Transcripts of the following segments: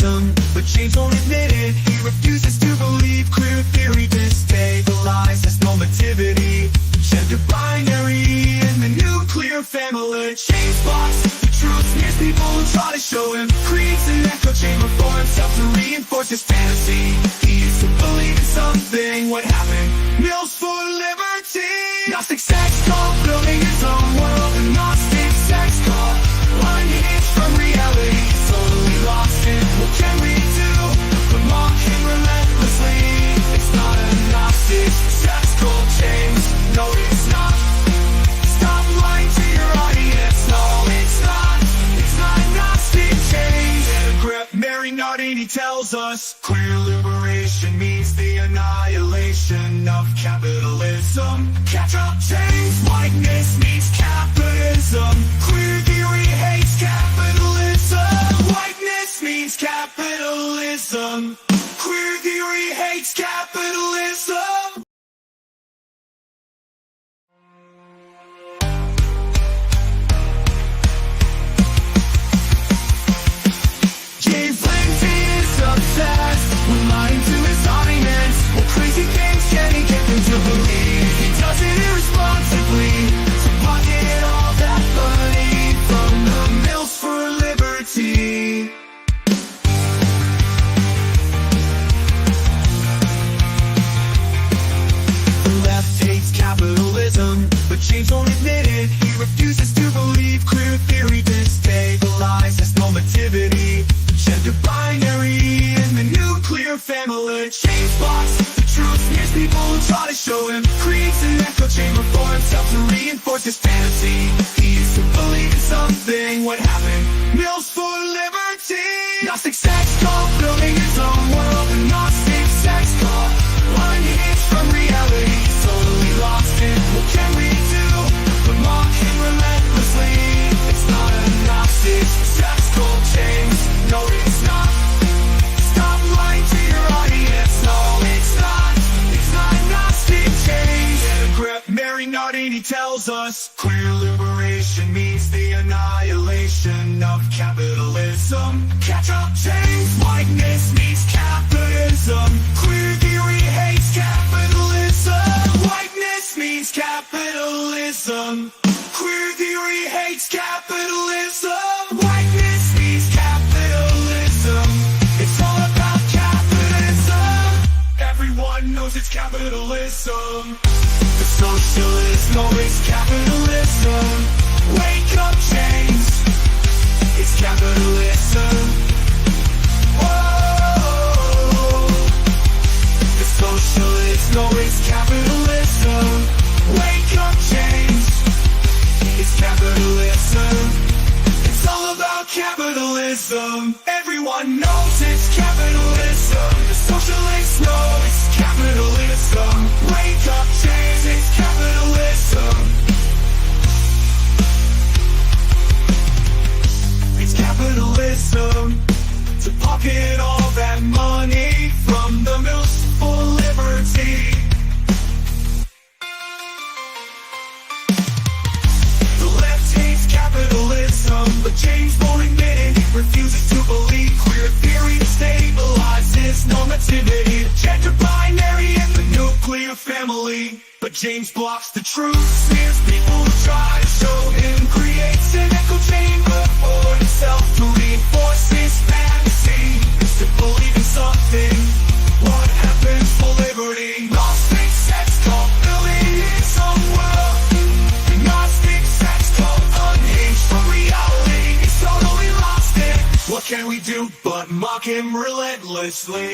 capitalism, but James won't admit it. He refuses to believe queer theory destabilizes normativity, gender binary, and the nuclear family. James blocks the truth, smears people who try to show him, creates an echo chamber for himself to reinforce his fantasy. He used to believe in something, what happened? Mills for liberty. Gnostic sex cult, building his own world. A Gnostic sex cult, unhinged from reality, totally lost in what can we do? But mocking relentlessly. It's not a Gnostic sex cult, James. No, it's not. Stop lying to your audience. No, it's not. It's not Gnostic, James. Mary Nardini tells us queer liberation means the annihilation of capitalism. Catch up, James. Whiteness means capitalism. Queer theory hates capitalism. Whiteness means capitalism. Queer theory hates capitalism. James Lindsay is obsessed with lying to his audience. What crazy things can he get them to believe? He does it irresponsibly to pocket all that money from the mills for liberty. The left hates capitalism, but James won't admit it. He refuses to believe queer theory destabilizes normativity, gender binary, and the nuclear family. James blocks the truth, smears people who try to show him, creates an echo chamber for himself to reinforce his fantasy. He used to believe in something, what happened? Mills for liberty. Gnostic sex cult, building his own world. A Gnostic sex cult, unhinged from reality, totally lost in what can we do? But mocking relentlessly. It's not a Gnostic sex cult, James. No, it's not. Stop lying to your audience. No, it's not. It's not Gnostic, James. Mary Nardini tells us queer liberation means the annihilation of capitalism. Catch up, James. Whiteness means capitalism. Queer theory hates capitalism. Whiteness means capitalism. Queer theory hates capitalism. Whiteness means capitalism. It's all about capitalism. Everyone knows it's capitalism. The socialists know it's capitalism. Wake up, James. It's capitalism. Whoa. The socialists know it's capitalism. Wake up, James. It's capitalism. It's all about capitalism. Everyone knows it's capitalism. The socialists know it's capitalism. Wake up, James, it's capitalism. It's capitalism. To pocket all that money from the mills for liberty. Capitalism, but James won't admit it. He refuses to believe queer theory stabilizes normativity, gender binary, and the nuclear family. But James blocks the truth, smears people who try to show him, creates an echo chamber for himself to reinforce his fantasy. Is to believe in something. What happens for liberty? Gnostic sex cult, building his own world. Gnostic sex cult, unhinged from reality, he's totally lost it. What can we do but mock him relentlessly?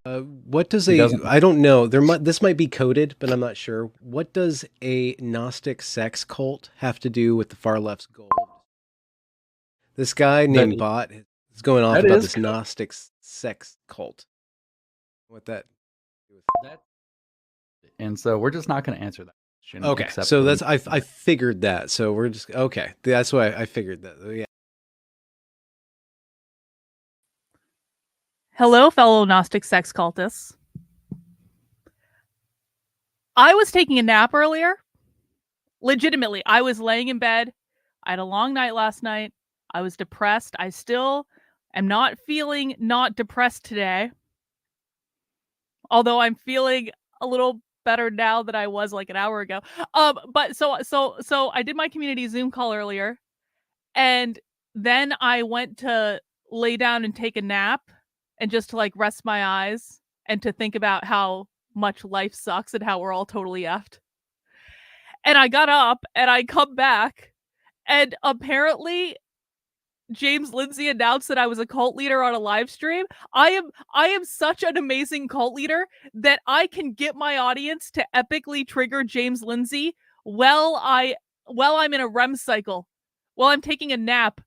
What does He doesn't. I don't know. This might be coded, but I'm not sure. What does a Gnostic sex cult have to do with the far left's goal? This guy That named Bot is going off that about is this Gnostic sex cult. What that? that, and so we're just not going to answer that question Okay, except so for that's I figured that. So we're just okay. That's why I figured that. Yeah. Hello, fellow Gnostic sex cultists. I was taking a nap earlier. Legitimately, I was laying in bed. I had a long night last night. I was depressed. I still am not feeling not depressed today. Although I'm feeling a little better now than I was like an hour ago. But so I did my community Zoom call earlier, and then I went to lay down and take a nap and just to like rest my eyes and to think about how much life sucks and how we're all totally effed. And I got up and I come back, and apparently James Lindsay announced that I was a cult leader on a live stream. I am such an amazing cult leader that I can get my audience to epically trigger James Lindsay while I'm in a REM cycle, while I'm taking a nap.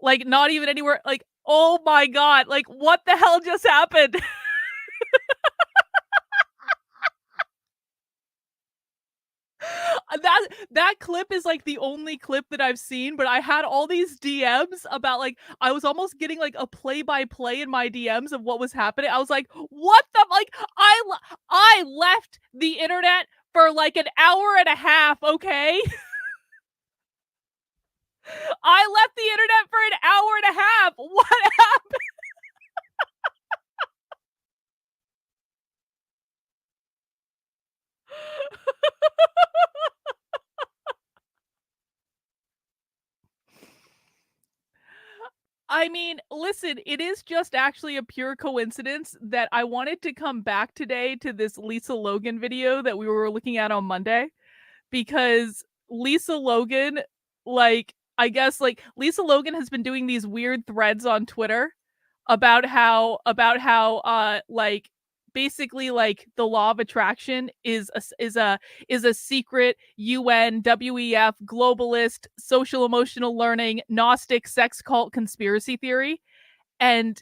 Like not even anywhere, like, oh my god, like what the hell just happened? That clip is like the only clip that I've seen, but I had all these DMs about like I was almost getting like a play-by-play in my DMs of what was happening. I was like, what the like I left the internet for like an hour and a half, okay? I left the internet for an hour and a half. What happened? I mean, listen, it is just actually a pure coincidence that I wanted to come back today to this Lisa Logan video that we were looking at on Monday, because Lisa Logan, like, I guess, like, Lisa Logan has been doing these weird threads on Twitter about how like basically like the law of attraction is a secret UN WEF globalist social emotional learning Gnostic sex cult conspiracy theory. And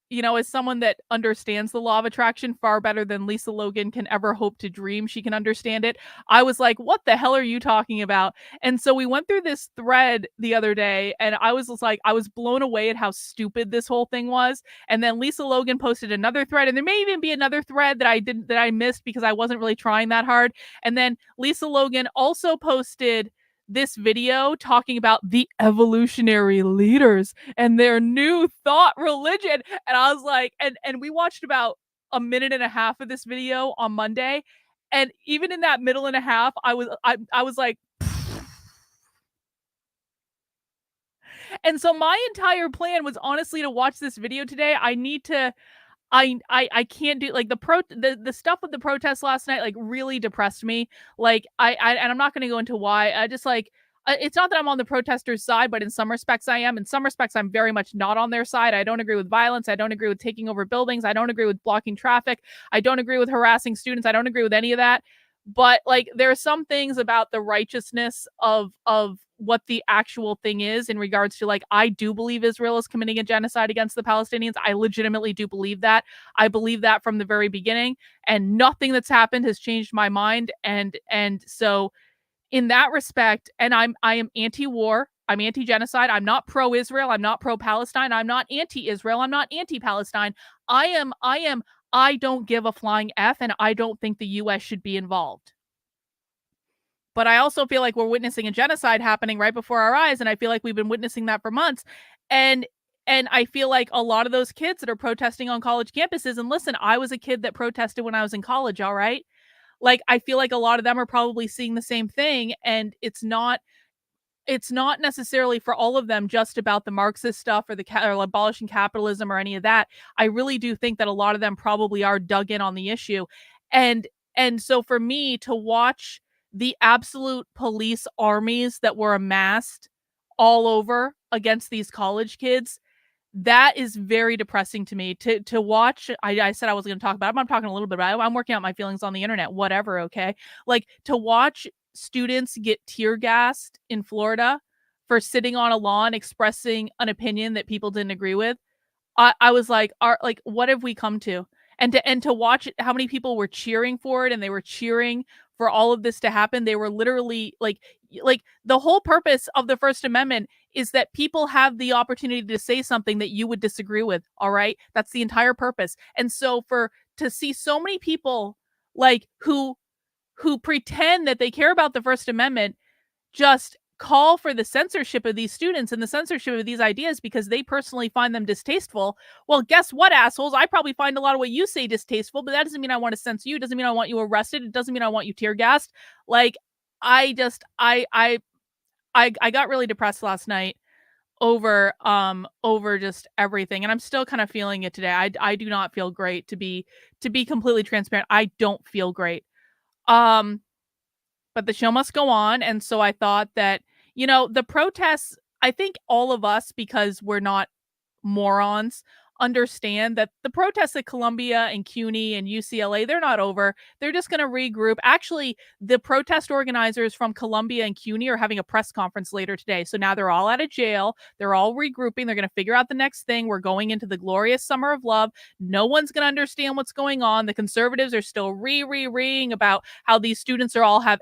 you know, as someone that understands the law of attraction far better than Lisa Logan can ever hope to dream she can understand it, I was like, what the hell are you talking about? And so we went through this thread the other day, and I was just like, I was blown away at how stupid this whole thing was. And then Lisa Logan posted another thread, and there may even be another thread that I missed because I wasn't really trying that hard. And then Lisa Logan also posted this video talking about the evolutionary leaders and their new thought religion. And I was like, and we watched about a minute and a half of this video on Monday. And even in that middle and a half, I was like, and so my entire plan was honestly to watch this video today. I need to I can't do like the stuff with the protests last night like really depressed me. Like I and I'm not going to go into why. I just like it's not that I'm on the protesters' side, but in some respects I am. In some respects, I'm very much not on their side. I don't agree with violence. I don't agree with taking over buildings. I don't agree with blocking traffic. I don't agree with harassing students. I don't agree with any of that. But like there are some things about the righteousness of what the actual thing is in regards to like I do believe Israel is committing a genocide against the Palestinians. I legitimately do believe that. I believe that from the very beginning, and nothing that's happened has changed my mind. And so in that respect, and I am anti-war. I'm anti-genocide. I'm not pro-Israel. I'm not pro-Palestine. I'm not anti-Israel. I'm not anti-Palestine. I don't give a flying F, and I don't think the US should be involved. But I also feel like we're witnessing a genocide happening right before our eyes, and I feel like we've been witnessing that for months. And I feel like a lot of those kids that are protesting on college campuses, and listen, I was a kid that protested when I was in college, all right? Like I feel like a lot of them are probably seeing the same thing, and it's not necessarily for all of them just about the Marxist stuff or or abolishing capitalism or any of that. I really do think that a lot of them probably are dug in on the issue. And so for me to watch the absolute police armies that were amassed all over against these college kids, that is very depressing to me to watch. I said I was going to talk about it. I'm talking a little bit about it. I'm working out my feelings on the internet, whatever. Okay. Like to watch students get tear gassed in Florida for sitting on a lawn expressing an opinion that people didn't agree with. I was like, what have we come to? And to watch how many people were cheering for it, and they were cheering for all of this to happen. They were literally like the whole purpose of the First Amendment is that people have the opportunity to say something that you would disagree with. All right, that's the entire purpose. And so to see so many people like who pretend that they care about the First Amendment just call for the censorship of these students and the censorship of these ideas because they personally find them distasteful. Well, guess what, assholes? I probably find a lot of what you say distasteful, but that doesn't mean I want to censor you. It doesn't mean I want you arrested. It doesn't mean I want you tear gassed. Like, I got really depressed last night over just everything, and I'm still kind of feeling it today. I do not feel great, to be completely transparent. I don't feel great. But the show must go on. And so I thought that, the protests, I think all of us, because we're not morons, understand that the protests at Columbia and CUNY and UCLA, they're not over. They're just going to regroup. Actually, the protest organizers from Columbia and CUNY are having a press conference later today. So now they're all out of jail. They're all regrouping. They're going to figure out the next thing. We're going into the glorious summer of love. No one's going to understand what's going on. The conservatives are still reing about how these students are all have.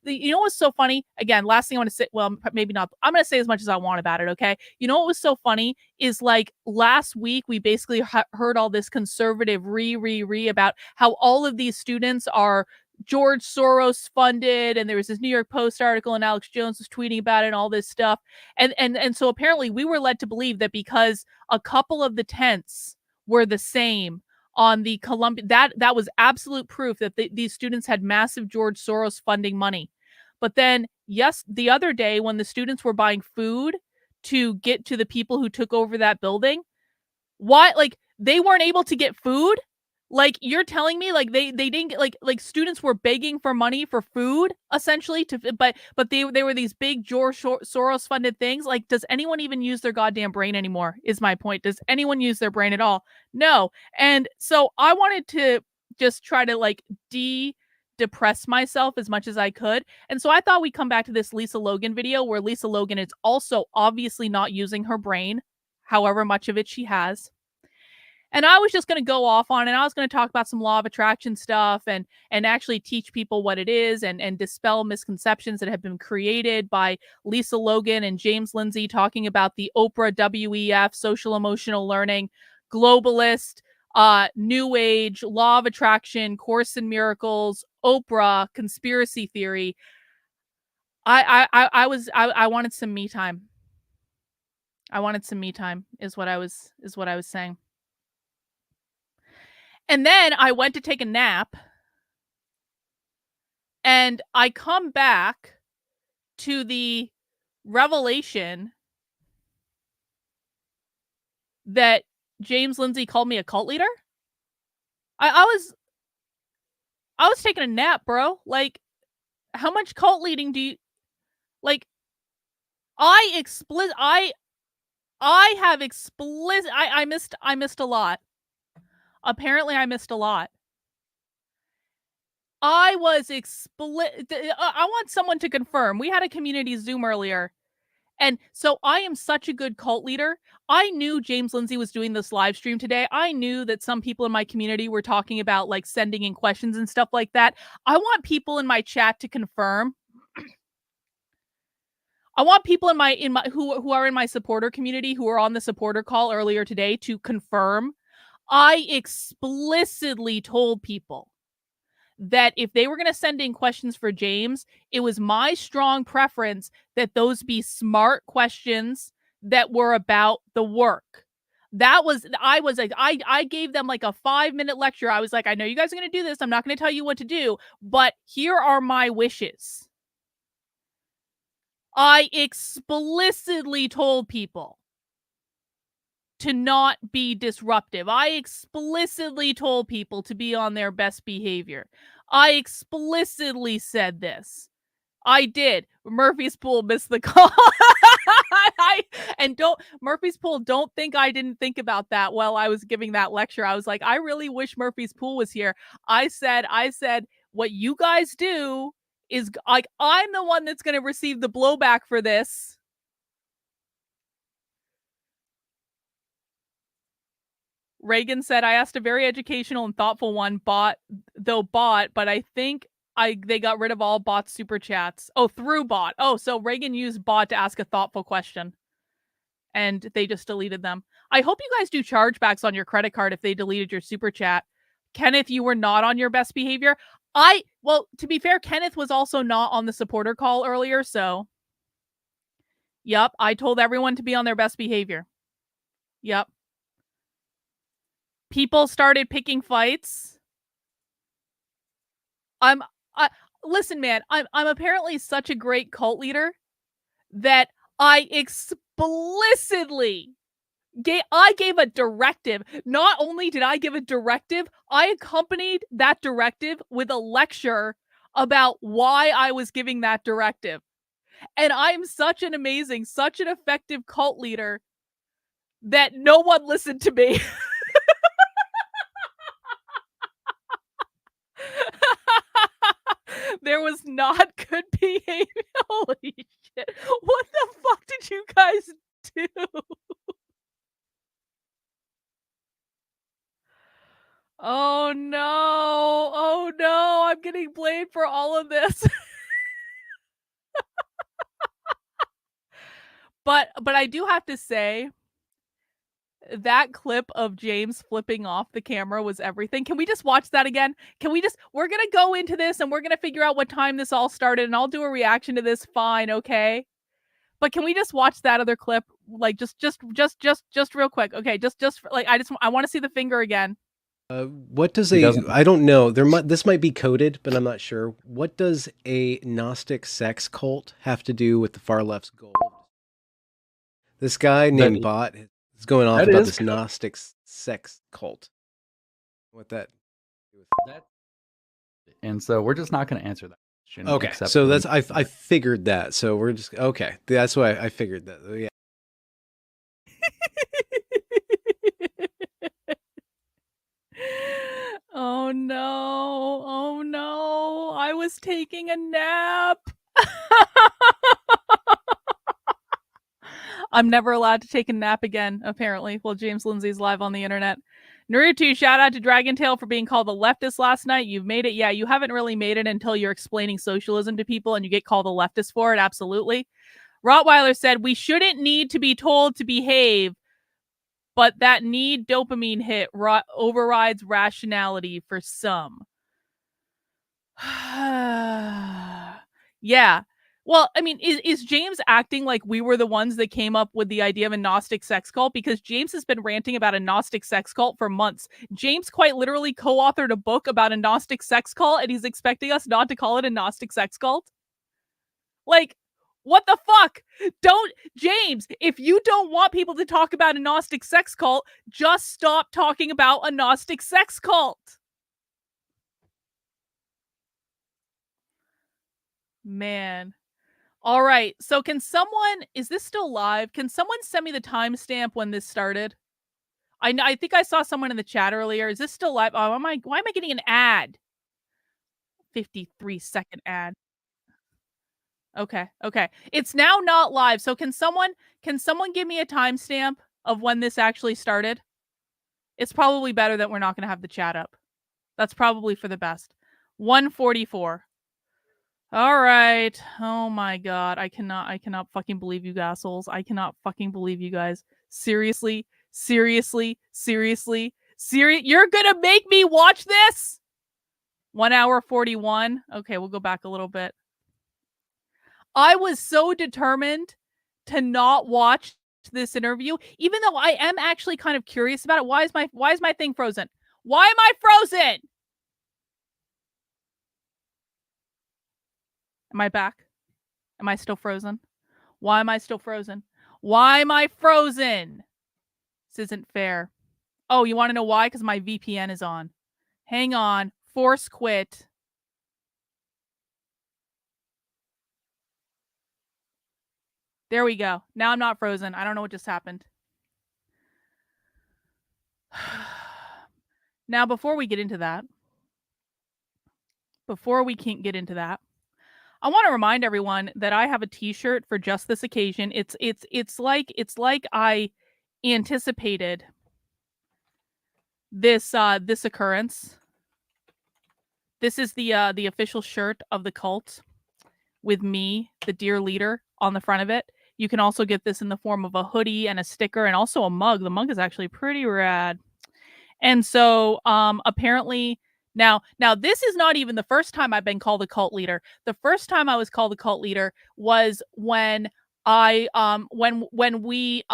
You know what's so funny? Again, last thing I want to say, well, maybe not. I'm going to say as much as I want about it, okay? You know what was so funny is, like, last week we basically heard all this conservative about how all of these students are George Soros funded, and there was this New York Post article and Alex Jones was tweeting about it and all this stuff. And so apparently we were led to believe that because a couple of the tents were the same on the Columbia, that was absolute proof that these students had massive George Soros funding money. But then, yes, the other day when the students were buying food to get to the people who took over that building, why, like, they weren't able to get food? Like, you're telling me, like, they didn't get, like students were begging for money for food, essentially, but they were these big George Soros funded things. Like, does anyone even use their goddamn brain anymore, is my point. Does anyone use their brain at all? No. And so I wanted to just try to, like, depress myself as much as I could. And so I thought we'd come back to this Lisa Logan video, where Lisa Logan is also obviously not using her brain, however much of it she has. And I was just going to go off on it. I was going to talk about some law of attraction stuff and actually teach people what it is and dispel misconceptions that have been created by Lisa Logan and James Lindsay talking about the Oprah WEF, social emotional learning, globalist, new age, law of attraction, Course in Miracles, Oprah, conspiracy theory. I wanted some me time. I wanted some me time is what I was saying. And then I went to take a nap, and I come back to the revelation that James Lindsay called me a cult leader. I was taking a nap, bro. Like, how much cult leading do you, like, I missed a lot. Apparently I missed a lot. I was I want someone to confirm. We had a community Zoom earlier. And so I am such a good cult leader. I knew James Lindsay was doing this live stream today. I knew that some people in my community were talking about, like, sending in questions and stuff like that. I want people in my chat to confirm. I want people in my who are in my supporter community, who are on the supporter call earlier today, to confirm. I explicitly told people that if they were going to send in questions for James, it was my strong preference that those be smart questions that were about the work. I gave them like a 5-minute lecture. I was like, I know you guys are going to do this. I'm not going to tell you what to do, but here are my wishes. I explicitly told people to not be disruptive. I explicitly told people to be on their best behavior. I explicitly said this. I did. Murphy's Pool missed the call. And don't, Murphy's Pool, don't think I didn't think about that while I was giving that lecture. I was like, I really wish Murphy's Pool was here. I said, what you guys do is like, I'm the one that's going to receive the blowback for this. Reagan said, I asked a very educational and thoughtful one, but I think they got rid of all bot super chats. Oh, through bot. Oh, so Reagan used bot to ask a thoughtful question and they just deleted them. I hope you guys do chargebacks on your credit card if they deleted your super chat. Kenneth, you were not on your best behavior. Well, to be fair, Kenneth was also not on the supporter call earlier, so yep, I told everyone to be on their best behavior. Yep. People started picking fights. Listen, man, I'm apparently such a great cult leader that I explicitly gave a directive. Not only did I give a directive, I accompanied that directive with a lecture about why I was giving that directive. And I'm such an amazing, such an effective cult leader that no one listened to me. There was not good behavior. Holy shit. What the fuck did you guys do? Oh no. Oh no. I'm getting blamed for all of this. But I do have to say, that clip of James flipping off the camera was everything. Can we just watch that again? We're going to go into this and we're going to figure out what time this all started and I'll do a reaction to this. Fine. Okay. But can we just watch that other clip? Like just real quick. Okay. I want to see the finger again. What does I don't know. This might be coded, but I'm not sure. What does a Gnostic sex cult have to do with the far left's goal? This guy named Bot is going off about this Gnostic sex cult. What that? And so we're just not going to answer that question. Okay, so that's I figured that. So we're just okay. That's why I figured that. Yeah. Oh no. Oh no. I was taking a nap. I'm never allowed to take a nap again, apparently, while James Lindsay's live on the internet. Naruto, shout out to Dragon Tail for being called a leftist last night. You've made it. Yeah, you haven't really made it until you're explaining socialism to people and you get called a leftist for it. Absolutely. Rottweiler said, we shouldn't need to be told to behave, but that need dopamine hit overrides rationality for some. Yeah. Well, I mean, is James acting like we were the ones that came up with the idea of a Gnostic sex cult? Because James has been ranting about a Gnostic sex cult for months. James quite literally co-authored a book about a Gnostic sex cult, and he's expecting us not to call it a Gnostic sex cult? Like, what the fuck? James, if you don't want people to talk about a Gnostic sex cult, just stop talking about a Gnostic sex cult. Man. All right. So is this still live? Can someone send me the timestamp when this started? I think I saw someone in the chat earlier. Is this still live? Oh, why am I getting an ad? 53-second ad. Okay. It's now not live. So can someone give me a timestamp of when this actually started? It's probably better that we're not going to have the chat up. That's probably for the best. 1:44. All right. Oh my god. I cannot fucking believe you assholes. I cannot fucking believe you guys. Seriously? You're gonna make me watch this? 1:41. Okay, we'll go back a little bit. I was so determined to not watch this interview, even though I am actually kind of curious about it. Why is my thing frozen? Why am I frozen? Am I back? Am I still frozen? Why am I still frozen? Why am I frozen? This isn't fair. Oh, you want to know why? Because my VPN is on. Hang on. Force quit. There we go. Now I'm not frozen. I don't know what just happened. Now, before we get into that, I want to remind everyone that I have a T-shirt for just this occasion. It's like I anticipated this occurrence. This is the official shirt of the cult with me, the dear leader, on the front of it. You can also get this in the form of a hoodie and a sticker and also a mug. The mug is actually pretty rad. And so apparently now this is not even the first time I've been called a cult leader. The first time I was called a cult leader was when when we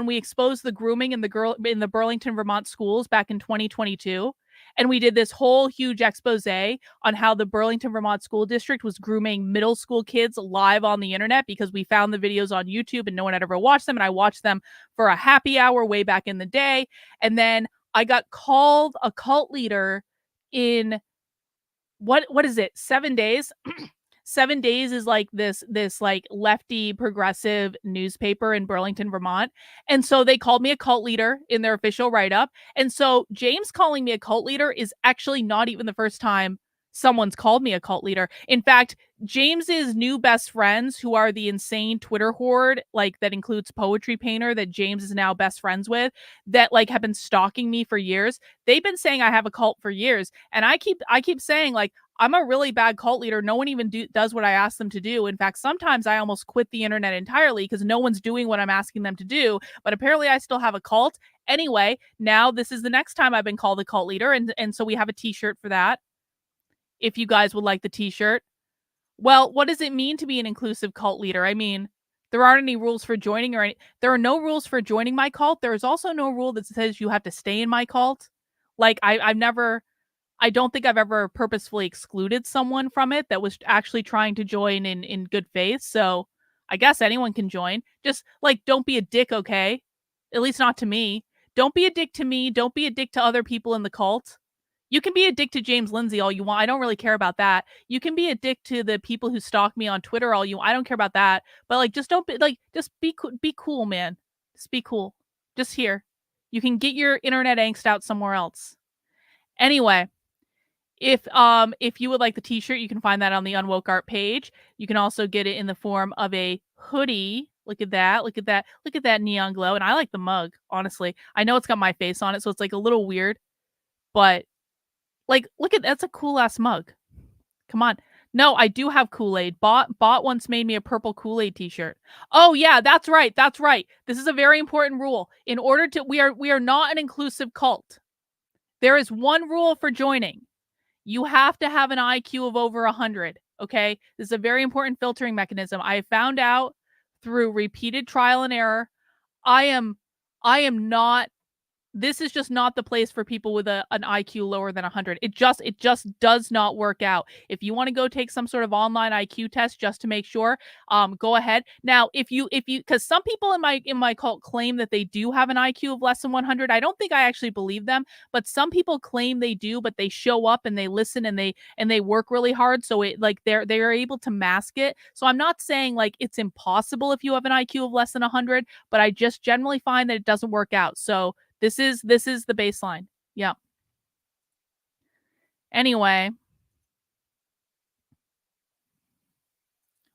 exposed the grooming in the Burlington, Vermont schools back in 2022. And we did this whole huge expose on how the Burlington, Vermont school district was grooming middle school kids live on the internet because we found the videos on YouTube and no one had ever watched them. And I watched them for a happy hour way back in the day. And then I got called a cult leader in what is it? 7 days. 7 days is like this like lefty progressive newspaper in Burlington, Vermont. And so they called me a cult leader in their official write-up. And so James calling me a cult leader is actually not even the first time someone's called me a cult leader. In fact, James's new best friends, who are the insane Twitter horde, like that includes Poetry Painter that James is now best friends with, that like have been stalking me for years. They've been saying I have a cult for years. And I keep saying like, I'm a really bad cult leader. No one even does what I ask them to do. In fact, sometimes I almost quit the internet entirely because no one's doing what I'm asking them to do. But apparently I still have a cult. Anyway, now this is the next time I've been called a cult leader. And so we have a t-shirt for that. If you guys would like the t-shirt. Well, what does it mean to be an inclusive cult leader? I mean, there aren't any rules for joining there are no rules for joining my cult. There is also no rule that says you have to stay in my cult. Like I don't think I've ever purposefully excluded someone from it that was actually trying to join in good faith. So I guess anyone can join. Just like, don't be a dick, okay? At least not to me. Don't be a dick to me. Don't be a dick to other people in the cult. You can be a dick to James Lindsay all you want. I don't really care about that. You can be a dick to the people who stalk me on Twitter all you want. I don't care about that. But like, just don't be like, just be cool, man. Just be cool. Just here. You can get your internet angst out somewhere else. Anyway. If you would like the t-shirt, you can find that on the Unwoke art page. You can also get it in the form of a hoodie. Look at that. Look at that. Look at that neon glow. And I like the mug, honestly. I know it's got my face on it, so it's like a little weird. But like, look at that's a cool ass mug. Come on. No, I do have Kool-Aid. Bot once made me a purple Kool-Aid t-shirt. Oh yeah, that's right. That's right. This is a very important rule. In order to we are not an inclusive cult. There is one rule for joining. You have to have an IQ of over 100, okay? This is a very important filtering mechanism. I found out through repeated trial and error. I am not, this is just not the place for people with an IQ lower than 100. It just does not work out. If you want to go take some sort of online IQ test just to make sure, go ahead. Now, if you because some people in my cult claim that they do have an IQ of less than 100. I don't think I actually believe them, but some people claim they do, but they show up and they listen and they work really hard, so it like they're able to mask it. So I'm not saying like it's impossible if you have an IQ of less than 100, but I just generally find that it doesn't work out. So this is the baseline. Yeah. Anyway.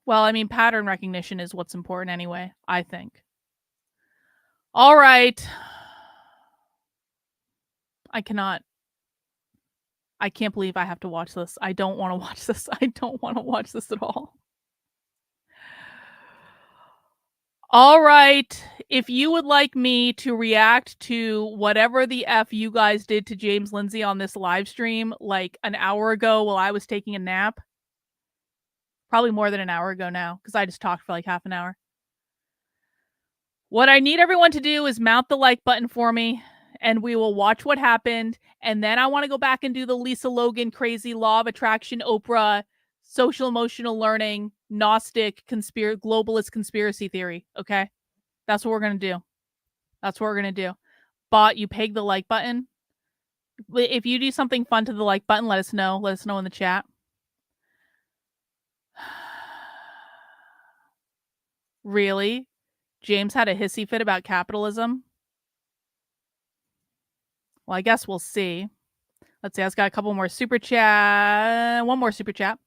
Well, I mean, pattern recognition is what's important anyway, I think. All right. I can't believe I have to watch this. I don't want to watch this. I don't want to watch this at all. All right. If you would like me to react to whatever the F you guys did to James Lindsay on this live stream like an hour ago while I was taking a nap, probably more than an hour ago now because I just talked for like half an hour. What I need everyone to do is mount the like button for me and we will watch what happened. And then I want to go back and do the Lisa Logan crazy law of attraction, Oprah, social emotional learning, Gnostic, globalist conspiracy theory. Okay. That's what we're going to do. That's what we're going to do. Bot, you peg the like button. If you do something fun to the like button, let us know. Let us know in the chat. Really? James had a hissy fit about capitalism. Well, I guess we'll see. Let's see. I've got a couple more super chat. One more super chat.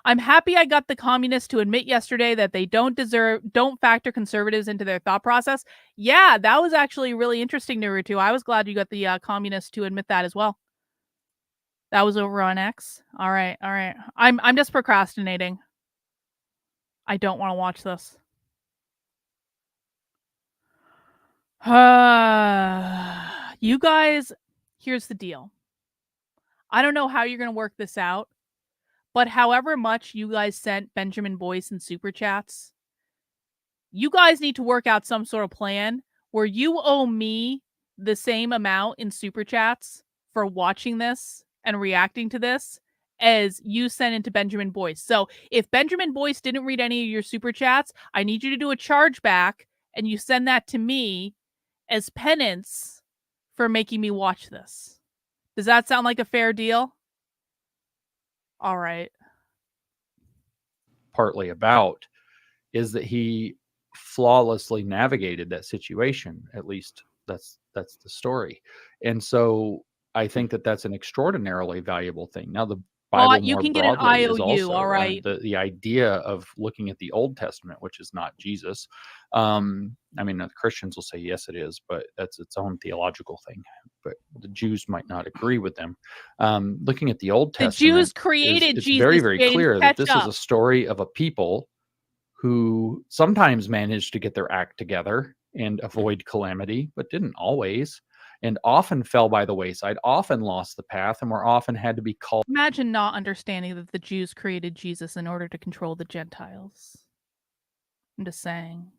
I'm happy I got the communists to admit yesterday that they don't factor conservatives into their thought process. Yeah, that was actually really interesting, Naruto. I was glad you got the communists to admit that as well. That was over on X. All right. I'm just procrastinating. I don't want to watch this. You guys, here's the deal. I don't know how you're going to work this out, but however much you guys sent Benjamin Boyce in super chats, you guys need to work out some sort of plan where you owe me the same amount in super chats for watching this and reacting to this as you sent into Benjamin Boyce. So if Benjamin Boyce didn't read any of your super chats, I need you to do a chargeback and you send that to me as penance for making me watch this. Does that sound like a fair deal? All right. Partly about is that he flawlessly navigated that situation. At least that's the story. And so I think that that's an extraordinarily valuable thing. Now the Bible you more can get an broadly is IOU, also all right. the idea of looking at the Old Testament, which is not Jesus. I mean, the Christians will say yes, it is, but that's its own theological thing. But the Jews might not agree with them. Looking at the Old Testament, the Jews created it's Jesus. very, very James, clear that this up. is a story of a people who sometimes managed to get their act together and avoid calamity, but didn't always, and often fell by the wayside, often lost the path, and were often had to be called. Imagine not understanding that the Jews created Jesus in order to control the Gentiles. I'm just saying.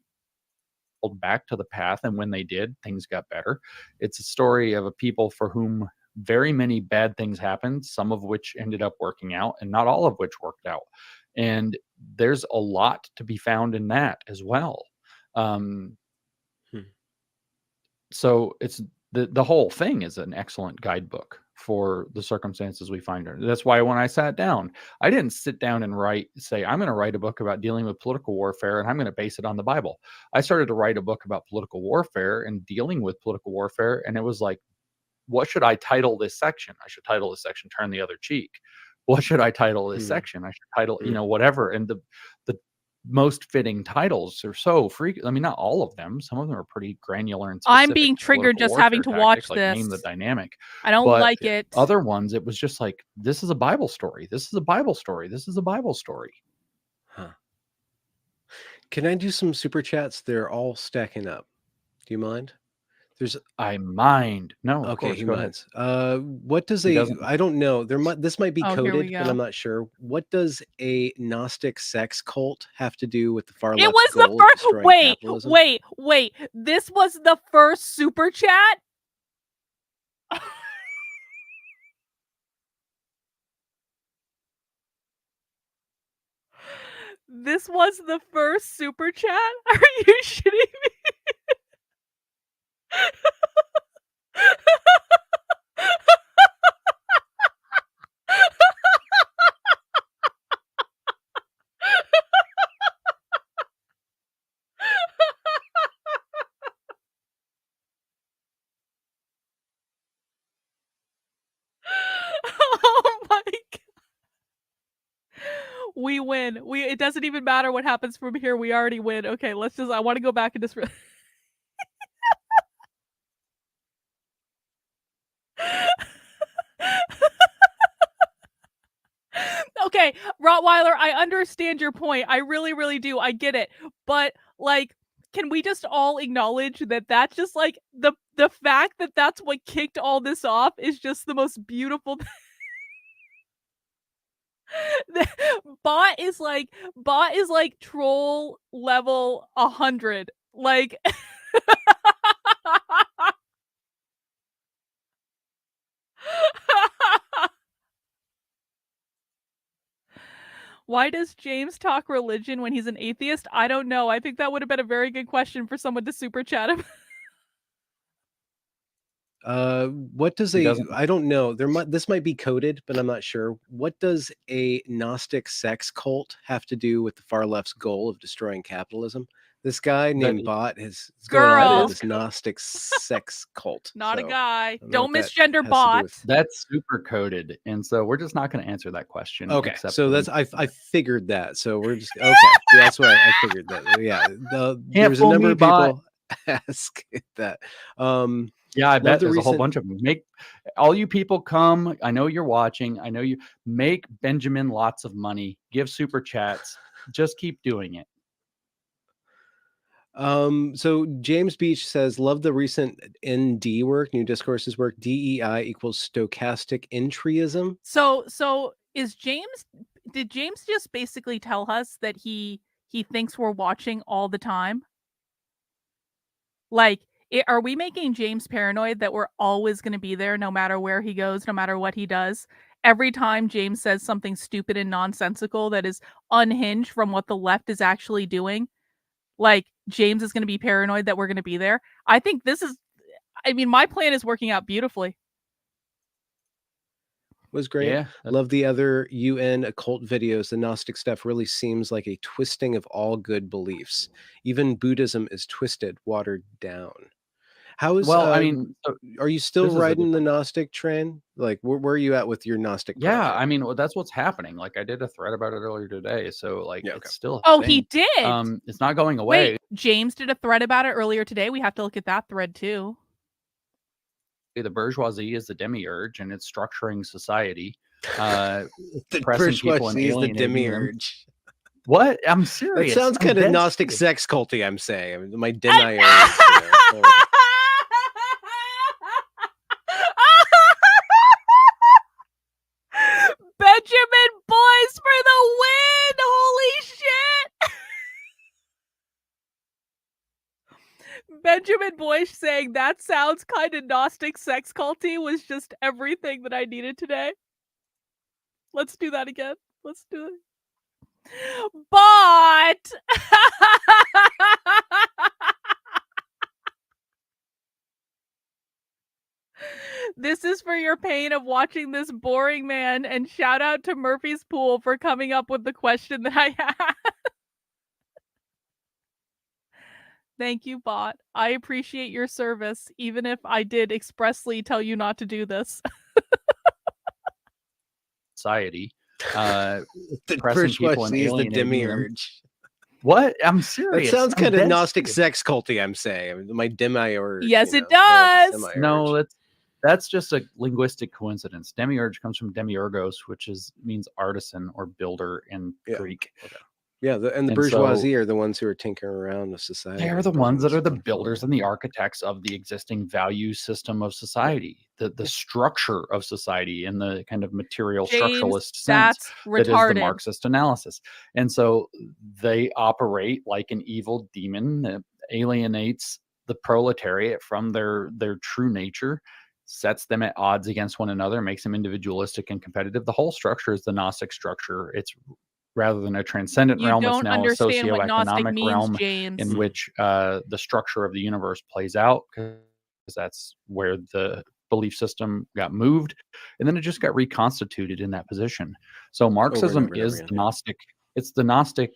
Back to the path, and when they did, things got better. It's a story of a people for whom very many bad things happened, some of which ended up working out, and not all of which worked out. And there's a lot to be found in that as well. So it's the whole thing is an excellent guidebook for the circumstances we find in. That's why when I sat down, I didn't sit down and say, I'm going to write a book about dealing with political warfare and I'm going to base it on the Bible. I started to write a book about political warfare and dealing with political warfare. And it was like, what should I title this section? I should title this section, Turn the Other Cheek. What should I title this section? I should title, whatever. And the most fitting titles are so freaky. I mean, not all of them. Some of them are pretty granular and specific. I'm being triggered just having to watch this. Name the dynamic. I don't like it. Other ones, it was just like, this is a Bible story. This is a Bible story. This is a Bible story. Huh. Can I do some super chats? They're all stacking up. Do you mind? I mind. No. Okay, course, he minds. What does I don't know. This might be coded, but I'm not sure. What does a Gnostic sex cult have to do with the far left? It was the first. Wait. This was the first super chat. This was the first super chat? Are you shitting me? Oh my God. We win. It doesn't even matter what happens from here. We already win. Okay, I want to go back and just Okay, Rottweiler, I understand your point. I really, really do. I get it. But like, can we just all acknowledge that that's just like the fact that that's what kicked all this off is just the most beautiful thing. Bot is like troll level 100. Like why does James talk religion when he's an atheist? I don't know. I think that would have been a very good question for someone to super chat him. What does I don't know. This might be coded, but I'm not sure. What does a Gnostic sex cult have to do with the far left's goal of destroying capitalism? This guy named That- Bot is going Girl. on with this Gnostic sex cult. Not a so guy. know Don't what that misgender has to do Bot. with- That's super coded, and so we're just not going to answer that question. Okay, except so for- that's I figured that. So we're just okay. That's why I figured that. Yeah, there's a fool number me, of Bot. people ask that. Yeah, I bet the there's a whole recent- bunch of them. Make all you people come. I know you're watching. I know you make Benjamin lots of money. Give super chats. Just keep doing it. So James Beach says, love the recent ND work, New Discourses work. DEI equals stochastic entryism. So is James? Did James just basically tell us that he thinks we're watching all the time? Like, are we making James paranoid that we're always going to be there, no matter where he goes, no matter what he does? Every time James says something stupid and nonsensical that is unhinged from what the left is actually doing, like James is going to be paranoid that we're going to be there. I think this is, I mean, my plan is working out beautifully. Was great. Yeah. Love the other UN occult videos. The Gnostic stuff really seems like a twisting of all good beliefs. Even Buddhism is twisted, watered down. How is Well, I mean, so are you still this is a riding the different- Gnostic train? Like, where are you at with your Gnostic yeah, project? I mean, well, that's what's happening. Like, I did a thread about it earlier today, so like, Yeah, okay. it's still. A Oh, thing. he did. It's not going away. Wait, James did a thread about it earlier today. We have to look at that thread too. The bourgeoisie is the demiurge, and it's structuring society. The bourgeoisie is the alienating them. demiurge. What? I'm That serious. sounds I'm kind of dead Gnostic serious. sex culty. I'm saying. I mean, my demiurge. You know, Benjamin Boys for the win! Holy shit! Benjamin Boyce saying that sounds kind of Gnostic sex culty was just everything that I needed today. Let's do that again. Let's do it. But this is for your pain of watching this boring man, and shout out to Murphy's Pool for coming up with the question that I had. Thank you, Bot. I appreciate your service, even if I did expressly tell you not to do this. Society. the Pressing people and bourgeoisie is the alienating them. demiurge. What? I'm That serious. sounds I'm kind of dead Gnostic serious. sex culty. I'm saying. I mean, my demiurge. Yes, you it know, kind of like a does. semiurge. No, that's just a linguistic coincidence. Demiurge comes from demiurgos, which means artisan or builder in Yeah. Greek. Yeah, and the And bourgeoisie so- are the ones who are tinkering around with society. They are the ones that are the builders and the architects of the existing value system of society, the structure of society in the kind of material James, structuralist sense. that's That is the retarded. Marxist analysis. And so they operate like an evil demon that alienates the proletariat from their true nature, sets them at odds against one another, makes them individualistic and competitive. The whole structure is the Gnostic structure. It's rather than a transcendent You realm, it's don't now a understand what Gnostic socioeconomic means, realm James. in which the structure of the universe plays out, because that's where the belief system got moved, and then it just got reconstituted in that position. So Marxism over and is over again, the yeah. Gnostic. It's the Gnostic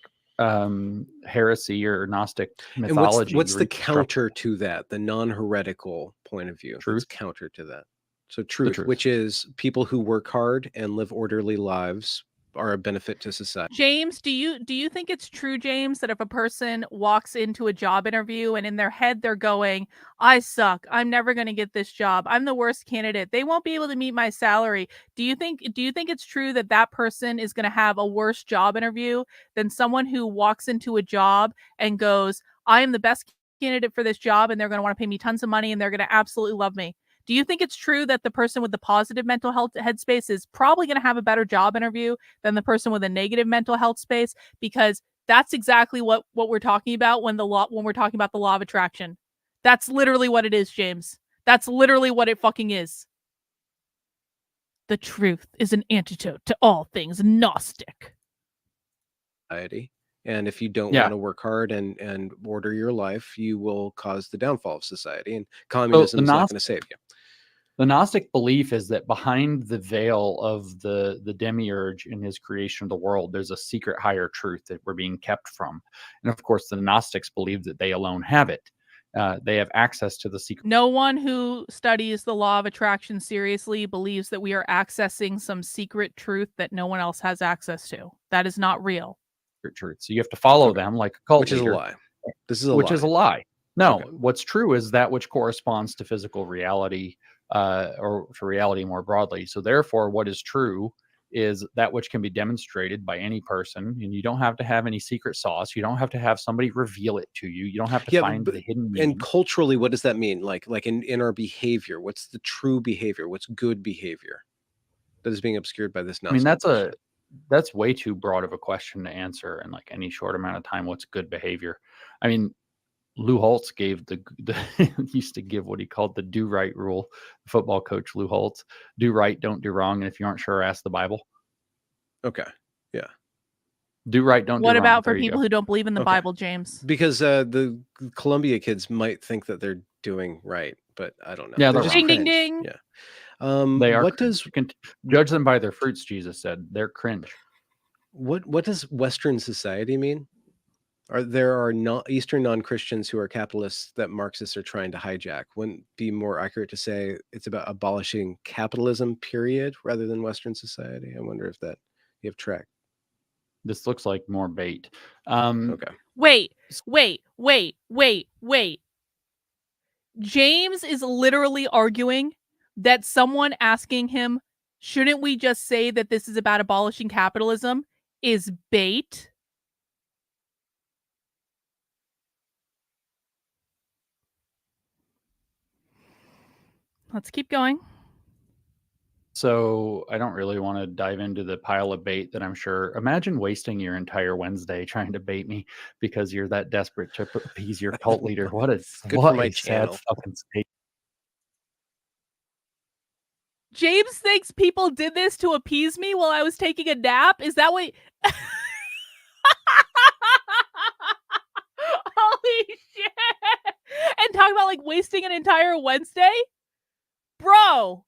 heresy or Gnostic And mythology. what's the reconstructed. counter to that? The non-heretical point of view. Truth. That's counter to that. So truth, truth. which is people who work hard and live orderly lives are a benefit to society. James, do you think it's true, James, that if a person walks into a job interview and in their head they're going, I suck, I'm never going to get this job, I'm the worst candidate, they won't be able to meet my salary, do you think it's true that that person is going to have a worse job interview than someone who walks into a job and goes, I am the best candidate for this job and they're going to want to pay me tons of money and they're going to absolutely love me? Do you think it's true that the person with the positive mental health headspace is probably going to have a better job interview than the person with a negative mental health space? Because that's exactly what we're talking about when we're talking about the law of attraction. That's literally what it is, James. That's literally what it fucking is. The truth is an antidote to all things Gnostic. And if you don't Yeah. want to work hard and order your life, you will cause the downfall of society. And communism is not going to save you. The Gnostic belief is that behind the veil of the demiurge in his creation of the world, there's a secret higher truth that we're being kept from. And of course, the Gnostics believe that they alone have it. They have access to the secret. No one who studies the law of attraction seriously believes that we are accessing some secret truth that no one else has access to. That is not real. Truth. So you have to follow them like a cult leader. Which is a lie. This is a which lie. is a lie. No, what's true is that which corresponds to physical reality, or to reality more broadly. So therefore, what is true is that which can be demonstrated by any person, and you don't have to have any secret sauce. You don't have to have somebody reveal it to you. You don't have to find the hidden meaning. And culturally, what does that mean? Like in our behavior, what's the true behavior? What's good behavior that is being obscured by this nonsense? I mean, that's way too broad of a question to answer in like any short amount of time. What's good behavior? I mean, Lou Holtz gave used to give what he called the do right rule. Football coach Lou Holtz: do right, don't do wrong, and if you aren't sure, ask the Bible. Okay, yeah. Do right, don't do wrong. What about for people who don't believe in the Bible, James? Because the Columbia kids might think that they're doing right, but I don't know. Yeah, they're ding, ding, ding. Yeah. They are. What does you can judge them by their fruits? Jesus said they're cringe. What does Western society mean? There are Eastern non-Christians who are capitalists that Marxists are trying to hijack. Wouldn't it be more accurate to say it's about abolishing capitalism, period, rather than Western society? I wonder if that you have tracked. This looks like more bait. Okay. Wait. James is literally arguing that someone asking him, shouldn't we just say that this is about abolishing capitalism, is bait? Let's keep going. So I don't really want to dive into the pile of bait that I'm sure. Imagine wasting your entire Wednesday trying to bait me because you're that desperate to appease your cult leader. What a sad fucking state. James thinks people did this to appease me while I was taking a nap. Is that what? Holy shit! And talk about like wasting an entire Wednesday, bro.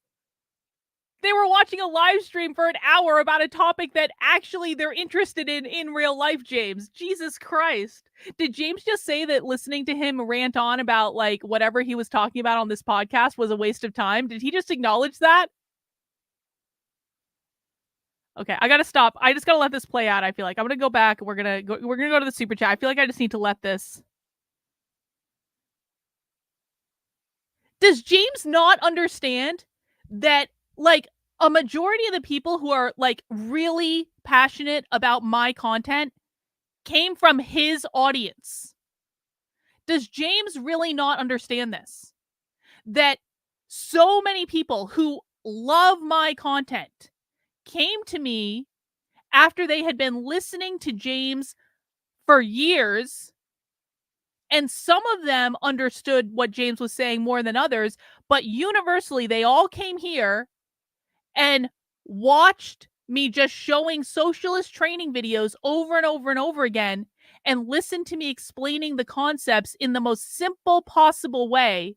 They were watching a live stream for an hour about a topic that actually they're interested in real life, James. Jesus Christ. Did James just say that listening to him rant on about like whatever he was talking about on this podcast was a waste of time? Did he just acknowledge that? Okay, I gotta stop. I just gotta let this play out. I feel like I'm gonna go back. We're gonna go to the super chat. I feel like I just need to let this. Does James not understand that like a majority of the people who are like really passionate about my content came from his audience? Does James really not understand this? That so many people who love my content came to me after they had been listening to James for years, and some of them understood what James was saying more than others, but universally they all came here and watched me just showing socialist training videos over and over and over again and listened to me explaining the concepts in the most simple possible way.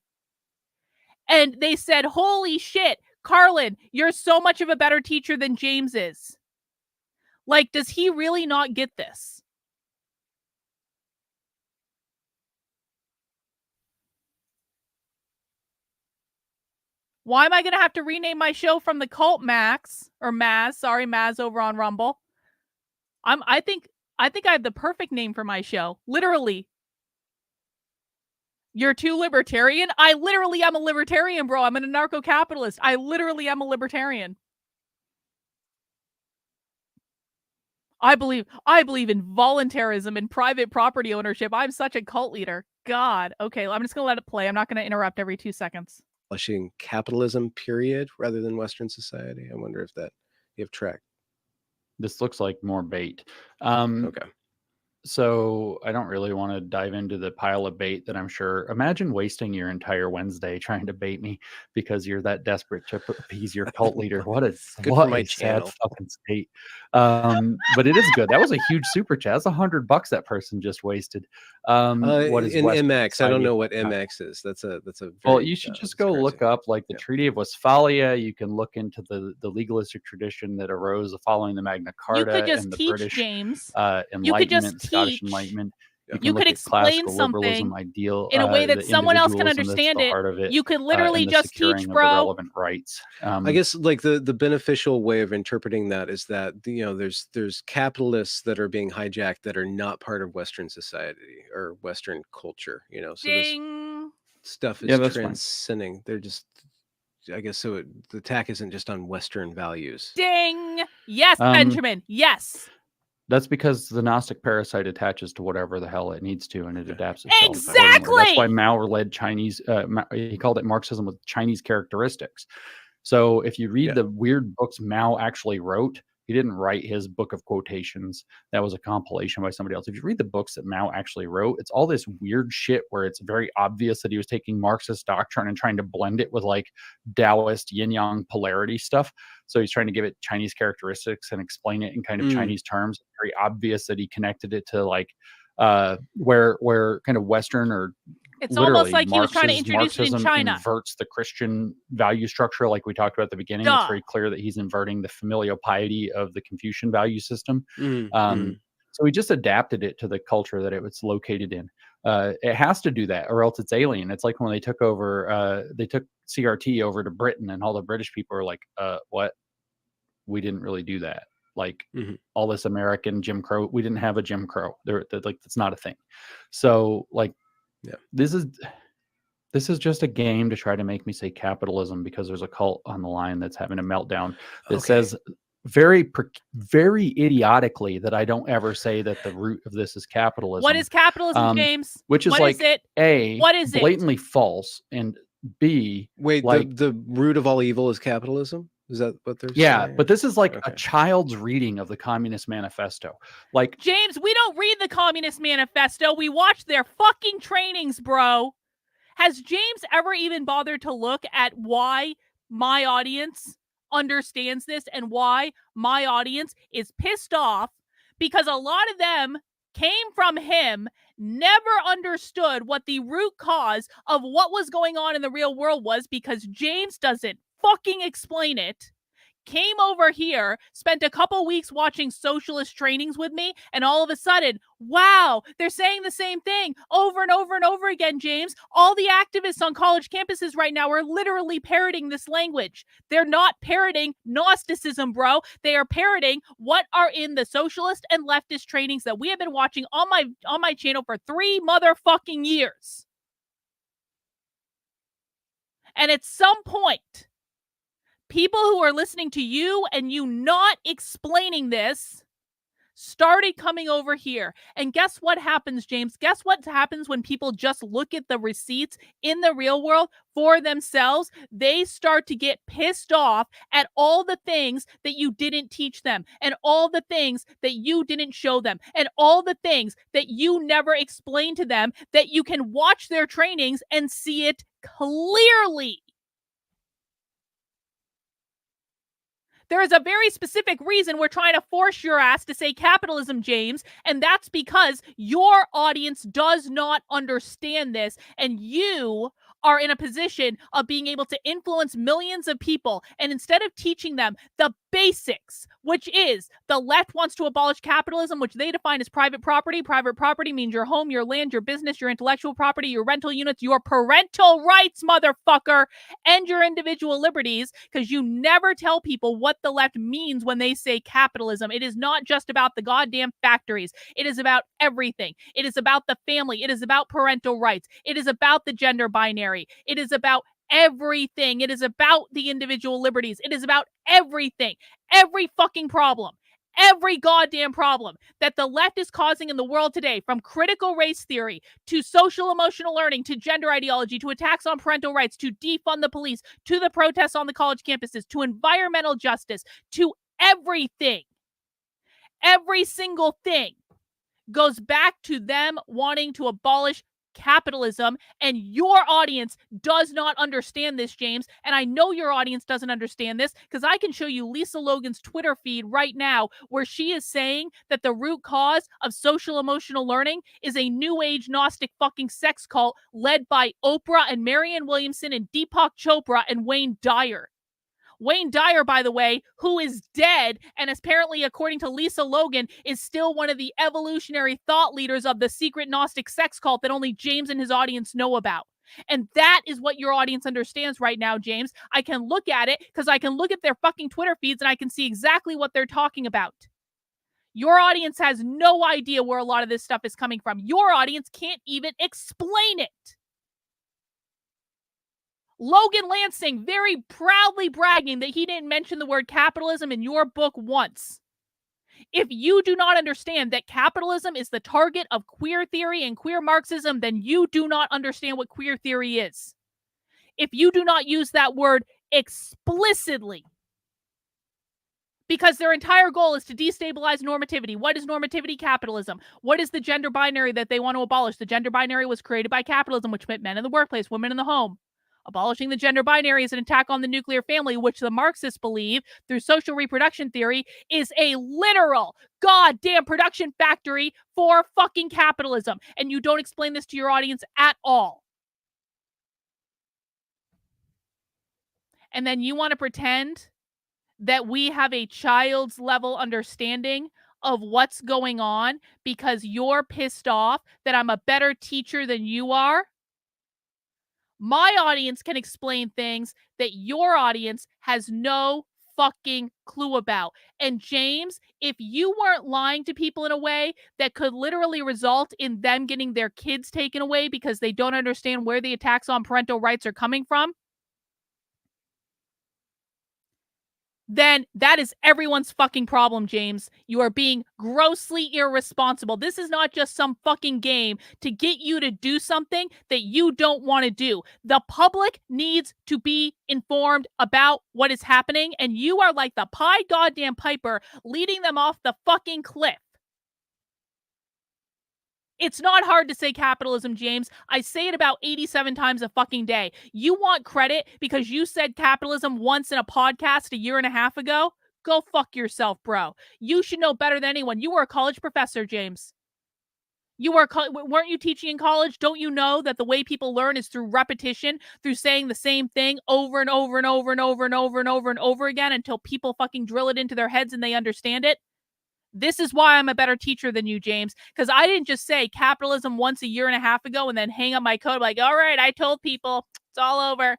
And they said, holy shit, Carlin, you're so much of a better teacher than James is. Like, does he really not get this? Why am I going to have to rename my show from the Cult Max or Maz? Sorry, Maz over on Rumble. I think I have the perfect name for my show. Literally. You're too libertarian? I literally am a libertarian, bro. I'm an anarcho-capitalist. I literally am a libertarian. I believe in voluntarism and private property ownership. I'm such a cult leader. God. Okay, I'm just going to let it play. I'm not going to interrupt every 2 seconds. Capitalism, period, rather than Western society. I wonder if that you have tracked. This looks like more bait. Okay. So I don't really want to dive into the pile of bait that I'm sure. Imagine wasting your entire Wednesday trying to bait me because you're that desperate to appease your cult leader. What a sad fucking state. But it is good. That was a huge super chat. That's $100 that person just wasted. What is in Western MX? I society don't know at what that time? MX is. That's a Well, very, you should just that's go crazy. look up like the Treaty of Westphalia. You can look into the legalistic tradition that arose following the Magna You could Carta just and the teach, British James. Enlightenment, You could just Scottish teach. Enlightenment. Yeah. You can You look could at explain classical liberalism something ideal in a way that the someone else can individualism that's understand the it. heart of it, You could literally and the just securing teach, of the bro. relevant rights. I guess like the beneficial way of interpreting that is that, you know, there's capitalists that are being hijacked that are not part of Western society or Western culture, you know. So Ding. this stuff Yeah, is that's fine. transcending. They're just, I guess, so the attack isn't just on Western values. Ding. Yes, Um, Benjamin. Yes. That's because the Gnostic parasite attaches to whatever the hell it needs to, and it Okay. adapts itself accordingly. That's Exactly. why Mao led Chinese. He called it Marxism with Chinese characteristics. So if you read the weird books Mao actually wrote, he didn't write his book of quotations. That was a compilation by somebody else. If you read the books that Mao actually wrote, it's all this weird shit where it's very obvious that he was taking Marxist doctrine and trying to blend it with like Taoist yin yang polarity stuff. So he's trying to give it Chinese characteristics and explain it in kind of Chinese terms. It's very obvious that he connected it to like where kind of Western or It's almost like he was trying to Marxism introduce it in China. inverts the Christian value structure, like we talked about at the beginning. Duh. It's very clear that he's inverting the familial piety of the Confucian value system. So he just adapted it to the culture that it was located in. It has to do that, or else it's alien. It's like when they took CRT over to Britain, and all the British people are like, "What? We didn't really do that." Like all this American Jim Crow, we didn't have a Jim Crow. They're like, that's not a thing. So like. Yeah, this is just a game to try to make me say capitalism because there's a cult on the line that's having a meltdown that says very idiotically that I don't ever say that the root of this is capitalism. What is capitalism, James? Which is what like is it? A, what is blatantly false, and B, wait, like, the root of all evil is capitalism? Is that what they're saying? Yeah, but this is like a child's reading of the Communist Manifesto. Like, James, we don't read the Communist Manifesto. We watch their fucking trainings, bro. Has James ever even bothered to look at why my audience understands this and why my audience is pissed off? Because a lot of them came from him, never understood what the root cause of what was going on in the real world was, because James doesn't fucking explain it. Came over here, spent a couple weeks watching socialist trainings with me, and all of a sudden, wow, they're saying the same thing over and over and over again, James. All the activists on college campuses right now are literally parroting this language. They're not parroting Gnosticism, bro. They are parroting what are in the socialist and leftist trainings that we have been watching on my channel for 3 motherfucking years. And at some point, people who are listening to you and you not explaining this started coming over here. And guess what happens, James? Guess what happens when people just look at the receipts in the real world for themselves? They start to get pissed off at all the things that you didn't teach them, and all the things that you didn't show them, and all the things that you never explained to them, that you can watch their trainings and see it clearly. There is a very specific reason we're trying to force your ass to say capitalism, James, and that's because your audience does not understand this, and you are in a position of being able to influence millions of people. And instead of teaching them the basics, which is the left wants to abolish capitalism, which they define as private property. Private property means your home, your land, your business, your intellectual property, your rental units, your parental rights, motherfucker, and your individual liberties, because you never tell people what the left means when they say capitalism. It is not just about the goddamn factories. It is about everything. It is about the family. It is about parental rights. It is about the gender binary. It is about everything. It is about the individual liberties. It is about everything. Every fucking problem. Every goddamn problem that the left is causing in the world today, from critical race theory to social emotional learning to gender ideology to attacks on parental rights to defund the police to the protests on the college campuses to environmental justice to everything. Every single thing goes back to them wanting to abolish capitalism, and your audience does not understand this, James, and I know your audience doesn't understand this because I can show you Lisa Logan's Twitter feed right now where she is saying that the root cause of social emotional learning is a new age Gnostic fucking sex cult led by Oprah and Marianne Williamson and Deepak Chopra and Wayne Dyer. Wayne Dyer, by the way, who is dead and apparently, according to Lisa Logan, is still one of the evolutionary thought leaders of the secret Gnostic sex cult that only James and his audience know about. And that is what your audience understands right now, James. I can look at it because I can look at their fucking Twitter feeds and I can see exactly what they're talking about. Your audience has no idea where a lot of this stuff is coming from. Your audience can't even explain it. Logan Lansing very proudly bragging that he didn't mention the word capitalism in your book once. If you do not understand that capitalism is the target of queer theory and queer Marxism, then you do not understand what queer theory is. If you do not use that word explicitly, because their entire goal is to destabilize normativity. What is normativity? Capitalism. What is the gender binary that they want to abolish? The gender binary was created by capitalism, which meant men in the workplace, women in the home. Abolishing the gender binary is an attack on the nuclear family, which the Marxists believe, through social reproduction theory, is a literal goddamn production factory for fucking capitalism. And you don't explain this to your audience at all. And then you want to pretend that we have a child's level understanding of what's going on because you're pissed off that I'm a better teacher than you are? My audience can explain things that your audience has no fucking clue about. And James, if you weren't lying to people in a way that could literally result in them getting their kids taken away because they don't understand where the attacks on parental rights are coming from, then that is everyone's fucking problem, James. You are being grossly irresponsible. This is not just some fucking game to get you to do something that you don't want to do. The public needs to be informed about what is happening, and you are like the Pied Goddamn Piper leading them off the fucking cliff. It's not hard to say capitalism, James. I say it about 87 times a fucking day. You want credit because you said capitalism once in a podcast a year and a half ago? Go fuck yourself, bro. You should know better than anyone. You were a college professor, James. Weren't you teaching in college? Don't you know that the way people learn is through repetition, through saying the same thing over and over and over and over and over and over and over again until people fucking drill it into their heads and they understand it? This is why I'm a better teacher than you, James, because I didn't just say capitalism once a year and a half ago and then hang up my coat like, all right, I told people it's all over.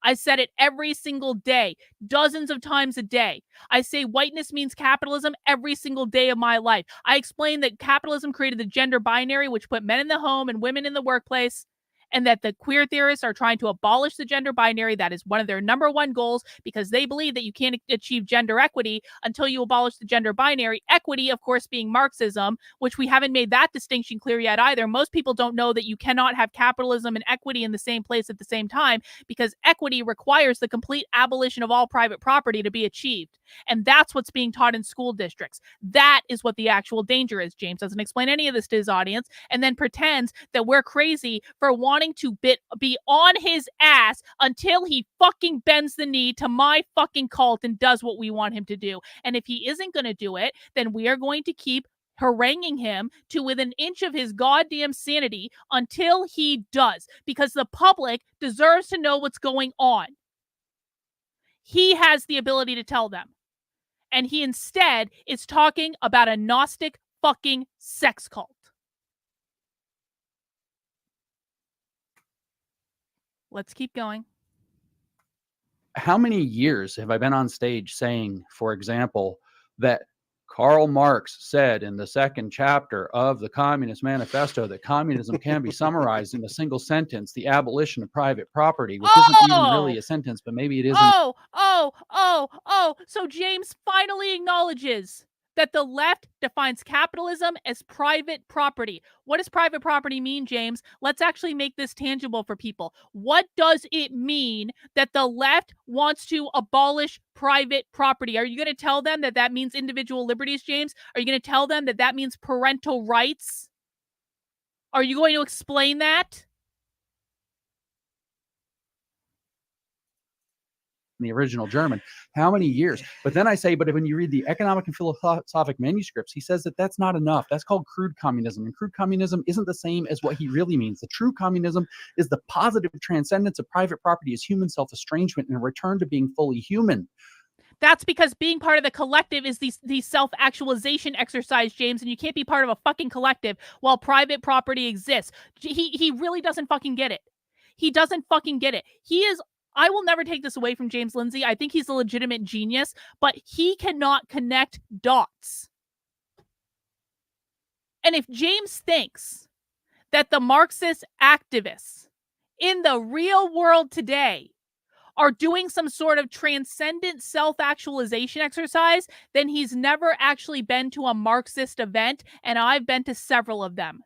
I said it every single day, dozens of times a day. I say whiteness means capitalism every single day of my life. I explained that capitalism created the gender binary, which put men in the home and women in the workplace, and that the queer theorists are trying to abolish the gender binary. That is one of their number one goals because they believe that you can't achieve gender equity until you abolish the gender binary. Equity, of course, being Marxism, which we haven't made that distinction clear yet either. Most people don't know that you cannot have capitalism and equity in the same place at the same time because equity requires the complete abolition of all private property to be achieved. And that's what's being taught in school districts. That is what the actual danger is. James doesn't explain any of this to his audience and then pretends that we're crazy for wanting to be on his ass until he fucking bends the knee to my fucking cult and does what we want him to do. And if he isn't going to do it, then we are going to keep haranguing him to within an inch of his goddamn sanity until he does, because the public deserves to know what's going on. He has the ability to tell them. And he instead is talking about a Gnostic fucking sex cult. Let's keep going. How many years have I been on stage saying, for example, that Karl Marx said in the second chapter of the Communist Manifesto that communism can be summarized in a single sentence, the abolition of private property, which isn't even really a sentence, but maybe it isn't. So James finally acknowledges that the left defines capitalism as private property. What does private property mean, James? Let's actually make this tangible for people. What does it mean that the left wants to abolish private property? Are you going to tell them that that means individual liberties, James? Are you going to tell them that that means parental rights? Are you going to explain that? In the original German, how many years? But then I say, but when you read the economic and philosophic manuscripts, he says that that's not enough. That's called crude communism. And crude communism isn't the same as what he really means. The true communism is the positive transcendence of private property as human self-estrangement and a return to being fully human. That's because being part of the collective is the self-actualization exercise, James, and you can't be part of a fucking collective while private property exists. He really doesn't fucking get it. He doesn't fucking get it. I will never take this away from James Lindsay. I think he's a legitimate genius, but he cannot connect dots. And if James thinks that the Marxist activists in the real world today are doing some sort of transcendent self-actualization exercise, then he's never actually been to a Marxist event, and I've been to several of them.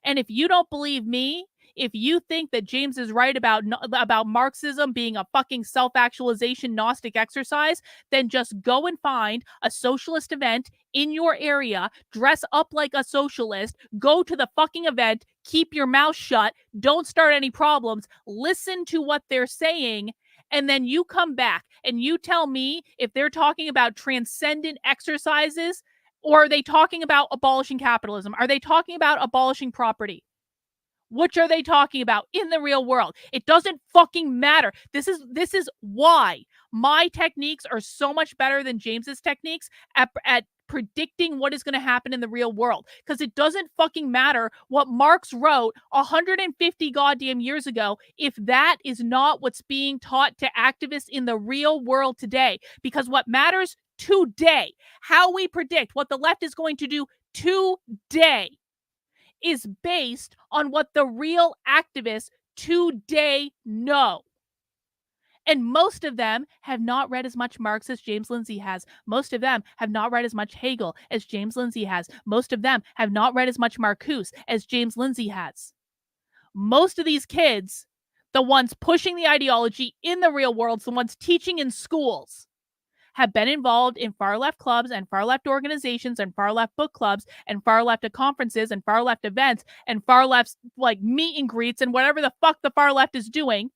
And if you don't believe me, if you think that James is right about Marxism being a fucking self-actualization Gnostic exercise, then just go and find a socialist event in your area, dress up like a socialist, go to the fucking event, keep your mouth shut, don't start any problems, listen to what they're saying, and then you come back and you tell me if they're talking about transcendent exercises, or are they talking about abolishing capitalism? Are they talking about abolishing property? Which are they talking about in the real world? It doesn't fucking matter. This is why my techniques are so much better than James's techniques at predicting what is going to happen in the real world. Because it doesn't fucking matter what Marx wrote 150 goddamn years ago if that is not what's being taught to activists in the real world today. Because what matters today, how we predict what the left is going to do today, is based on what the real activists today know. And most of them have not read as much Marx as James Lindsay has. Most of them have not read as much Hegel as James Lindsay has. Most of them have not read as much Marcuse as James Lindsay has. Most of these kids, the ones pushing the ideology in the real world, the ones teaching in schools, have been involved in far-left clubs and far-left organizations and far-left book clubs and far-left conferences and far-left events and far-left like meet and greets and whatever the fuck the far-left is doing.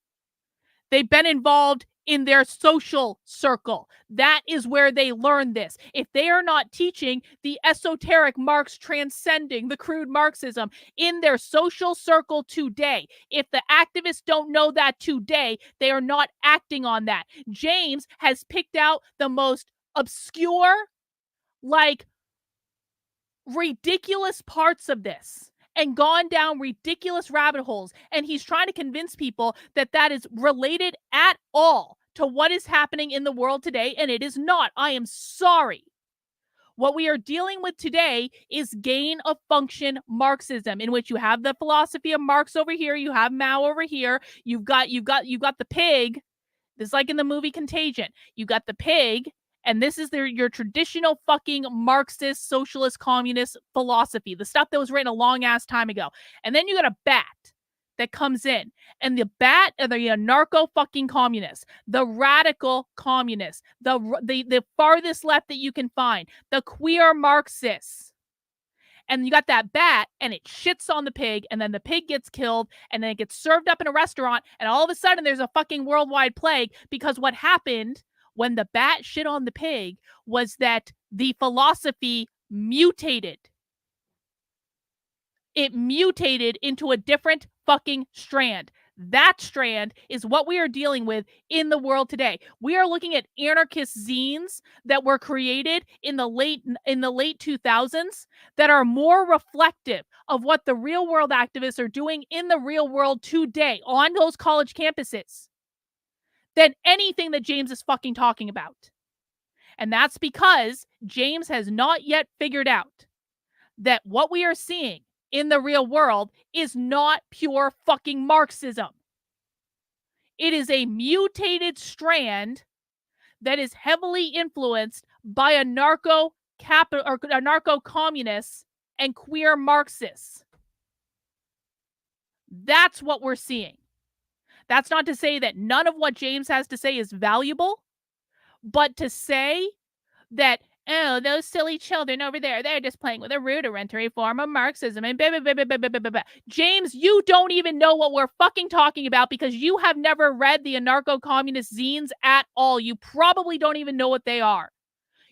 They've been involved in their social circle. That is where they learn this. If they are not teaching the esoteric Marx transcending the crude Marxism in their social circle today, if the activists don't know that today, they are not acting on that. James has picked out the most obscure, like, ridiculous parts of this and gone down ridiculous rabbit holes. And he's trying to convince people that that is related at all to what is happening in the world today. And it is not. I am sorry. What we are dealing with today is gain of function Marxism, in which you have the philosophy of Marx over here, you have Mao over here, you've got the pig. This is like in the movie Contagion. You got the pig, and this is your traditional fucking Marxist, socialist, communist philosophy, the stuff that was written a long ass time ago. And then you got a bat that comes in, and the bat are the anarcho fucking communists, the radical communists, the farthest left that you can find, the queer Marxists. And you got that bat, and it shits on the pig, and then the pig gets killed, and then it gets served up in a restaurant, and all of a sudden there's a fucking worldwide plague, because what happened when the bat shit on the pig was that the philosophy mutated. It mutated into a different fucking strand. That strand is what we are dealing with in the world today. We are looking at anarchist zines that were created in the late 2000s that are more reflective of what the real world activists are doing in the real world today on those college campuses than anything that James is fucking talking about. And that's because James has not yet figured out that what we are seeing in the real world is not pure fucking Marxism. It is a mutated strand that is heavily influenced by anarcho-communists and queer Marxists. That's what we're seeing. That's not to say that none of what James has to say is valuable, but to say that oh, those silly children over there, they're just playing with a rudimentary form of Marxism and blah, blah, blah, blah, blah, blah, blah, blah. James, you don't even know what we're fucking talking about because you have never read the anarcho-communist zines at all. You probably don't even know what they are.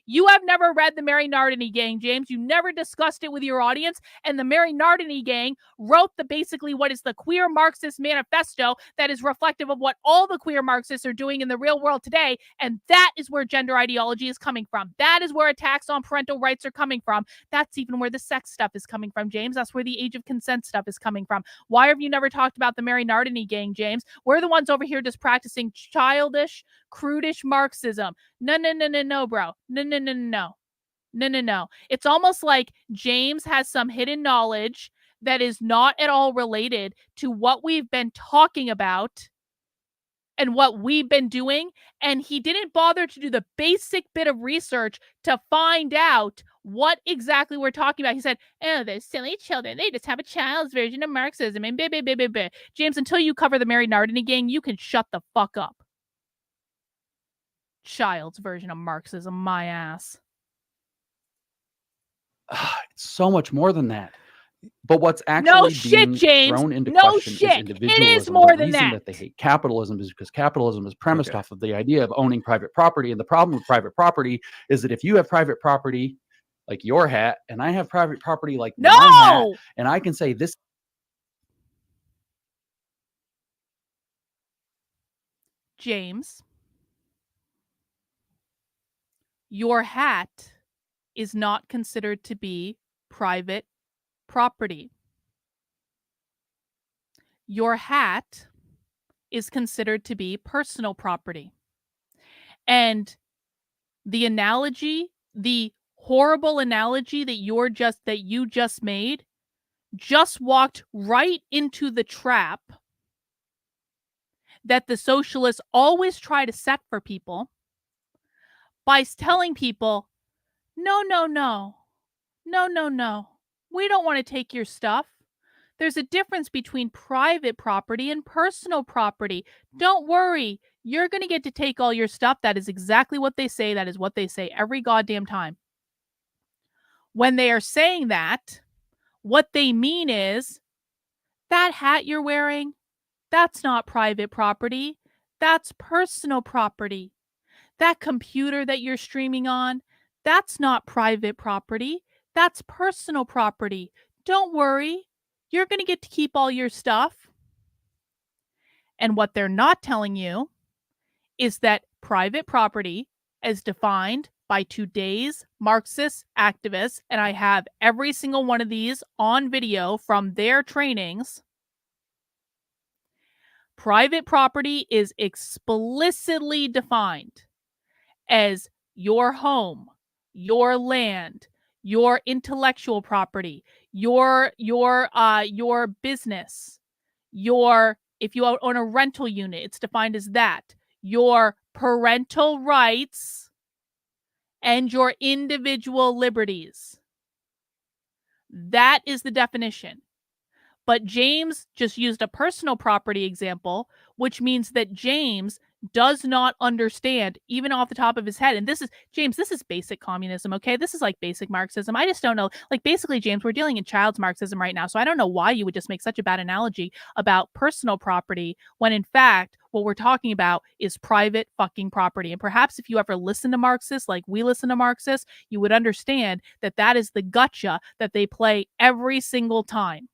You have never read the Mary Nardini Gang, James. You never discussed it with your audience. And the Mary Nardini Gang wrote basically what is the queer Marxist manifesto that is reflective of what all the queer Marxists are doing in the real world today. And that is where gender ideology is coming from. That is where attacks on parental rights are coming from. That's even where the sex stuff is coming from, James. That's where the age of consent stuff is coming from. Why have you never talked about the Mary Nardini Gang, James? We're the ones over here just practicing childish, crudish Marxism. No, bro. No. It's almost like James has some hidden knowledge that is not at all related to what we've been talking about and what we've been doing. And he didn't bother to do the basic bit of research to find out what exactly we're talking about. He said, oh, those silly children, they just have a child's version of Marxism and blah, blah, blah, blah, blah. James, until you cover the Mary Nardini Gang, you can shut the fuck up. Child's version of Marxism, my ass. It's so much more than that. But what's actually being thrown into question is individualism. It is more than that they hate capitalism is because capitalism is premised off of the idea of owning private property. And the problem with private property is that if you have private property like your hat and I have private property like my hat, and I can say this. James, your hat is not considered to be private property. Your hat is considered to be personal property. And the analogy, the horrible analogy that you just made, just walked right into the trap that the socialists always try to set for people by telling people, no. We don't want to take your stuff. There's a difference between private property and personal property. Don't worry. You're going to get to take all your stuff. That is exactly what they say. That is what they say every goddamn time. When they are saying that, what they mean is that hat you're wearing, that's not private property. That's personal property. That computer that you're streaming on, that's not private property. That's personal property. Don't worry. You're going to get to keep all your stuff. And what they're not telling you is that private property, as defined by today's Marxist activists, and I have every single one of these on video from their trainings, private property is explicitly defined as your home, your land, your intellectual property, your business, if you own a rental unit, it's defined as that, your parental rights, and your individual liberties. That is the definition. But James just used a personal property example, which means that James does not understand, even off the top of his head. And this is, James, this is basic communism, okay? This is like basic Marxism. I just don't know. Like, basically, James, we're dealing in child's Marxism right now. So I don't know why you would just make such a bad analogy about personal property when, in fact, what we're talking about is private fucking property. And perhaps if you ever listen to Marxists like we listen to Marxists, you would understand that that is the gotcha that they play every single time.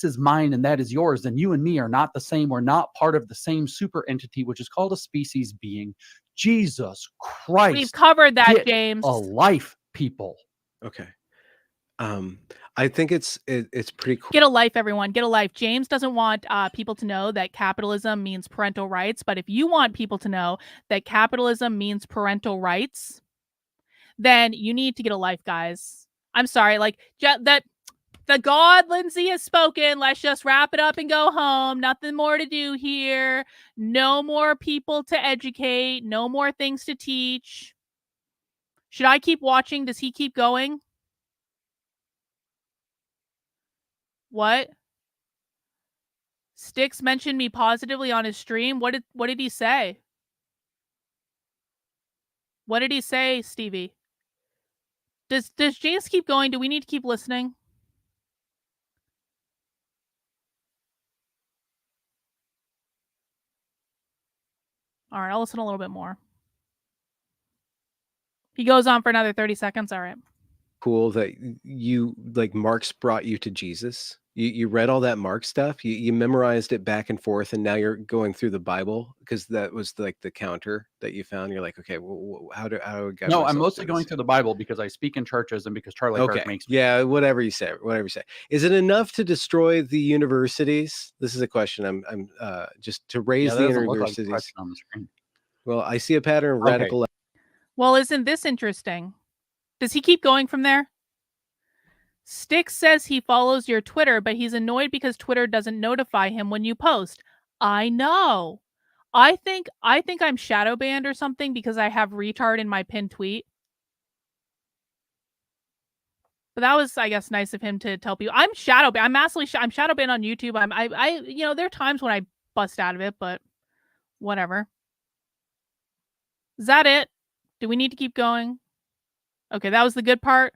Is mine and that is yours, then you and me are not the same. We're not part of the same super entity, which is called a species being. Jesus Christ. We've covered that, James. A life, people. Okay. I think it's pretty cool. Get a life, everyone. Get a life. James doesn't want people to know that capitalism means parental rights, but if you want people to know that capitalism means parental rights, then you need to get a life, guys. I'm sorry, like that. The God Lindsay has spoken. Let's just wrap it up and go home. Nothing more to do here. No more people to educate. No more things to teach. Should I keep watching? Does he keep going? What? Styx mentioned me positively on his stream. What did he say? What did he say, Stevie? Does James keep going? Do we need to keep listening? All right, I'll listen a little bit more. He goes on for another 30 seconds. All right. Cool that you, like, Marx brought you to Jesus. You read all that Marx stuff. You memorized it back and forth, and now you're going through the Bible because that was like the counter that you found. You're like, okay, how do I guide No, myself I'm mostly through going this? through the Bible because I speak in churches and because Charlie Okay, Kirk makes me. yeah, whatever you say, whatever you say. Is it enough to destroy the universities? This is a question. I'm just to raise Yeah, the that doesn't look like the universities. question on the screen. Well, I see a pattern of Okay. radical. Well, isn't this interesting? Does he keep going from there? Styx says he follows your Twitter, but he's annoyed because Twitter doesn't notify him when you post. I know. I think I'm shadow banned or something because I have retard in my pinned tweet. But that was, I guess, nice of him to tell people. I'm shadow banned. I'm massively I'm shadow banned on YouTube. I you know, there are times when I bust out of it, but whatever. Is that it? Do we need to keep going? Okay, that was the good part.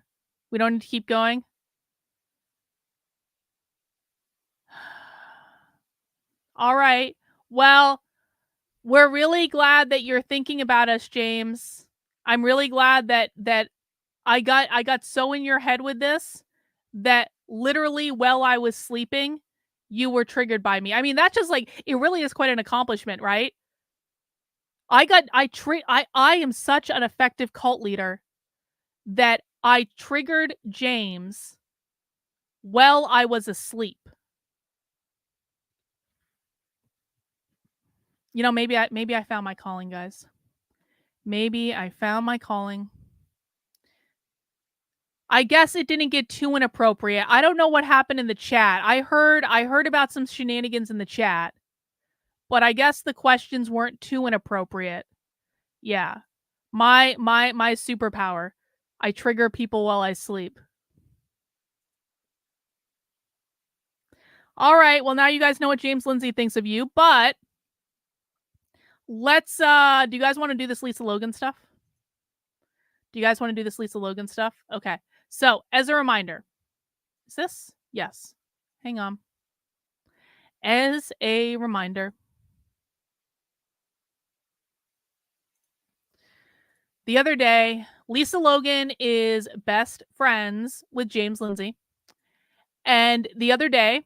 We don't need to keep going. All right. Well, we're really glad that you're thinking about us, James. I'm really glad that I got so in your head with this that literally while I was sleeping, you were triggered by me. I mean, that's just like, it really is quite an accomplishment, right? I am such an effective cult leader that I triggered James while I was asleep. You know, maybe I found my calling, guys. Maybe I found my calling. I guess it didn't get too inappropriate. I don't know what happened in the chat. I heard about some shenanigans in the chat, but I guess the questions weren't too inappropriate. Yeah. My superpower. I trigger people while I sleep. All right. Well, now you guys know what James Lindsay thinks of you, but let's do you guys want to do this Lisa Logan stuff? Do you guys want to do this Lisa Logan stuff? Okay. So, as a reminder, is this? Yes. Hang on. As a reminder, the other day, Lisa Logan is best friends with James Lindsay. And the other day,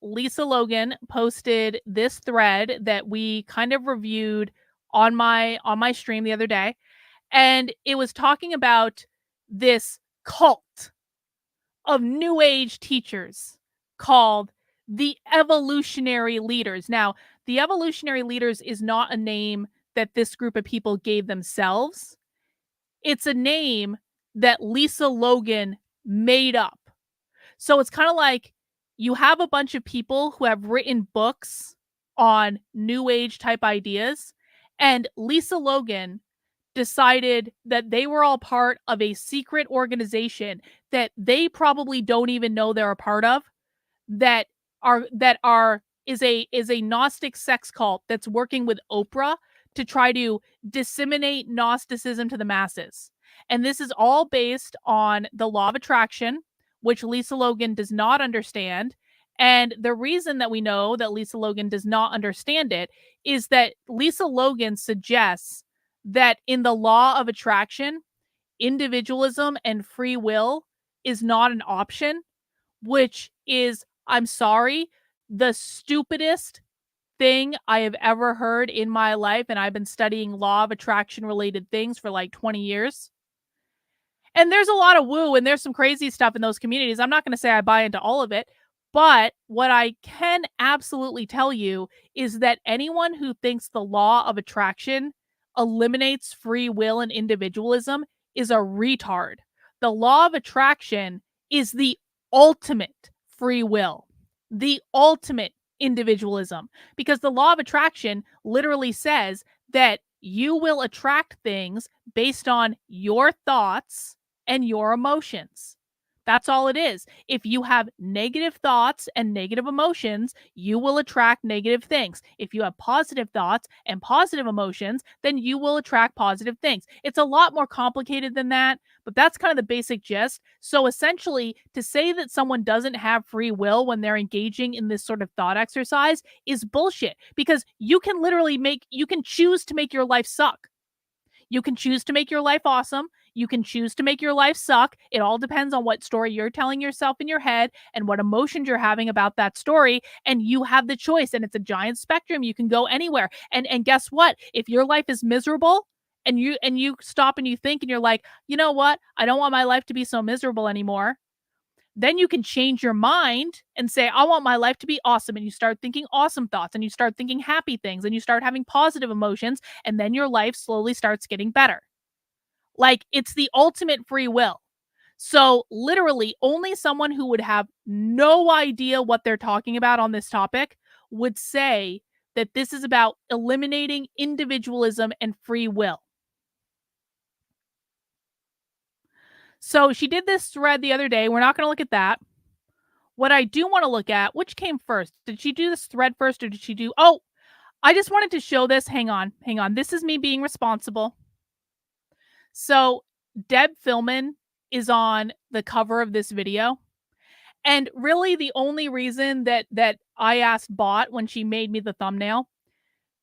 Lisa Logan posted this thread that we kind of reviewed on my stream the other day. And it was talking about this cult of new age teachers called the evolutionary leaders. Now, the evolutionary leaders is not a name that this group of people gave themselves. It's a name that Lisa Logan made up. So it's kind of like you have a bunch of people who have written books on new age type ideas, and Lisa Logan decided that they were all part of a secret organization that they probably don't even know they're a part of, that is a Gnostic sex cult that's working with Oprah to try to disseminate Gnosticism to the masses. And this is all based on the law of attraction, which Lisa Logan does not understand. And the reason that we know that Lisa Logan does not understand it is that Lisa Logan suggests that in the law of attraction, individualism and free will is not an option, which is, I'm sorry, the stupidest thing I have ever heard in my life. And I've been studying law of attraction related things for like 20 years. And there's a lot of woo and there's some crazy stuff in those communities. I'm not going to say I buy into all of it, but what I can absolutely tell you is that anyone who thinks the law of attraction eliminates free will and individualism is a retard. The law of attraction is the ultimate free will, the ultimate individualism, because the law of attraction literally says that you will attract things based on your thoughts and your emotions. That's all it is. If you have negative thoughts and negative emotions, you will attract negative things. If you have positive thoughts and positive emotions, then you will attract positive things. It's a lot more complicated than that, but that's kind of the basic gist. So essentially, to say that someone doesn't have free will when they're engaging in this sort of thought exercise is bullshit, because you can literally you can choose to make your life suck. You can choose to make your life awesome. You can choose to make your life suck. It all depends on what story you're telling yourself in your head and what emotions you're having about that story. And you have the choice. And it's a giant spectrum. You can go anywhere. And guess what? If your life is miserable and you stop and you think and you're like, you know what? I don't want my life to be so miserable anymore. Then you can change your mind and say, I want my life to be awesome. And you start thinking awesome thoughts and you start thinking happy things and you start having positive emotions. And then your life slowly starts getting better. Like, it's the ultimate free will. So literally only someone who would have no idea what they're talking about on this topic would say that this is about eliminating individualism and free will. So she did this thread the other day. We're not going to look at that. What I do want to look at, which came first? Did she do this thread first or did she do... Oh, I just wanted to show this. Hang on. This is me being responsible. So Deb Fillman is on the cover of this video. And really the only reason that I asked Bot when she made me the thumbnail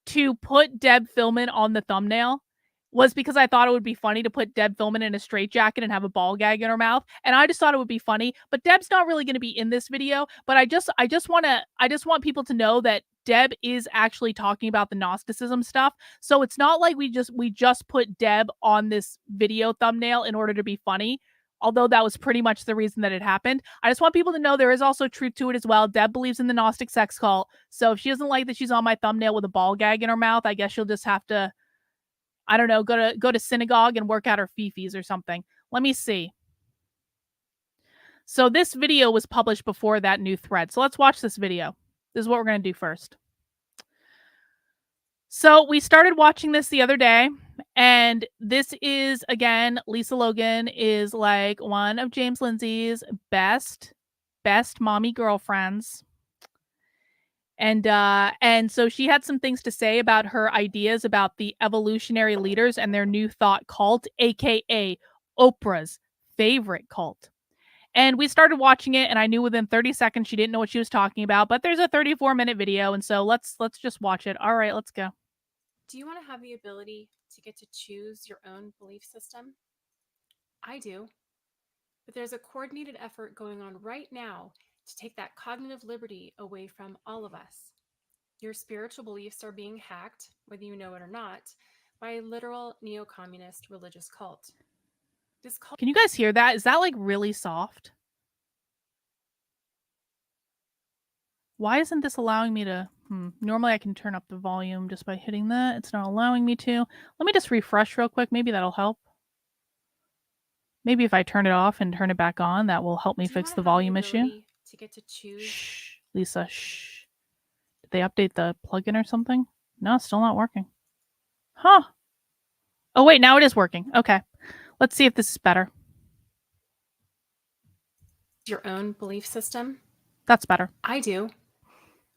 to put Deb Fillman on the thumbnail was because I thought it would be funny to put Deb Fillman in a straitjacket and have a ball gag in her mouth. And I just thought it would be funny, but Deb's not really going to be in this video. But I just want people to know that Deb is actually talking about the Gnosticism stuff. So it's not like we just put Deb on this video thumbnail in order to be funny. Although that was pretty much the reason that it happened. I just want people to know there is also truth to it as well. Deb believes in the Gnostic sex cult. So if she doesn't like that she's on my thumbnail with a ball gag in her mouth, I guess she'll just have to, I don't know, go to synagogue and work out her fifis or something. Let me see. So this video was published before that new thread. So let's watch this video. This is what we're going to do first. So we started watching this the other day, and this is, again, Lisa Logan is like one of James Lindsay's best mommy girlfriends. And so she had some things to say about her ideas about the evolutionary leaders and their new thought cult, aka Oprah's favorite cult. And we started watching it, and I knew within 30 seconds she didn't know what she was talking about, but there's a 34-minute video, and so let's just watch it. All right, let's go. Do you want to have the ability to get to choose your own belief system? I do. But there's a coordinated effort going on right now to take that cognitive liberty away from all of us. Your spiritual beliefs are being hacked, whether you know it or not, by a literal neo-communist religious cult. This cult— Can you guys hear that? Is that like really soft? Why isn't this allowing me to... Normally I can turn up the volume just by hitting that. It's not allowing me to. Let me just refresh real quick. Maybe that'll help. Maybe if I turn it off and turn it back on, that will help me fix the volume issue. To get to choose... Shh, Lisa, shh. Did they update the plugin or something? No, it's still not working. Huh. Oh, wait, now it is working. Okay. Let's see if this is better. Your own belief system? That's better. I do.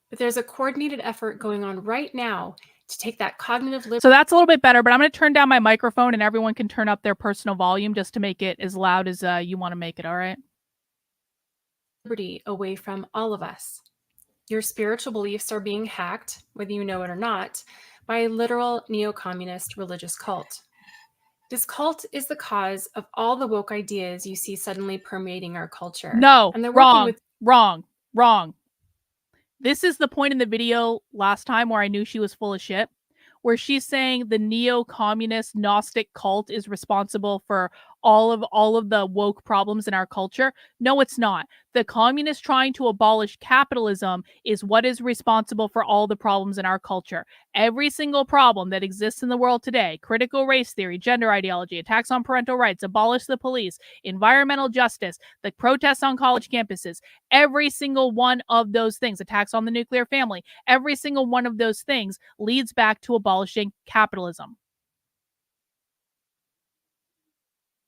But there's a coordinated effort going on right now to take that cognitive liberty. So that's a little bit better, but I'm going to turn down my microphone and everyone can turn up their personal volume just to make it as loud as you want to make it, all right? Liberty away from all of us. Your spiritual beliefs are being hacked, whether you know it or not, by a literal neo-communist religious cult. This cult is the cause of all the woke ideas you see suddenly permeating our culture. No, and they're wrong. This is the point in the video last time where I knew she was full of shit, where she's saying the neo-communist Gnostic cult is responsible for all of the woke problems in our culture. No, it's not. The communists trying to abolish capitalism is what is responsible for all the problems in our culture. Every single problem that exists in the world today, critical race theory, gender ideology, attacks on parental rights, abolish the police, environmental justice, the protests on college campuses, every single one of those things, attacks on the nuclear family, every single one of those things leads back to abolishing capitalism.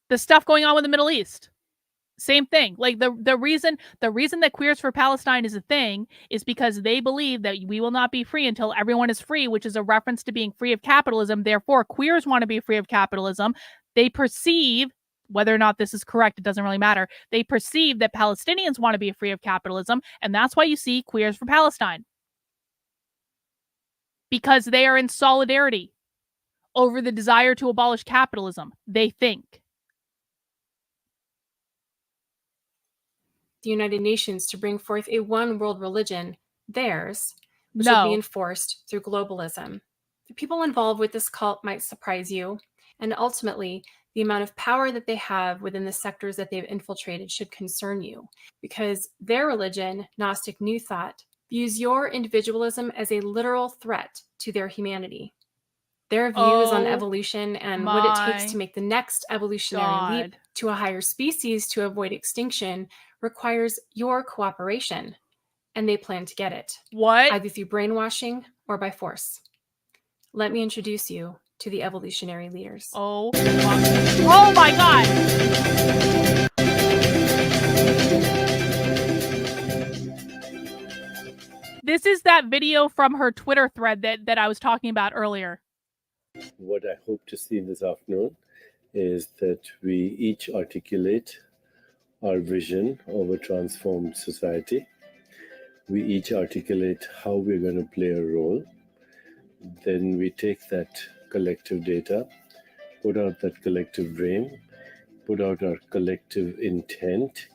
The stuff going on with the Middle East, Same thing. Like the reason that Queers for Palestine is a thing is because they believe that we will not be free until everyone is free, which is a reference to being free of capitalism. Therefore, queers want to be free of capitalism. They perceive, whether or not this is correct, it doesn't really matter. They perceive that Palestinians want to be free of capitalism, and that's why you see Queers for Palestine. Because they are in solidarity over the desire to abolish capitalism, they think. The United Nations to bring forth a one world religion, theirs, which will be enforced through globalism. The people involved with this cult might surprise you, and ultimately, the amount of power that they have within the sectors that they've infiltrated should concern you, because their religion, Gnostic New Thought, views your individualism as a literal threat to their humanity. Their views on evolution and what it takes to make the next evolutionary leap to a higher species to avoid extinction requires your cooperation, and they plan to get it. What? Either through brainwashing or by force. Let me introduce you to the evolutionary leaders. Oh my God! This is that video from her Twitter thread that I was talking about earlier. What I hope to see this afternoon is that we each articulate our vision of a transformed society. We each articulate how we're going to play a role. Then we take that collective data, put out that collective dream, put out our collective intent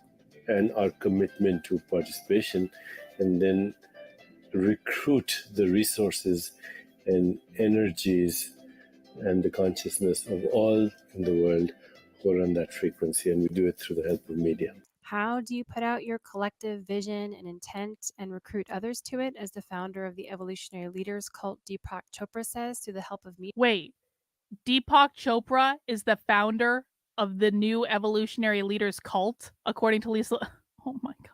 and our commitment to participation, and then recruit the resources and energies and the consciousness of all in the world who are on that frequency, and we do it through the help of media. How do you put out your collective vision and intent and recruit others to it, as the founder of the Evolutionary Leaders cult, Deepak Chopra, says, through the help of media? Wait, Deepak Chopra is the founder of the new Evolutionary Leaders cult, according to Lisa. Oh my God.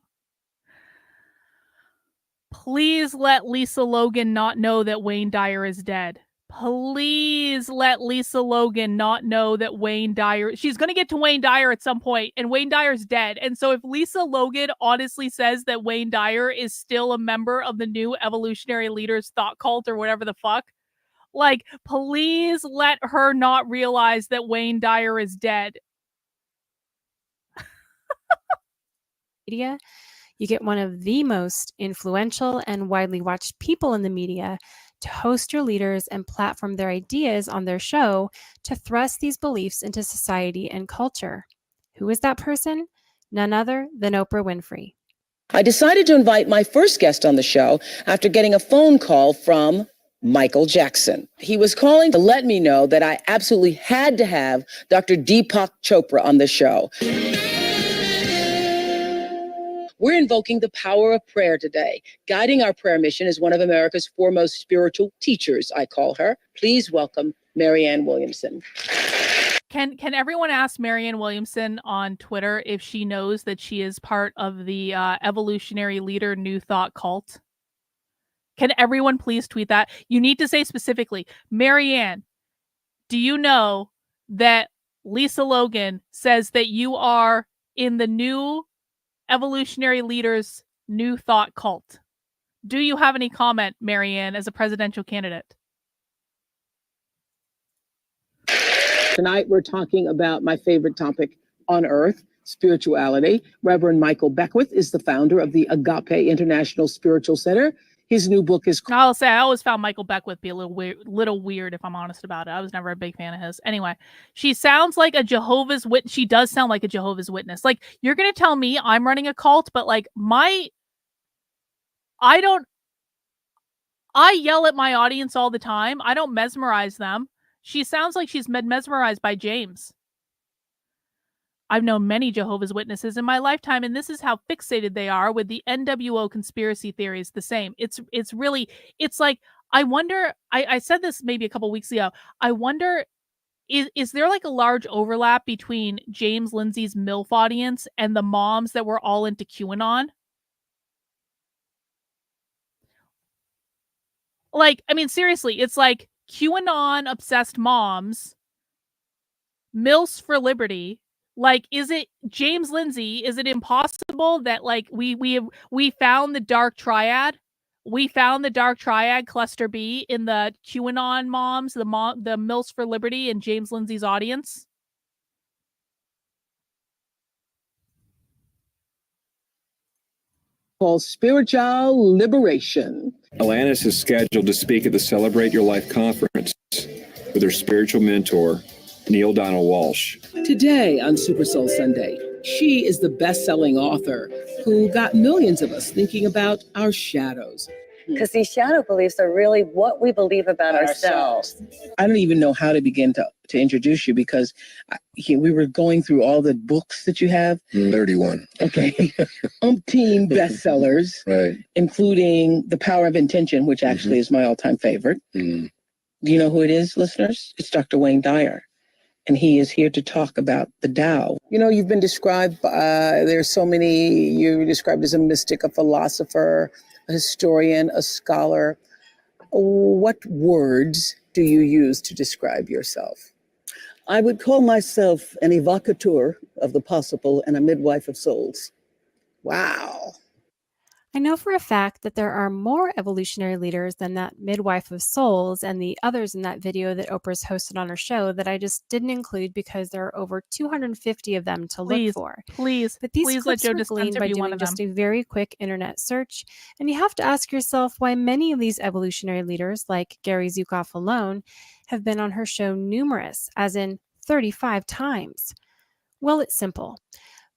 Please let Lisa Logan not know that Wayne Dyer is dead. Please let Lisa Logan not know that Wayne Dyer... She's going to get to Wayne Dyer at some point, and Wayne Dyer's dead. And so if Lisa Logan honestly says that Wayne Dyer is still a member of the new Evolutionary Leaders thought cult or whatever the fuck, like, please let her not realize that Wayne Dyer is dead. Media, you get one of the most influential and widely watched people in the media to host your leaders and platform their ideas on their show to thrust these beliefs into society and culture. Who is that person? None other than Oprah Winfrey. I decided to invite my first guest on the show after getting a phone call from Michael Jackson. He was calling to let me know that I absolutely had to have Dr. Deepak Chopra on the show. We're invoking the power of prayer today. Guiding our prayer mission is one of America's foremost spiritual teachers, I call her. Please welcome Marianne Williamson. Can everyone ask Marianne Williamson on Twitter if she knows that she is part of the Evolutionary Leader New Thought cult? Can everyone please tweet that? You need to say specifically, Marianne, do you know that Lisa Logan says that you are in the new Evolutionary Leaders New Thought cult? Do you have any comment, Marianne, as a presidential candidate? Tonight, we're talking about my favorite topic on earth, spirituality. Reverend Michael Beckwith is the founder of the Agape International Spiritual Center. His new book is... I'll say I always found Michael Beckwith be a little weird, if I'm honest about it. I was never a big fan of his. Anyway, she sounds like a Jehovah's Witness. She does sound like a Jehovah's Witness. Like, you're going to tell me I'm running a cult, but like I yell at my audience all the time. I don't mesmerize them. She sounds like she's mesmerized by James. I've known many Jehovah's Witnesses in my lifetime, and this is how fixated they are with the NWO conspiracy theories. The same. It's like, I wonder, I said this maybe a couple weeks ago. I wonder, is there like a large overlap between James Lindsay's MILF audience and the moms that were all into QAnon? Like, I mean, seriously, it's like QAnon obsessed moms, MILFs for liberty, Like, is it James Lindsay? Is it impossible that like we found the dark triad? We found the dark triad cluster B in the QAnon moms, the Mills for Liberty, and James Lindsay's audience. Called spiritual liberation. Alanis is scheduled to speak at the Celebrate Your Life conference with her spiritual mentor, Neil Donald Walsh. Today on Super Soul Sunday, she is the best-selling author who got millions of us thinking about our shadows. Because these shadow beliefs are really what we believe about ourselves. I don't even know how to begin to introduce you because we were going through all the books that you have. 31. Okay. Umpteen bestsellers, Right. including The Power of Intention, which actually is my all-time favorite. Do you know who it is, listeners? It's Dr. Wayne Dyer. And he is here to talk about the Tao. You know, you've been described, there's so many, you're described as a mystic, a philosopher, a historian, a scholar. What words do you use to describe yourself? I would call myself an evocateur of the possible and a midwife of souls. Wow. I know for a fact that there are more evolutionary leaders than that midwife of souls and the others in that video that Oprah's hosted on her show that I just didn't include because there are over 250 of them to look for. But these Please let clips Joe were gleaned Dispenza by be one doing of them. just a very quick internet search, and you have to ask yourself why many of these evolutionary leaders, like Gary Zukav alone, have been on her show numerous, as in 35 times. Well, it's simple.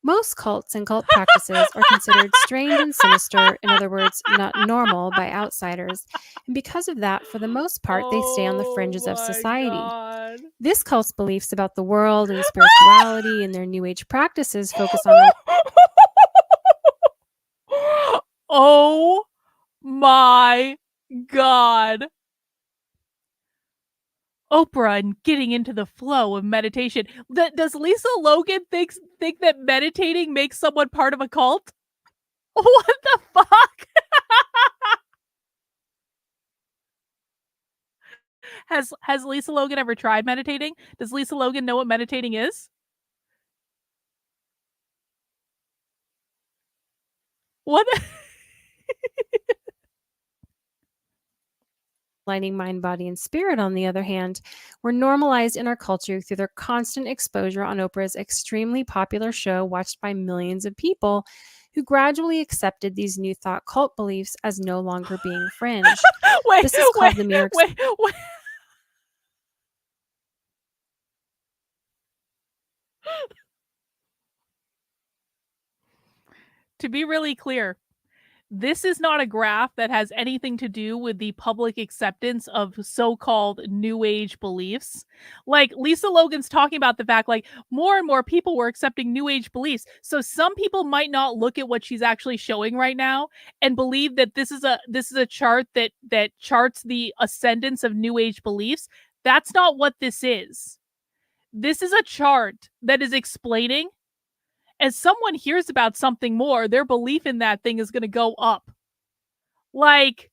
Most cults and cult practices are considered strange and sinister, in other words, not normal by outsiders. And because of that, for the most part, they stay on the fringes of society. God. This cult's beliefs about the world and spirituality and their New Age practices focus on Oh my God. Oprah and getting into the flow of meditation. Does Lisa Logan think that meditating makes someone part of a cult? What the fuck? Has Lisa Logan ever tried meditating? Does Lisa Logan know what meditating is? What? aligning mind, body, and spirit, on the other hand, were normalized in our culture through their constant exposure on Oprah's extremely popular show watched by millions of people who gradually accepted these new thought cult beliefs as no longer being fringe. This is called the mere wait. To be really clear, this is not a graph that has anything to do with the public acceptance of so-called New Age beliefs. Like, Lisa Logan's talking about the fact, like, more and more people were accepting New Age beliefs. So some people might not look at what she's actually showing right now and believe that this is a chart that charts the ascendance of New Age beliefs. That's not what this is. This is a chart that is explaining, as someone hears about something more, their belief in that thing is going to go up. Like,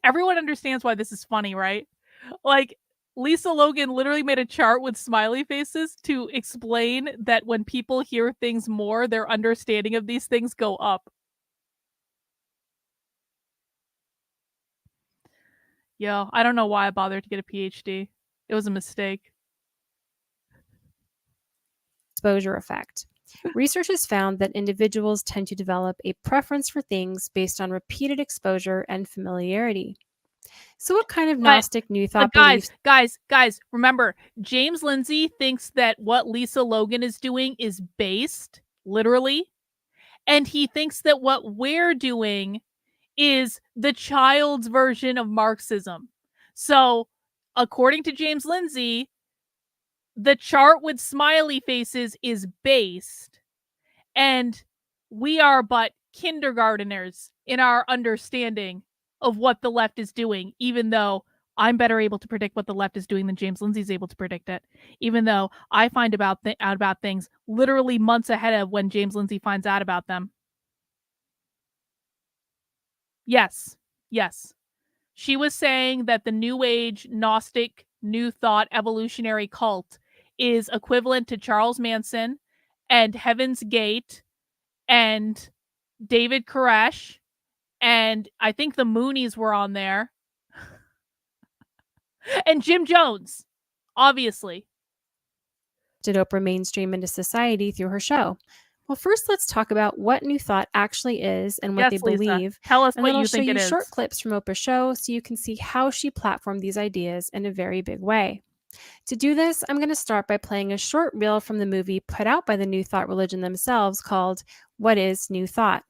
everyone understands why this is funny, right? Like, Lisa Logan literally made a chart with smiley faces to explain that when people hear things more, their understanding of these things go up. Yo, I don't know why I bothered to get a PhD. It was a mistake. exposure effect. Research has found that individuals tend to develop a preference for things based on repeated exposure and familiarity. So what kind of Gnostic New Thought beliefs? Guys, remember, James Lindsay thinks that what Lisa Logan is doing is based, literally, and he thinks that what we're doing is the child's version of Marxism. So, according to James Lindsay, the chart with smiley faces is based, and we are but kindergarteners in our understanding of what the left is doing, even though I'm better able to predict what the left is doing than James Lindsay is able to predict it, even though I find out about things literally months ahead of when James Lindsay finds out about them. Yes, Yes. She was saying that the New Age, Gnostic, New Thought, evolutionary cult is equivalent to Charles Manson and Heaven's Gate and David Koresh, and I think the Moonies were on there. And Jim Jones, obviously. Did Oprah mainstream into society through her show? Well, first let's talk about what New Thought actually is and what Yes, they Lisa. believe. Tell us And what then I'll you show think you it is. short clips from Oprah's show so you can see how she platformed these ideas in a very big way. To do this, I'm going to start by playing a short reel from the movie put out by the New Thought religion themselves called What is New Thought?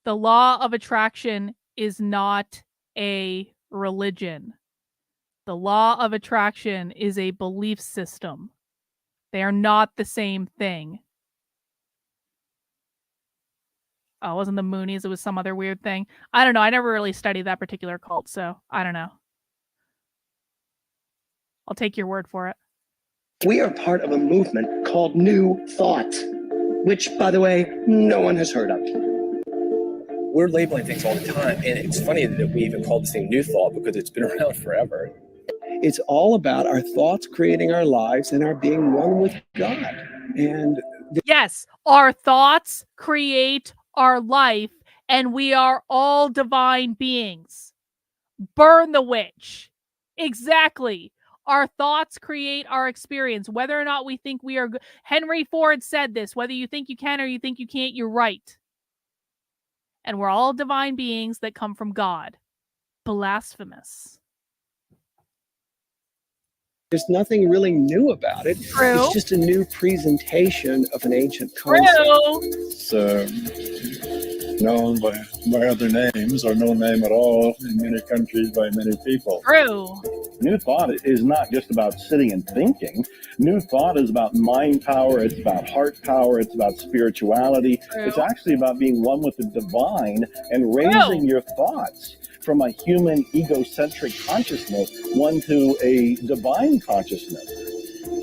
The law of attraction is not a religion. The law of attraction is a belief system. They are not the same thing. Oh, it wasn't the Moonies. It was some other weird thing. I don't know. I never really studied that particular cult, so I don't know. I'll take your word for it. We are part of a movement called New Thought, which, by the way, no one has heard of. We're labeling things all the time, and it's funny that we even call this thing New Thought because it's been around forever. It's all about our thoughts creating our lives and our being one with God. And yes, our thoughts create our life, and we are all divine beings. Burn the witch. Exactly. Our thoughts create our experience, whether or not we think we are good. Henry Ford said this, whether you think you can or you think you can't, you're right. And we're all divine beings that come from God. Blasphemous. there's nothing really new about it. True. It's just a new presentation of an ancient concept. True. It's known by other names or no name at all in many countries by many people. True. New Thought is not just about sitting and thinking. New Thought is about mind power. It's about heart power. It's about spirituality. True. It's actually about being one with the divine and raising your thoughts from a human egocentric consciousness, one to a divine consciousness.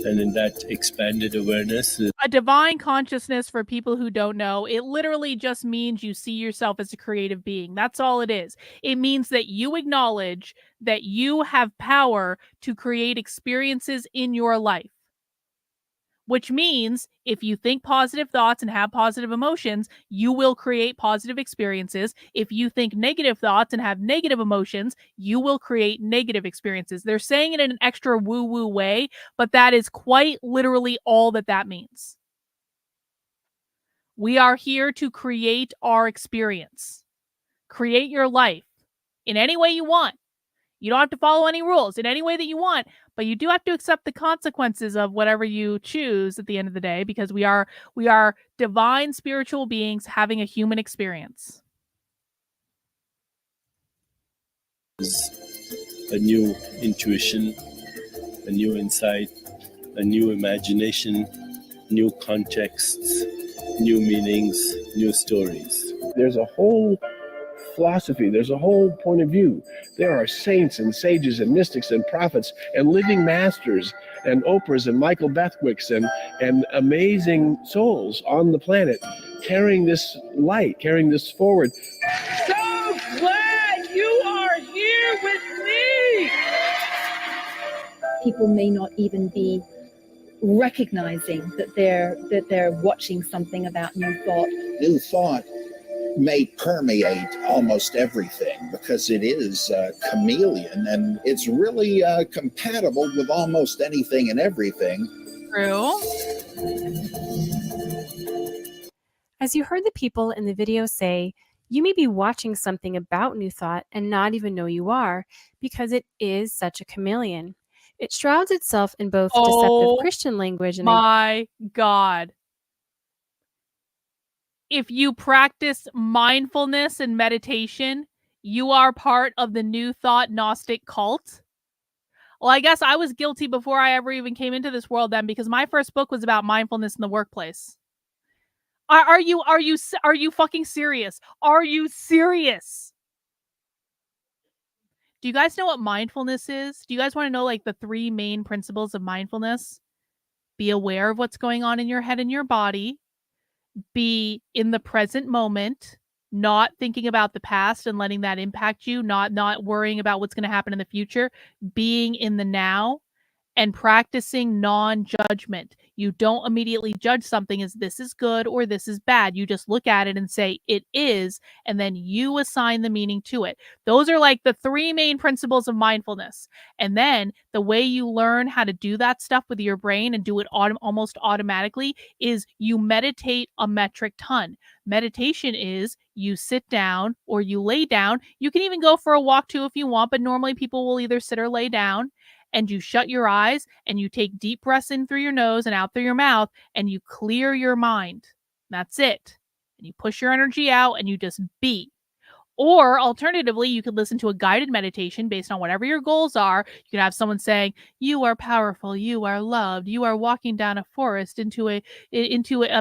And in that expanded awareness, a divine consciousness, for people who don't know, it literally just means you see yourself as a creative being. That's all it is. It means that you acknowledge that you have power to create experiences in your life. Which means if you think positive thoughts and have positive emotions, you will create positive experiences. If you think negative thoughts and have negative emotions, you will create negative experiences. They're saying it in an extra woo-woo way, but that is quite literally all that means. We are here to create our experience. Create your life in any way you want. You don't have to follow any rules in any way that you want, but you do have to accept the consequences of whatever you choose at the end of the day, because we are divine spiritual beings having a human experience. A new intuition, a new insight, a new imagination, new contexts, new meanings, new stories. There's a whole philosophy, there's a whole point of view. There are saints and sages and mystics and prophets and living masters and Oprahs and Michael Beckwicks and amazing souls on the planet carrying this light, carrying this forward. So glad you are here with me! People may not even be recognizing that they're watching something about New Thought. New Thought may permeate almost everything because it is chameleon and it's really compatible with almost anything and everything. True. As you heard the people in the video say, you may be watching something about New Thought and not even know you are, because it is such a chameleon. It shrouds itself in both deceptive Christian language and my God. If you practice mindfulness and meditation, you are part of the New Thought Gnostic cult. Well, I guess I was guilty before I ever even came into this world then, because my first book was about mindfulness in the workplace. Are you fucking serious? Are you serious? Do you guys know what mindfulness is? Do you guys want to know like the 3 main principles of mindfulness? Be aware of what's going on in your head and your body. Be in the present moment, not thinking about the past and letting that impact you, not worrying about what's going to happen in the future, being in the now and practicing non-judgment. You don't immediately judge something as this is good or this is bad. You just look at it and say it is, and then you assign the meaning to it. Those are like the three main principles of mindfulness. And then the way you learn how to do that stuff with your brain and do it almost automatically is you meditate a metric ton. Meditation is you sit down or you lay down. You can even go for a walk too if you want, but normally people will either sit or lay down. And you shut your eyes and you take deep breaths in through your nose and out through your mouth and you clear your mind. That's it. And you push your energy out and you just be. Or alternatively, you could listen to a guided meditation based on whatever your goals are. You could have someone saying, you are powerful, you are loved, you are walking down a forest into a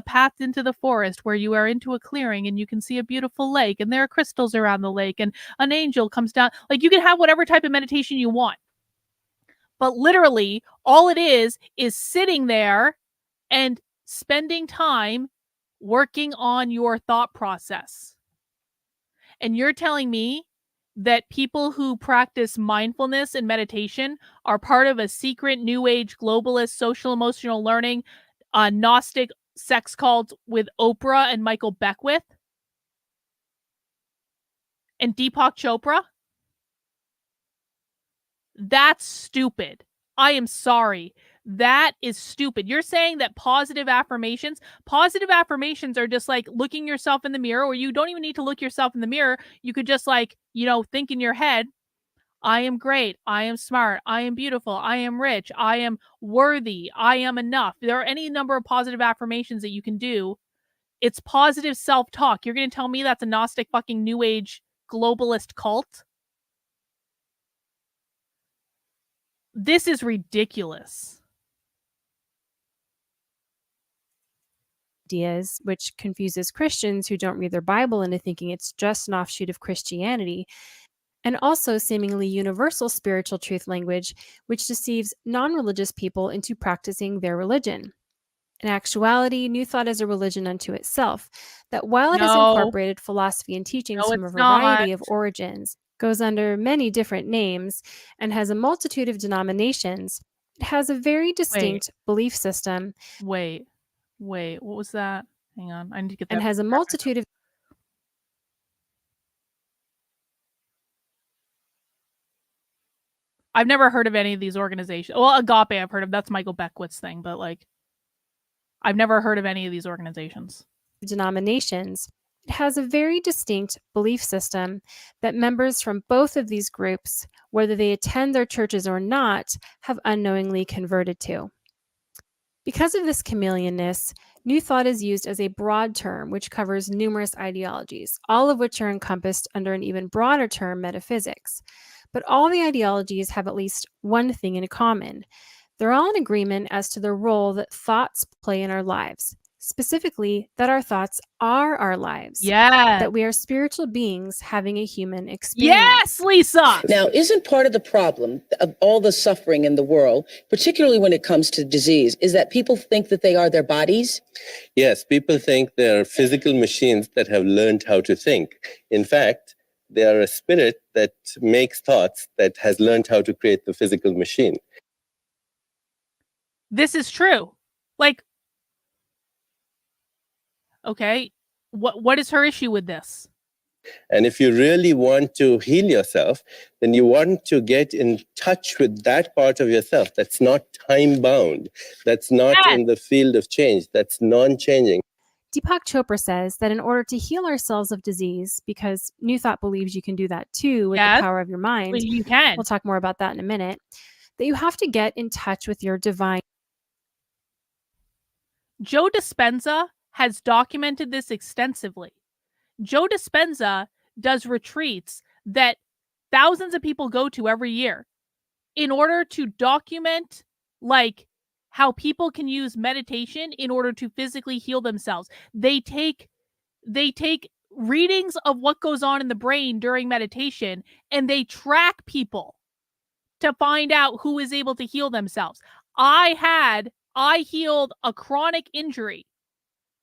path into the forest where you are into a clearing and you can see a beautiful lake and there are crystals around the lake and an angel comes down. Like you can have whatever type of meditation you want. But literally, all it is sitting there and spending time working on your thought process. And you're telling me that people who practice mindfulness and meditation are part of a secret new age globalist social emotional learning Gnostic sex cult with Oprah and Michael Beckwith and Deepak Chopra? That's stupid. I am sorry. That is stupid. You're saying that positive affirmations are just like looking yourself in the mirror, or you don't even need to look yourself in the mirror. You could just like, think in your head, I am great. I am smart. I am beautiful. I am rich. I am worthy. I am enough. There are any number of positive affirmations that you can do. It's positive self-talk. You're going to tell me that's a Gnostic fucking new age globalist cult? This is ridiculous. Ideas, which confuses Christians who don't read their Bible into thinking it's just an offshoot of Christianity, and also seemingly universal spiritual truth language, which deceives non-religious people into practicing their religion. In actuality, New Thought is a religion unto itself, that while it has incorporated philosophy and teachings from a variety of origins, goes under many different names, and has a multitude of denominations, it has a very distinct belief system. Wait, what was that? Hang on, I need to get that. And has a multitude of... I've never heard of any of these organizations. Well, Agape I've heard of. That's Michael Beckwith's thing, but like, I've never heard of any of these organizations. Denominations. It has a very distinct belief system that members from both of these groups, whether they attend their churches or not, have unknowingly converted to. Because of this chameleonness, New Thought is used as a broad term which covers numerous ideologies, all of which are encompassed under an even broader term, metaphysics. But all the ideologies have at least one thing in common. They're all in agreement as to the role that thoughts play in our lives. Specifically, that our thoughts are our lives. Yeah. That we are spiritual beings having a human experience. Yes, Lisa! Now, isn't part of the problem of all the suffering in the world, particularly when it comes to disease, is that people think that they are their bodies? Yes, people think they're physical machines that have learned how to think. In fact, they are a spirit that makes thoughts that has learned how to create the physical machine. This is true. Like, okay, what is her issue with this? And if you really want to heal yourself, then you want to get in touch with that part of yourself that's not time-bound, that's not in the field of change, that's non-changing. Deepak Chopra says that in order to heal ourselves of disease, because New Thought believes you can do that too with the power of your mind. Well, you can. We'll talk more about that in a minute. That you have to get in touch with your divine. Joe Dispenza has documented this extensively. Joe Dispenza does retreats that thousands of people go to every year in order to document like how people can use meditation in order to physically heal themselves. They take readings of what goes on in the brain during meditation and they track people to find out who is able to heal themselves. I healed a chronic injury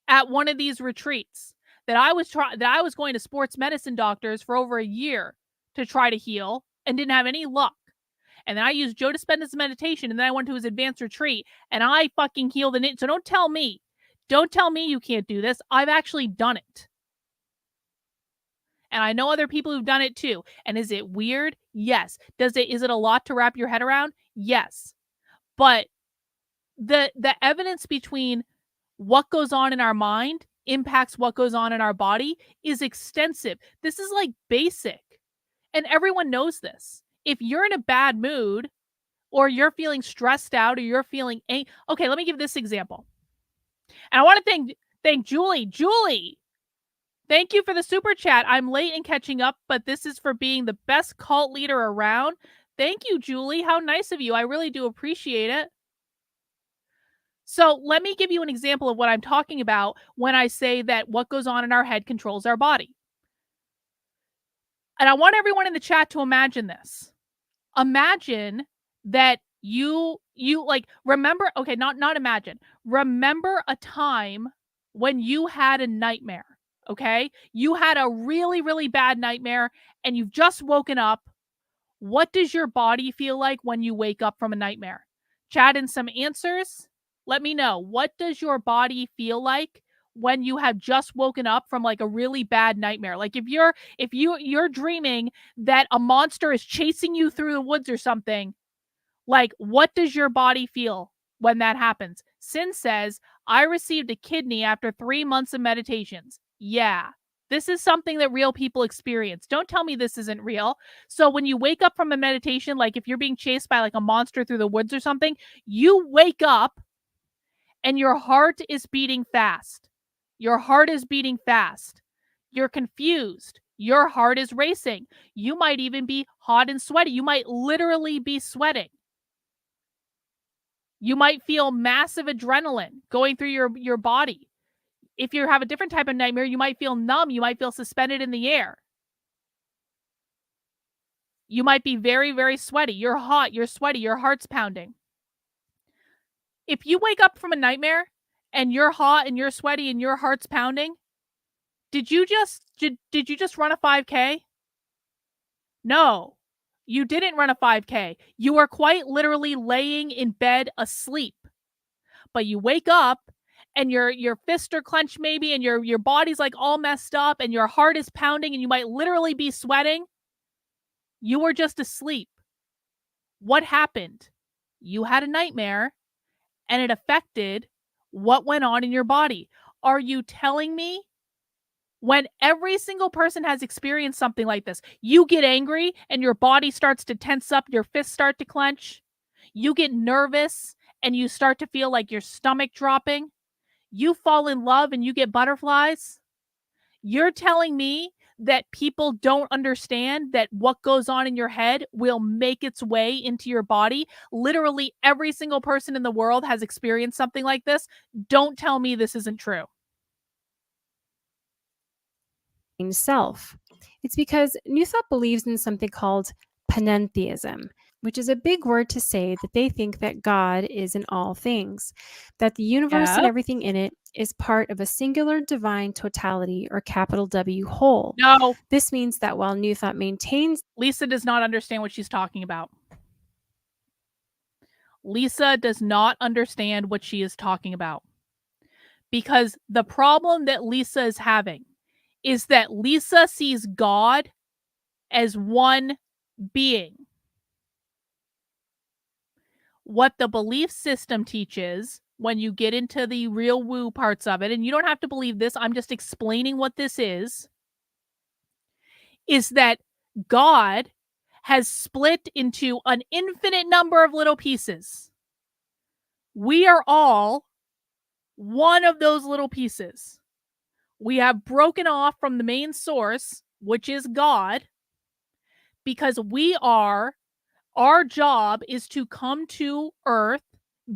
at one of these retreats that I was going to sports medicine doctors for over a year to try to heal and didn't have any luck. And then I used Joe Dispenza's meditation, and then I went to his advanced retreat, and I fucking healed the So don't tell me you can't do this. I've actually done it. And I know other people who've done it too. And is it weird? Yes. Is it a lot to wrap your head around? Yes. But the evidence between what goes on in our mind impacts what goes on in our body is extensive. This is like basic. And everyone knows this. If you're in a bad mood, or you're feeling stressed out, or you're feeling okay, let me give this example. And I want to thank Julie. Julie, thank you for the super chat. I'm late in catching up, but this is for being the best cult leader around. Thank you, Julie. How nice of you. I really do appreciate it. So let me give you an example of what I'm talking about when I say that what goes on in our head controls our body. And I want everyone in the chat to imagine this. Imagine that you like, remember, okay, not imagine. Remember a time when you had a nightmare, okay? You had a really, really bad nightmare and you've just woken up. What does your body feel like when you wake up from a nightmare? Chat in some answers. Let me know. What does your body feel like when you have just woken up from like a really bad nightmare? Like if you're dreaming that a monster is chasing you through the woods or something, like what does your body feel when that happens? Sin says, I received a kidney after 3 months of meditations. Yeah. This is something that real people experience. Don't tell me this isn't real. So when you wake up from a meditation, like if you're being chased by like a monster through the woods or something, you wake up and your heart is beating fast. Your heart is beating fast. You're confused. Your heart is racing. You might even be hot and sweaty. You might literally be sweating. You might feel massive adrenaline going through your body. If you have a different type of nightmare, you might feel numb. You might feel suspended in the air. You might be very, very sweaty. You're hot. You're sweaty. Your heart's pounding. If you wake up from a nightmare and you're hot and you're sweaty and your heart's pounding, did you just run a 5K? No, you didn't run a 5K. You are quite literally laying in bed asleep. But you wake up and your fists are clenched maybe, and your body's like all messed up and your heart is pounding and you might literally be sweating. You were just asleep. What happened? You had a nightmare and it affected what went on in your body. Are you telling me when every single person has experienced something like this, you get angry and your body starts to tense up, your fists start to clench, you get nervous and you start to feel like your stomach dropping, you fall in love and you get butterflies? You're telling me that people don't understand that what goes on in your head will make its way into your body? Literally every single person in the world has experienced something like this. Don't tell me this isn't true. Self. It's because New Thought believes in something called panentheism, which is a big word to say that they think that God is in all things, that the universe and everything in it is part of a singular divine totality, or capital W whole. No. This means that while New Thought maintains... Lisa does not understand what she's talking about. Lisa does not understand what she is talking about. Because the problem that Lisa is having is that Lisa sees God as one being. What the belief system teaches, when you get into the real woo parts of it, and you don't have to believe this, I'm just explaining what this is that God has split into an infinite number of little pieces. We are all one of those little pieces. We have broken off from the main source, which is God, because our job is to come to Earth,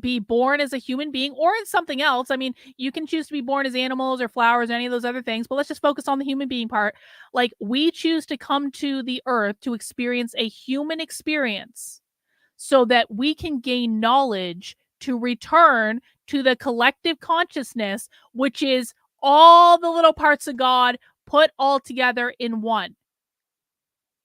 be born as a human being or as something else. I mean, you can choose to be born as animals or flowers or any of those other things, but let's just focus on the human being part. Like, we choose to come to the Earth to experience a human experience so that we can gain knowledge to return to the collective consciousness, which is all the little parts of God put all together in one.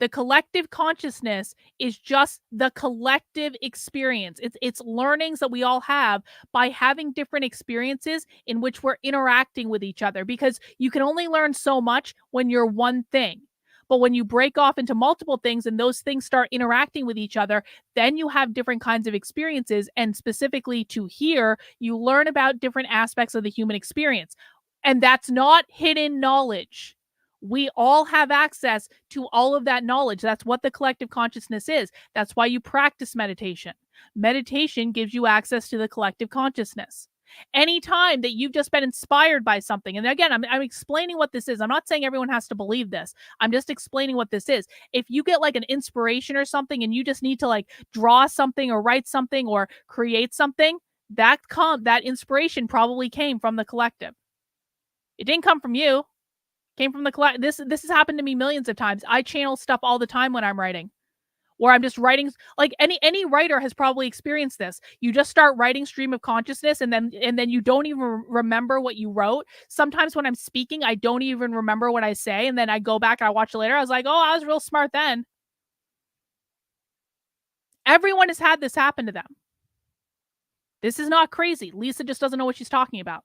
The collective consciousness is just the collective experience. It's learnings that we all have by having different experiences in which we're interacting with each other, because you can only learn so much when you're one thing. But when you break off into multiple things and those things start interacting with each other, then you have different kinds of experiences. And specifically to here, you learn about different aspects of the human experience. And that's not hidden knowledge. We all have access to all of that knowledge. That's what the collective consciousness is. That's why you practice meditation. Meditation gives you access to the collective consciousness. Anytime that you've just been inspired by something, and again, I'm explaining what this is. I'm not saying everyone has to believe this. I'm just explaining what this is. If you get like an inspiration or something and you just need to like draw something or write something or create something, that inspiration probably came from the collective. It didn't come from you. Came from the collective. This has happened to me millions of times. I channel stuff all the time when I'm writing, or I'm just writing. Like any writer has probably experienced this. You just start writing stream of consciousness, and then you don't even remember what you wrote. Sometimes when I'm speaking, I don't even remember what I say, and then I go back and I watch it later. I was like, oh, I was real smart then. Everyone has had this happen to them. This is not crazy. Lisa just doesn't know what she's talking about.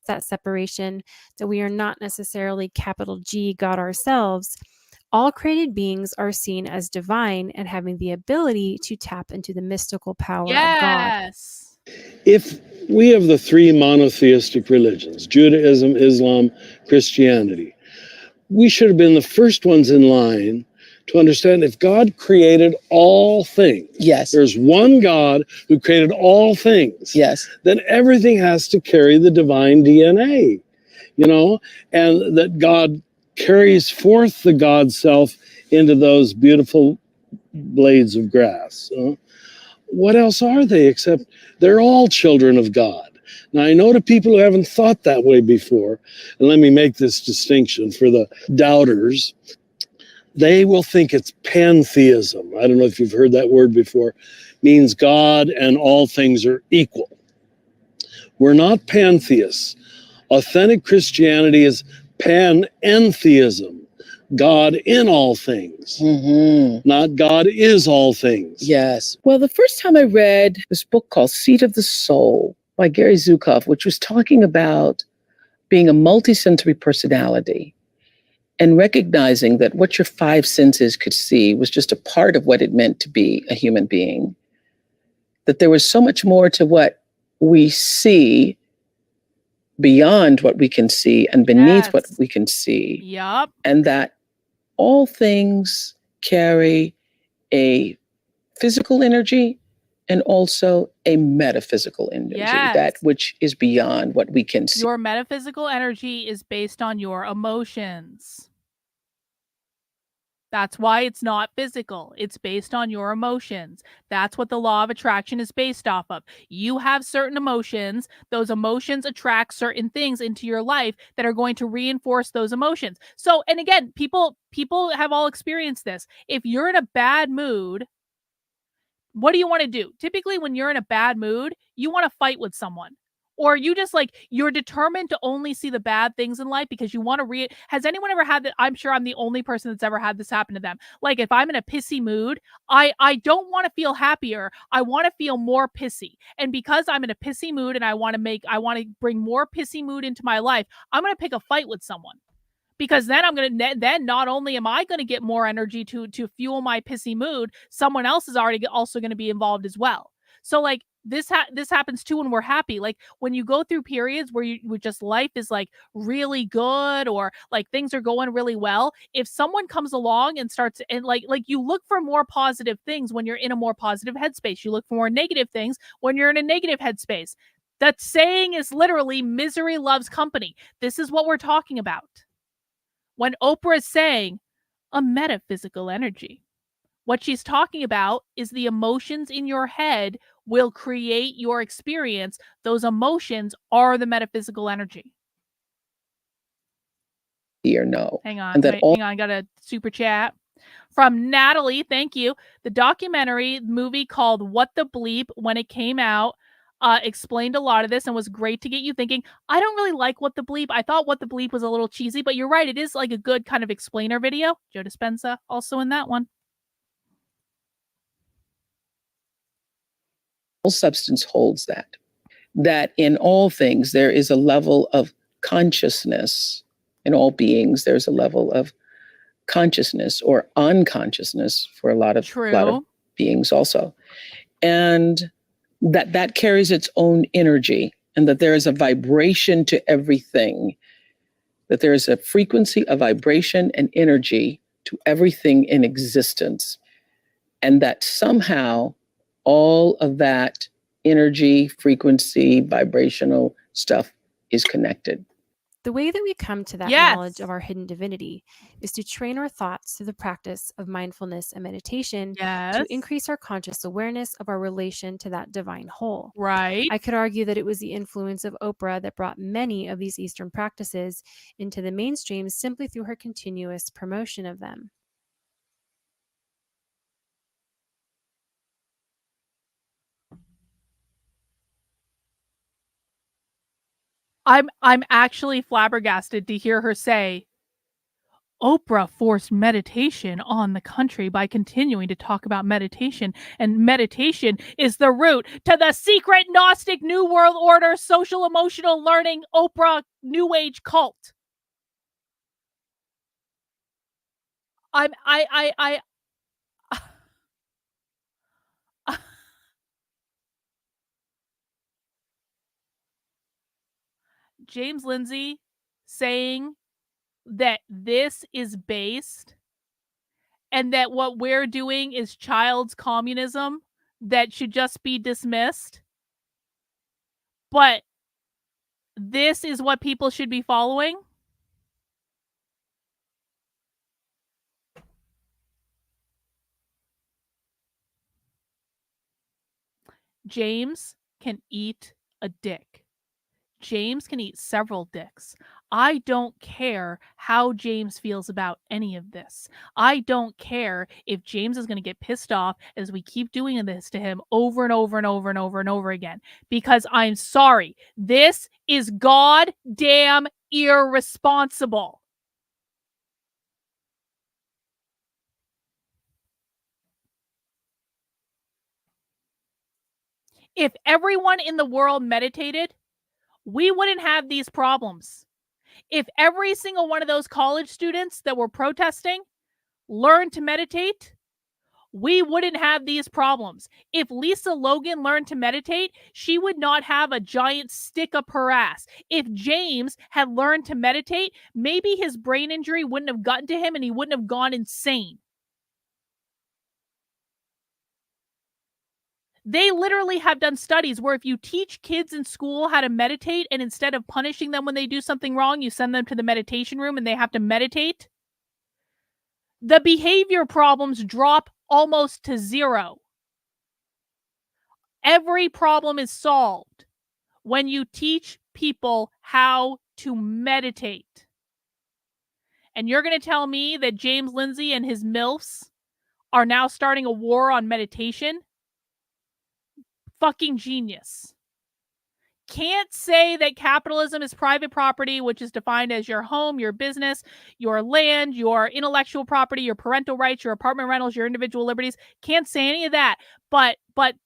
That separation, that we are not necessarily capital G God ourselves. All created beings are seen as divine and having the ability to tap into the mystical power of God. If we have the three monotheistic religions, Judaism, Islam, Christianity, we should have been the first ones in line to understand if God created all things. Yes. There's one God who created all things. Yes. Then everything has to carry the divine DNA, and that God carries forth the God self into those beautiful blades of grass. What else are they except they're all children of God? Now, I know to people who haven't thought that way before, and let me make this distinction for the doubters. They will think it's pantheism. I don't know if you've heard that word before. Means God and all things are equal. We're not pantheists. Authentic Christianity is panentheism. God in all things. Not God is all things. Yes. Well, the first time I read this book called Seat of the Soul by Gary Zukav, which was talking about being a multisensory personality, and recognizing that what your five senses could see was just a part of what it meant to be a human being. That there was so much more to what we see beyond what we can see and beneath what we can see. Yup. And that all things carry a physical energy and also a metaphysical energy, that which is beyond what we can see. Your metaphysical energy is based on your emotions. That's why it's not physical. It's based on your emotions. That's what the law of attraction is based off of. You have certain emotions. Those emotions attract certain things into your life that are going to reinforce those emotions. So, and again, people have all experienced this. If you're in a bad mood, what do you want to do? Typically, when you're in a bad mood, you want to fight with someone. Or you just you're determined to only see the bad things in life because you want to has anyone ever had that? I'm sure I'm the only person that's ever had this happen to them. Like if I'm in a pissy mood, I don't want to feel happier. I want to feel more pissy. And because I'm in a pissy mood and I want to bring more pissy mood into my life, I'm going to pick a fight with someone. Because then then not only am I going to get more energy to fuel my pissy mood, someone else is also going to be involved as well. So this happens too when we're happy. Like when you go through periods where just life is really good or things are going really well. If someone comes along and starts and you look for more positive things when you're in a more positive headspace. You look for more negative things when you're in a negative headspace. That saying is literally misery loves company. This is what we're talking about. When Oprah is saying a metaphysical energy, what she's talking about is the emotions in your head will create your experience. Those emotions are the metaphysical energy. Or no. Hang on, hang on. I got a super chat from Natalie. Thank you. The documentary movie called What the Bleep, when it came out, explained a lot of this and was great to get you thinking. I don't really like What the Bleep. I thought What the Bleep was a little cheesy, but you're right. It is like a good kind of explainer video. Joe Dispenza also in that one. Substance holds that in all things there is a level of consciousness. In all beings there's a level of consciousness or unconsciousness for a lot of beings also, and that carries its own energy, and that there is a vibration to everything, that there is a frequency, a vibration, and energy to everything in existence, and that somehow all of that energy, frequency, vibrational stuff is connected. The way that we come to that knowledge of our hidden divinity is to train our thoughts through the practice of mindfulness and meditation to increase our conscious awareness of our relation to that divine whole. Right. I could argue that it was the influence of Oprah that brought many of these Eastern practices into the mainstream simply through her continuous promotion of them. I'm actually flabbergasted to hear her say, Oprah forced meditation on the country by continuing to talk about meditation, and meditation is the root to the secret Gnostic New World Order social emotional learning Oprah New Age cult. James Lindsay saying that this is based and that what we're doing is child's communism that should just be dismissed. But this is what people should be following. James can eat a dick. James can eat several dicks. I don't care how James feels about any of this. I don't care if James is going to get pissed off as we keep doing this to him over and over and over and over and over again. Because I'm sorry, this is goddamn irresponsible. If everyone in the world meditated, we wouldn't have these problems. If every single one of those college students that were protesting learned to meditate, we wouldn't have these problems. If Lisa Logan learned to meditate, she would not have a giant stick up her ass. If James had learned to meditate, maybe his brain injury wouldn't have gotten to him and he wouldn't have gone insane. They literally have done studies where if you teach kids in school how to meditate and instead of punishing them when they do something wrong, you send them to the meditation room and they have to meditate, the behavior problems drop almost to zero. Every problem is solved when you teach people how to meditate. And you're going to tell me that James Lindsay and his MILFs are now starting a war on meditation? Fucking genius. Can't say that capitalism is private property, which is defined as your home, your business, your land, your intellectual property, your parental rights, your apartment rentals, your individual liberties. Can't say any of that. But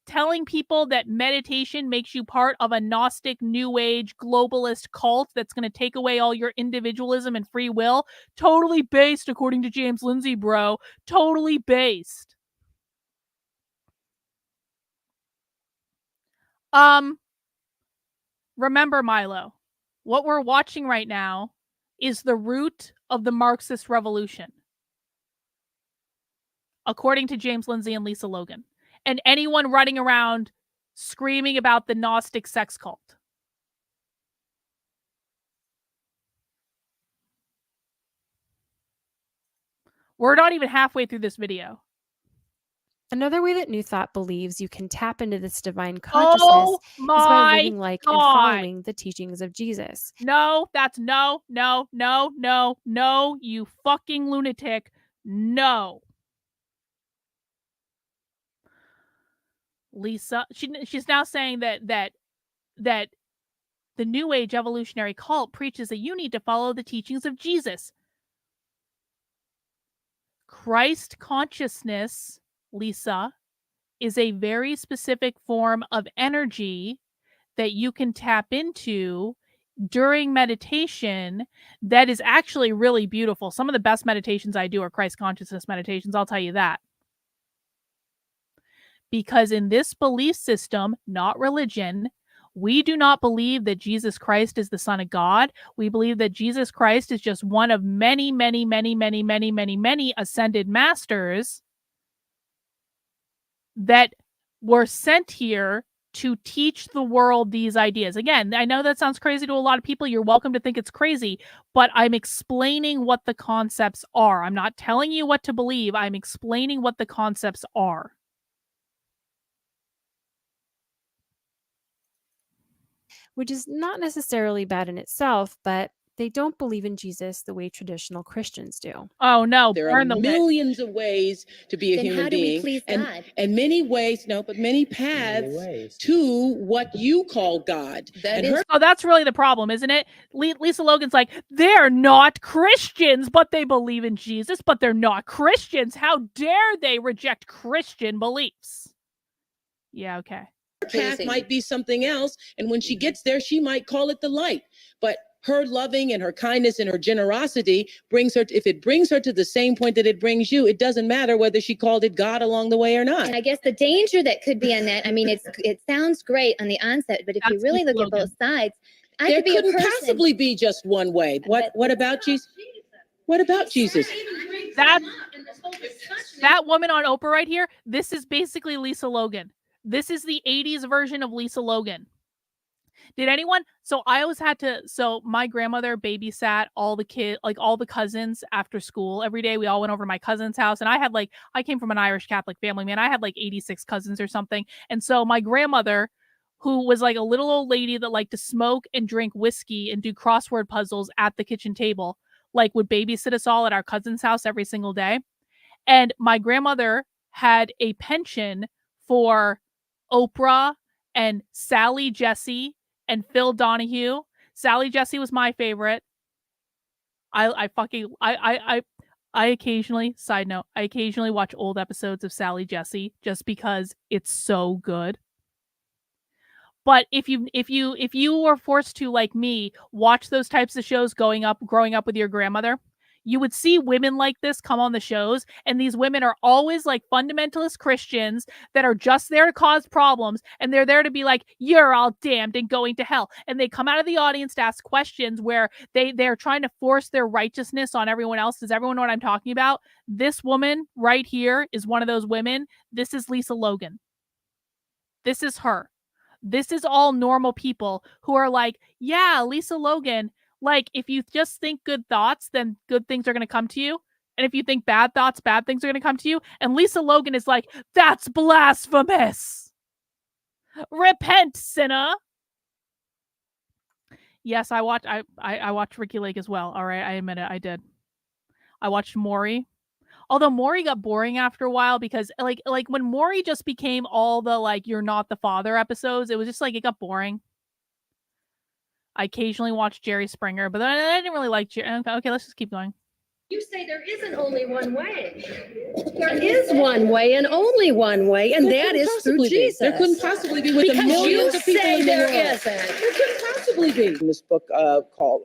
telling people that meditation makes you part of a Gnostic New Age globalist cult that's going to take away all your individualism and free will, totally based, according to James Lindsay, bro. Totally based. Remember, Milo, what we're watching right now is the root of the Marxist revolution, according to James Lindsay and Lisa Logan, and anyone running around screaming about the Gnostic sex cult. We're not even halfway through this video. Another way that New Thought believes you can tap into this divine consciousness is by living like and following the teachings of Jesus. No, that's no, you fucking lunatic. No. Lisa, she's now saying that that the New Age evolutionary cult preaches that you need to follow the teachings of Jesus. Christ consciousness, Lisa, is a very specific form of energy that you can tap into during meditation that is actually really beautiful. Some of the best meditations I do are Christ consciousness meditations, I'll tell you that. Because in this belief system, not religion, we do not believe that Jesus Christ is the Son of God. We believe that Jesus Christ is just one of many, many, many, many, many, many, many ascended masters that were sent here to teach the world these ideas. Again, I know that sounds crazy to a lot of people. You're welcome to think it's crazy, but I'm explaining what the concepts are. I'm not telling you what to believe. I'm explaining what the concepts are. Which is not necessarily bad in itself, but they don't believe in Jesus the way traditional Christians do. Oh no, There are millions of ways to be a Then human how do we being, please God? and many ways, many paths to what you call God. Oh, that's really the problem, isn't it? Lisa Logan's like, they're not Christians, but they believe in Jesus, but they're not Christians. How dare they reject Christian beliefs? Yeah, okay. Her path might be something else, and when she gets there, she might call it the light. But her loving and her kindness and her generosity brings her, if it brings her to the same point that it brings you, it doesn't matter whether she called it God along the way or not. And I guess the danger that could be in that, I mean, it sounds great on the onset, but if you really look at both sides, There couldn't possibly be just one way. What about Jesus? What about Jesus? That woman on Oprah right here, this is basically Lisa Logan. This is the 80s version of Lisa Logan. Did anyone? So I always had to. So my grandmother babysat all the kids, like all the cousins after school every day. We all went over to my cousin's house, and I came from an Irish Catholic family, man. I had like 86 cousins or something. And so my grandmother, who was like a little old lady that liked to smoke and drink whiskey and do crossword puzzles at the kitchen table, like would babysit us all at our cousin's house every single day. And my grandmother had a penchant for Oprah and Sally Jesse and Phil Donahue. Sally Jesse was my favorite. I occasionally, side note, I occasionally watch old episodes of Sally Jesse just because it's so good. But if you were forced to, like me, watch those types of shows growing up with your grandmother, you would see women like this come on the shows, and these women are always like fundamentalist Christians that are just there to cause problems, and they're there to be like, you're all damned and going to hell. And they come out of the audience to ask questions where they're trying to force their righteousness on everyone else. Does everyone know what I'm talking about? This woman right here is one of those women. This is Lisa Logan. This is her. This is all normal people who are like, yeah, Lisa Logan, like, if you just think good thoughts, then good things are going to come to you. And if you think bad thoughts, bad things are going to come to you. And Lisa Logan is like, that's blasphemous. Repent, sinner. Yes, I watched Ricky Lake as well. All right, I admit it, I did. I watched Maury. Although Maury got boring after a while because like when Maury just became all the like you're not the father episodes, it was just like it got boring. I occasionally watch Jerry Springer, but I didn't really like Jerry. Okay, let's just keep going. You say there isn't only one way. There is one way and only one way, and that is through Jesus. There couldn't possibly be with the millions of people in the world. Isn't. There couldn't possibly be. In this book called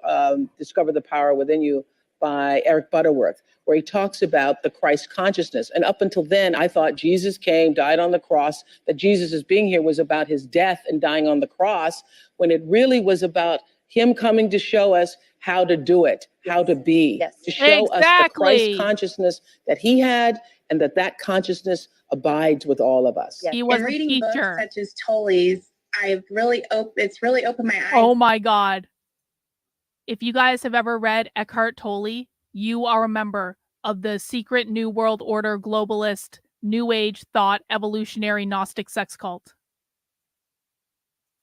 Discover the Power Within You by Eric Butterworth, where he talks about the Christ consciousness. And up until then, I thought Jesus came, died on the cross, that Jesus' being here was about his death and dying on the cross, when it really was about him coming to show us how to do it, how to be, to show us the Christ consciousness that he had, and that consciousness abides with all of us. He was and a reading teacher. books such as Tolley's, it's really opened my eyes. Oh my God. If you guys have ever read Eckhart Tolle, you are a member of the secret New World Order globalist, New Age thought, evolutionary Gnostic sex cult.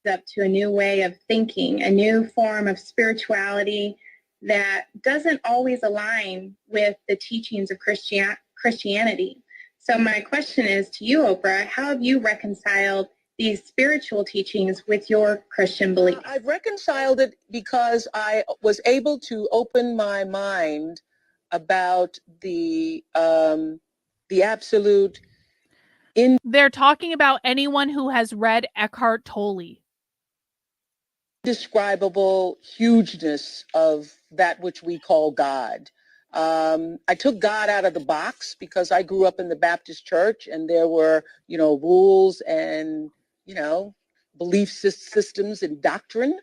Up to a new way of thinking, a new form of spirituality that doesn't always align with the teachings of Christianity. So my question is to you, Oprah, how have you reconciled these spiritual teachings with your Christian belief? I've reconciled it because I was able to open my mind about the absolute. They're talking about anyone who has read Eckhart Tolle. Indescribable hugeness of that which we call God. I took God out of the box because I grew up in the Baptist church, and there were, rules and, belief systems and doctrine.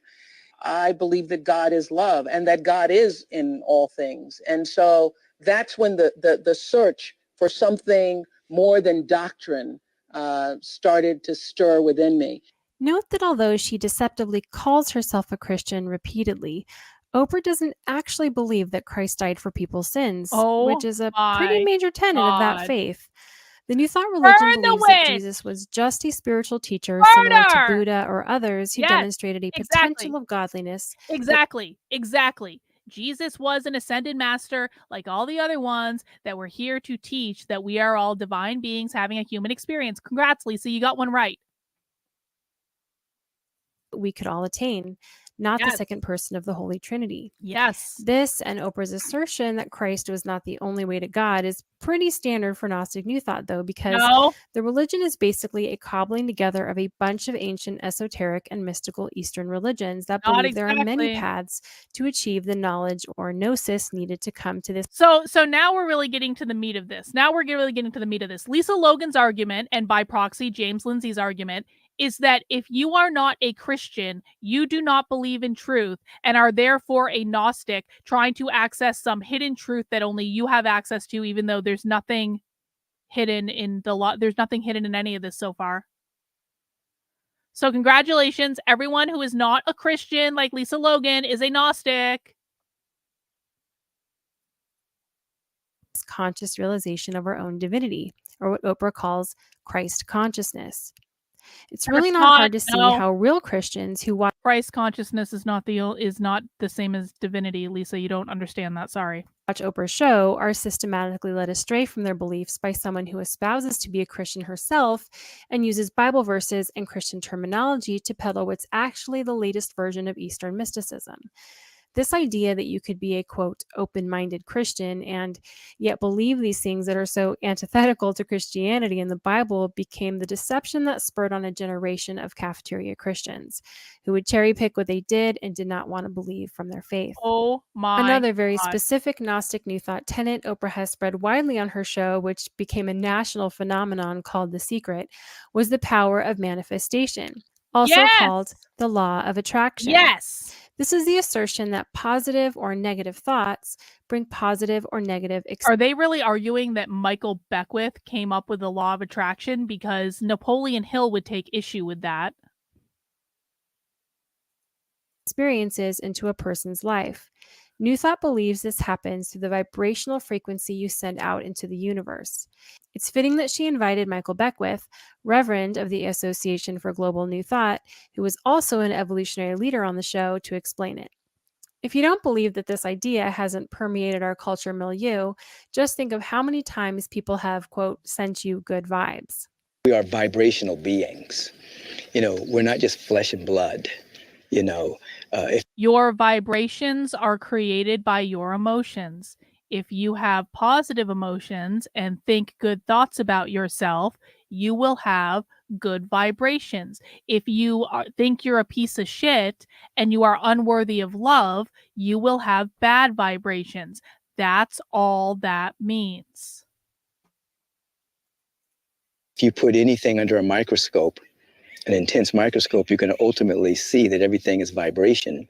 I believe that God is love and that God is in all things. And so that's when the search for something more than doctrine started to stir within me. Note that although she deceptively calls herself a Christian repeatedly, Oprah doesn't actually believe that Christ died for people's sins, which is a pretty major tenet of that faith. The New Thought religion believes that Jesus was just a spiritual teacher similar to Buddha or others who demonstrated a potential of godliness. Exactly. Jesus was an ascended master like all the other ones that were here to teach that we are all divine beings having a human experience. Congrats, Lisa, you got one right. We could all attain, not the second person of the Holy Trinity. Yes. This and Oprah's assertion that Christ was not the only way to God is pretty standard for Gnostic New Thought, though, because the religion is basically a cobbling together of a bunch of ancient esoteric and mystical Eastern religions that believe there are many paths to achieve the knowledge or gnosis needed to come to this. So now we're really getting to the meat of this. Lisa Logan's argument, and by proxy, James Lindsay's argument, is that if you are not a Christian, you do not believe in truth and are therefore a Gnostic trying to access some hidden truth that only you have access to, even though there's nothing hidden in there's nothing hidden in any of this so far. So congratulations, everyone who is not a Christian like Lisa Logan is a Gnostic. Conscious realization of our own divinity, or what Oprah calls Christ consciousness. It's really not hard to see how real Christians who watch Christ consciousness is not the same as divinity. Lisa, you don't understand that. Sorry. Watch Oprah's show are systematically led astray from their beliefs by someone who espouses to be a Christian herself and uses Bible verses and Christian terminology to peddle what's actually the latest version of Eastern mysticism. This idea that you could be a, quote, open-minded Christian and yet believe these things that are so antithetical to Christianity and the Bible became the deception that spurred on a generation of cafeteria Christians who would cherry pick what they did and did not want to believe from their faith. Oh my Another very God. specific Gnostic New Thought tenet Oprah has spread widely on her show, which became a national phenomenon called The Secret, was the power of manifestation, also called the law of attraction. Yes. This is the assertion that positive or negative thoughts bring positive or negative Are they really arguing that Michael Beckwith came up with the law of attraction? Because Napoleon Hill would take issue with that. Experiences into a person's life. New Thought believes this happens through the vibrational frequency you send out into the universe. It's fitting that she invited Michael Beckwith, Reverend of the Association for Global New Thought, who was also an evolutionary leader on the show, to explain it. If you don't believe that this idea hasn't permeated our culture milieu, just think of how many times people have, quote, sent you good vibes. We are vibrational beings. We're not just flesh and blood. If your vibrations are created by your emotions. If you have positive emotions and think good thoughts about yourself, you will have good vibrations. If you think you're a piece of shit and you are unworthy of love, you will have bad vibrations. That's all that means. If you put anything under a microscope, an intense microscope, you can ultimately see that everything is vibration.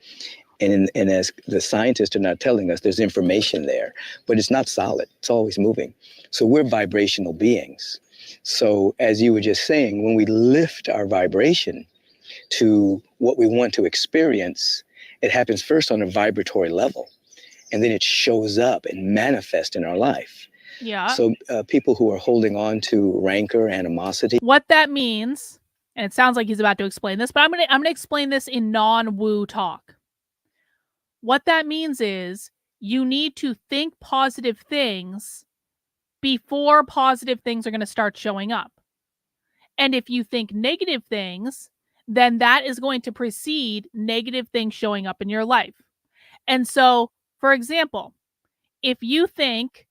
And as the scientists are not telling us, there's information there, but it's not solid. It's always moving. So we're vibrational beings. So as you were just saying, when we lift our vibration to what we want to experience, it happens first on a vibratory level, and then it shows up and manifests in our life. Yeah. So people who are holding on to rancor, animosity. What that means, and it sounds like he's about to explain this, but I'm gonna explain this in non-woo talk. What that means is you need to think positive things before positive things are going to start showing up. And if you think negative things, then that is going to precede negative things showing up in your life. And so, for example, if you think,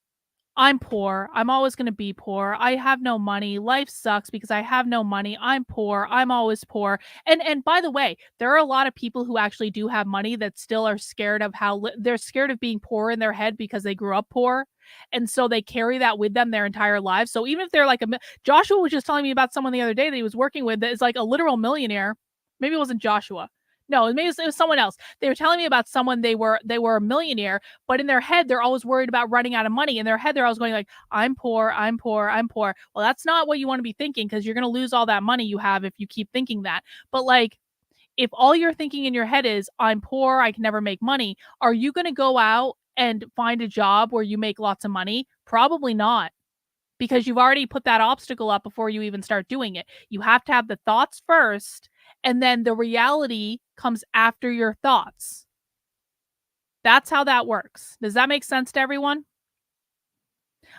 I'm poor, I'm always going to be poor, I have no money, life sucks because I have no money, I'm poor, I'm always poor. And by the way, there are a lot of people who actually do have money that still are scared of they're scared of being poor in their head because they grew up poor. And so they carry that with them their entire lives. So even if they're like Joshua was just telling me about someone the other day that he was working with that is like a literal millionaire. Maybe it wasn't Joshua. No, maybe it was someone else. They were telling me about someone they were a millionaire, but in their head they're always worried about running out of money. In their head they're always going like, I'm poor, I'm poor, I'm poor. Well, that's not what you want to be thinking, because you're going to lose all that money you have if you keep thinking that. But like, if all you're thinking in your head is, I'm poor, I can never make money, are you going to go out and find a job where you make lots of money? Probably not, because you've already put that obstacle up before you even start doing it. You have to have the thoughts first, and then the reality comes after your thoughts. That's how that works. Does that make sense to everyone?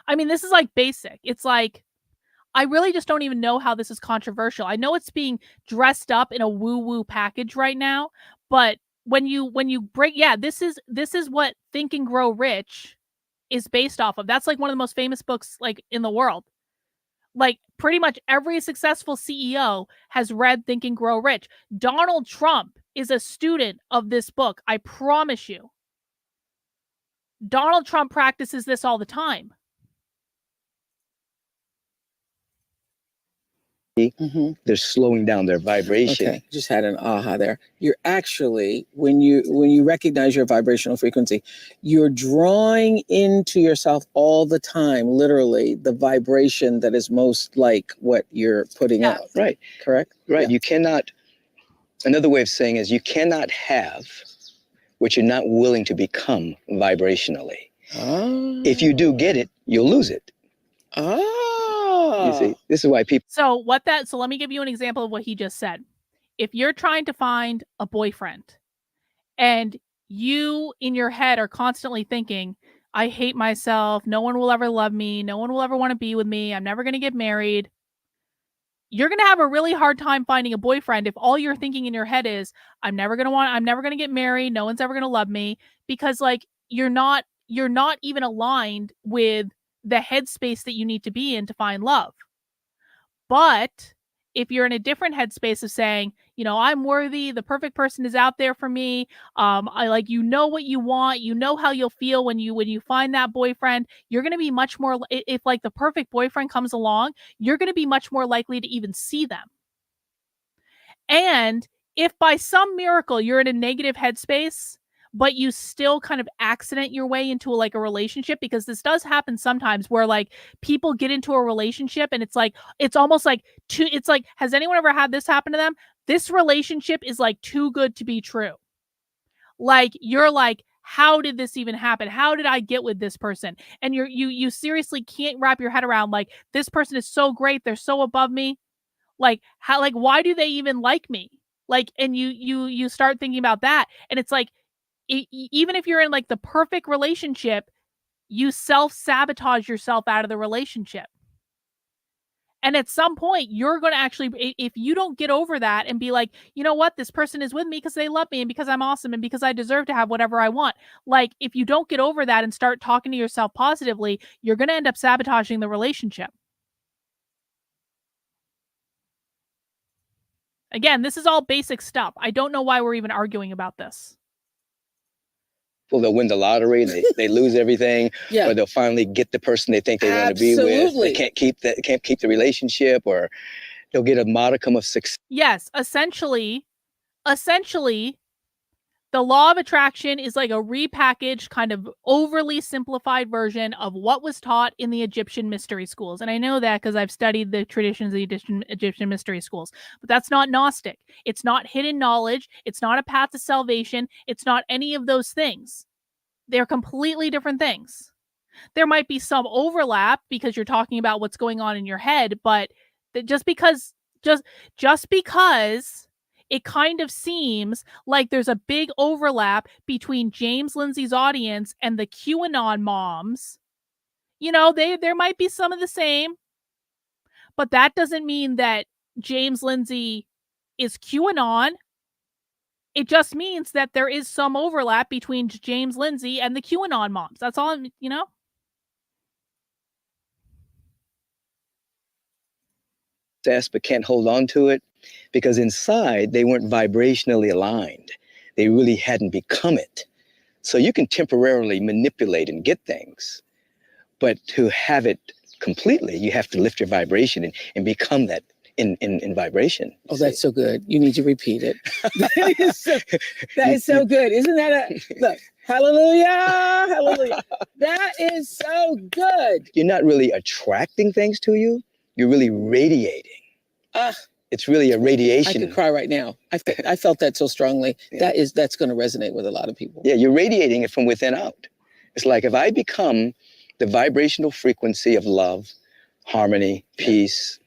I mean, this is like basic. It's like, I really just don't even know how this is controversial. I know it's being dressed up in a woo-woo package right now, but when you break, this is what Think and Grow Rich is based off of. That's like one of the most famous books like in the world. Like pretty much every successful CEO has read Think and Grow Rich. Donald Trump is a student of this book. I promise you. Donald Trump practices this all the time. They're slowing down their vibration. Okay, just had an aha there. You're actually, when you recognize your vibrational frequency, you're drawing into yourself all the time, literally, the vibration that is most like what you're putting out. Right. Correct? Right. Yeah. You cannot, another way of saying is you cannot have what you're not willing to become vibrationally. Oh. If you do get it, you'll lose it. Oh. You see, this is why people. So let me give you an example of what he just said. If you're trying to find a boyfriend and you in your head are constantly thinking, I hate myself, no one will ever love me, no one will ever want to be with me, I'm never going to get married, you're going to have a really hard time finding a boyfriend if all you're thinking in your head is, I'm never going to get married, no one's ever going to love me, because like you're not even aligned with the headspace that you need to be in to find love. But if you're in a different headspace of saying, I'm worthy, the perfect person is out there for me, I like, what you want, how you'll feel when you find that boyfriend, you're going to be much more, if like the perfect boyfriend comes along, you're going to be much more likely to even see them. And if by some miracle you're in a negative headspace, but you still kind of accident your way into a relationship, because this does happen sometimes where like people get into a relationship and it's almost like has anyone ever had this happen to them? This relationship is like too good to be true. Like you're like, how did this even happen? How did I get with this person? And you seriously can't wrap your head around like, this person is so great, they're so above me. Like how, like why do they even like me? Like, and you start thinking about that, and it's like, even if you're in like the perfect relationship, you self-sabotage yourself out of the relationship. And at some point, you're going to actually, if you don't get over that and be like, you know what, this person is with me because they love me and because I'm awesome and because I deserve to have whatever I want. Like, if you don't get over that and start talking to yourself positively, you're going to end up sabotaging the relationship. Again, this is all basic stuff. I don't know why we're even arguing about this. Well, they'll win the lottery and they lose everything, or they'll finally get the person they think they want to be with. They can't keep the relationship, or they'll get a modicum of success. Yes, essentially, the law of attraction is like a repackaged, kind of overly simplified version of what was taught in the Egyptian mystery schools. And I know that because I've studied the traditions of the Egyptian mystery schools. But that's not Gnostic. It's not hidden knowledge. It's not a path to salvation. It's not any of those things. They're completely different things. There might be some overlap because you're talking about what's going on in your head, but just because it kind of seems like there's a big overlap between James Lindsay's audience and the QAnon moms. There might be some of the same, but that doesn't mean that James Lindsay is QAnon. It just means that there is some overlap between James Lindsay and the QAnon moms. That's all, you know? But can't hold on to it because inside they weren't vibrationally aligned. They really hadn't become it. So you can temporarily manipulate and get things, but to have it completely, you have to lift your vibration and become that in vibration. Oh, that's so good. You need to repeat it. That is so good. Isn't that a look? Hallelujah. Hallelujah. That is so good. You're not really attracting things to you. You're really radiating. It's really a radiation. I could cry right now. I felt that so strongly. Yeah. That's going to resonate with a lot of people. Yeah, you're radiating it from within out. It's like if I become the vibrational frequency of love, harmony, peace,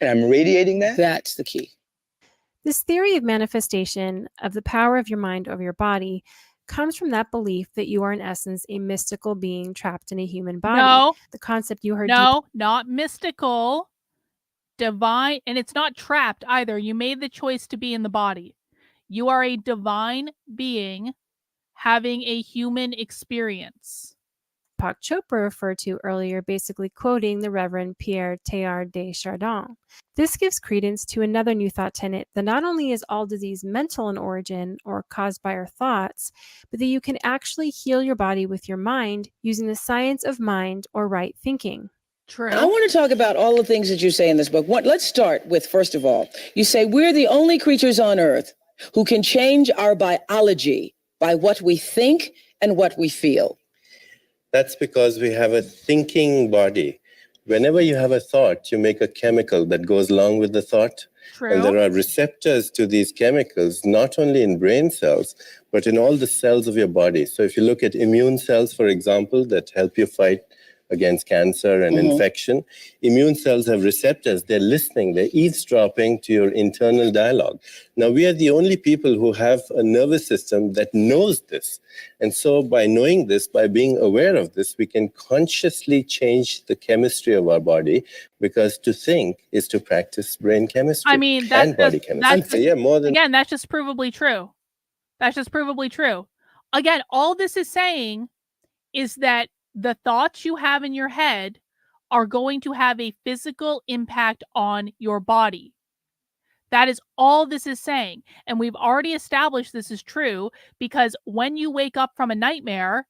and I'm radiating that. That's the key. This theory of manifestation of the power of your mind over your body comes from that belief that you are in essence a mystical being trapped in a human body. No. The concept you heard. No, not mystical. Divine, and it's not trapped either. You made the choice to be in the body. You are a divine being having a human experience. Deepak Chopra referred to earlier, basically quoting the Reverend Pierre Teilhard de Chardin. This gives credence to another New Thought tenet that not only is all disease mental in origin or caused by our thoughts, but that you can actually heal your body with your mind using the science of mind or right thinking. True. I want to talk about all the things that you say in this book. Let's start with, first of all, you say we're the only creatures on earth who can change our biology by what we think and what we feel. That's because we have a thinking body. Whenever you have a thought, you make a chemical that goes along with the thought. True. And there are receptors to these chemicals, not only in brain cells, but in all the cells of your body. So if you look at immune cells, for example, that help you fight against cancer and infection, immune cells have receptors. They're listening, they're eavesdropping to your internal dialogue. Now, we are the only people who have a nervous system that knows this. And so by knowing this, by being aware of this, we can consciously change the chemistry of our body, because to think is to practice brain chemistry. I mean, that's and body chemistry. Again, that's just provably true. That's just provably true. Again, all this is saying is that the thoughts you have in your head are going to have a physical impact on your body. That is all this is saying. And we've already established this is true because when you wake up from a nightmare,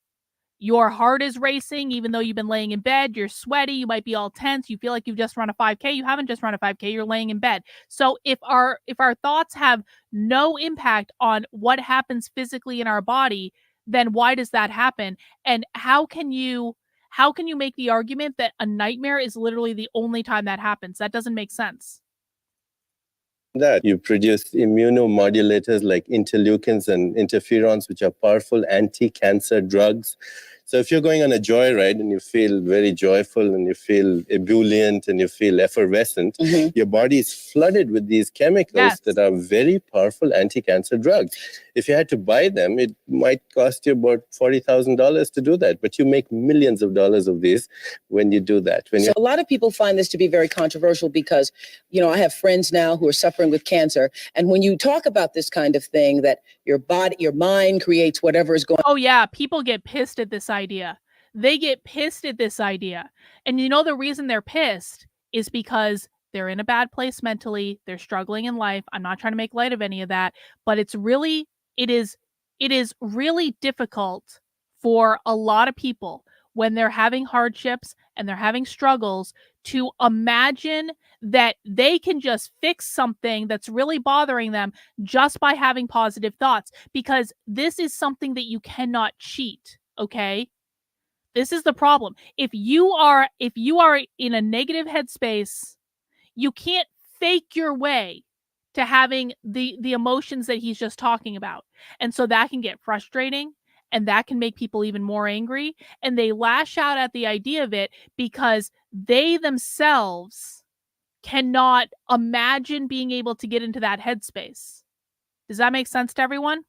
your heart is racing, even though you've been laying in bed, you're sweaty, you might be all tense, you feel like you've just run a 5K, you haven't just run a 5K, you're laying in bed. So if our thoughts have no impact on what happens physically in our body, then why does that happen? And how can you make the argument that a nightmare is literally the only time that happens? That doesn't make sense. That you produce immunomodulators like interleukins and interferons, which are powerful anti-cancer drugs. So if you're going on a joyride and you feel very joyful and you feel ebullient and you feel effervescent, your body is flooded with these chemicals that are very powerful anti-cancer drugs. If you had to buy them, it might cost you about $40,000 to do that. But you make millions of dollars of these when you do that. So a lot of people find this to be very controversial because, you know, I have friends now who are suffering with cancer. And when you talk about this kind of thing, that your body, your mind creates whatever is going on. Oh yeah, people get pissed at this idea. They get pissed at this idea. And you know the reason they're pissed is because they're in a bad place mentally, they're struggling in life. I'm not trying to make light of any of that, but it is really difficult for a lot of people when they're having hardships and they're having struggles to imagine that they can just fix something that's really bothering them just by having positive thoughts, because this is something that you cannot cheat, okay? This is the problem. If you are in a negative headspace, you can't fake your way to having the emotions that he's just talking about. And so that can get frustrating, and that can make people even more angry, and they lash out at the idea of it because they themselves cannot imagine being able to get into that headspace. Does that make sense to everyone?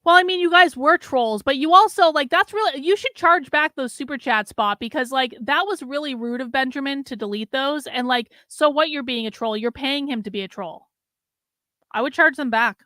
Well, I mean, you guys were trolls, but you also, like, that's really, you should charge back those super chat spot, because, like, that was really rude of Benjamin to delete those. And, like, so what, you're being a troll? You're paying him to be a troll. I would charge them back.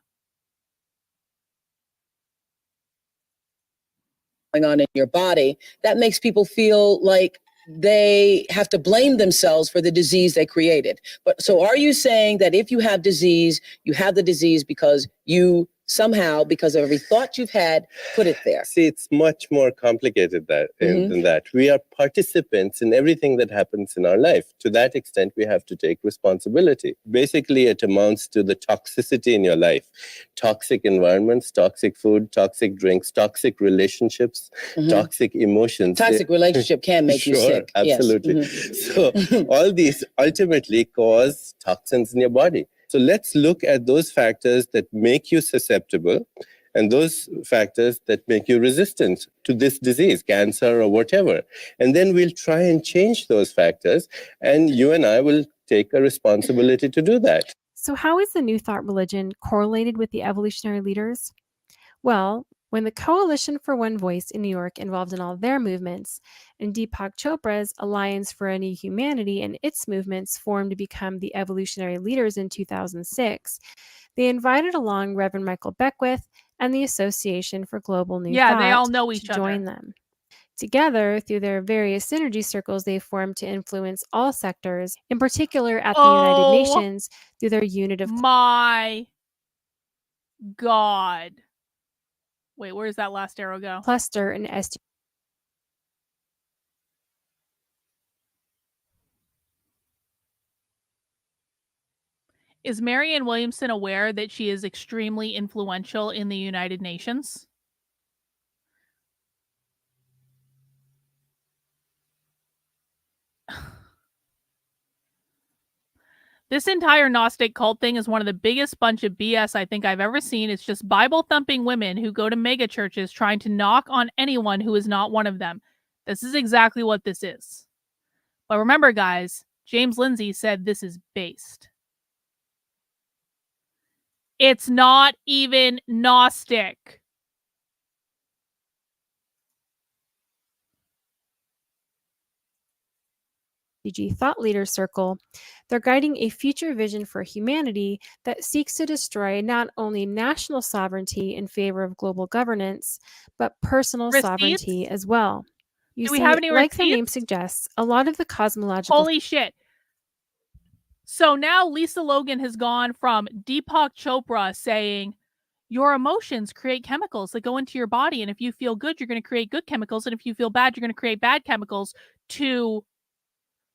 Going on in your body, that makes people feel like they have to blame themselves for the disease they created. But so are you saying that if you have disease, you have the disease because you somehow, because of every thought you've had, put it there? See, it's much more complicated than that. We are participants in everything that happens in our life. To that extent, we have to take responsibility. Basically, it amounts to the toxicity in your life. Toxic environments, toxic food, toxic drinks, toxic relationships, toxic emotions. Toxic relationship can make you sick. Absolutely. Yes. So all these ultimately cause toxins in your body. So let's look at those factors that make you susceptible and those factors that make you resistant to this disease, cancer or whatever. And then we'll try and change those factors, and you and I will take a responsibility to do that. So how is the New Thought religion correlated with the evolutionary leaders? Well, when the Coalition for One Voice in New York involved in all their movements, and Deepak Chopra's Alliance for a New Humanity and its movements formed to become the evolutionary leaders in 2006, they invited along Reverend Michael Beckwith and the Association for Global New Thought they all know each to join them. Together, through their various synergy circles, they formed to influence all sectors, in particular at the United Nations, through their unit of... My God. Wait, where does that last arrow go? Cluster and ST. Is Marianne Williamson aware that she is extremely influential in the United Nations? This entire Gnostic cult thing is one of the biggest bunch of BS I think I've ever seen. It's just Bible-thumping women who go to mega churches trying to knock on anyone who is not one of them. This is exactly what this is. But remember, guys, James Lindsay said this is based. It's not even Gnostic. Thought Leader Circle, they're guiding a future vision for humanity that seeks to destroy not only national sovereignty in favor of global governance, but personal sovereignty as well. You Do we see, have any like the receipts? name suggests, a lot of the cosmological... Holy shit. So now Lisa Logan has gone from Deepak Chopra saying, your emotions create chemicals that go into your body, and if you feel good, you're going to create good chemicals, and if you feel bad, you're going to create bad chemicals, to...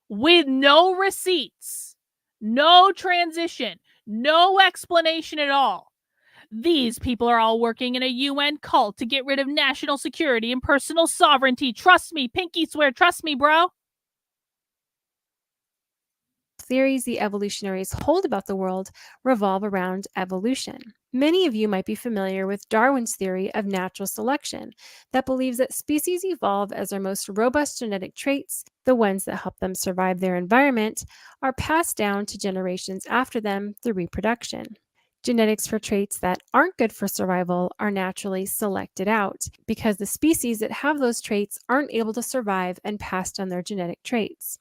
with no receipts, no transition, no explanation at all. These people are all working in a UN cult to get rid of national security and personal sovereignty. Trust me, pinky swear, trust me, bro. Theories the evolutionaries hold about the world revolve around evolution. Many of you might be familiar with Darwin's theory of natural selection that believes that species evolve as their most robust genetic traits, the ones that help them survive their environment, are passed down to generations after them through reproduction. Genetics for traits that aren't good for survival are naturally selected out because the species that have those traits aren't able to survive and pass down their genetic traits.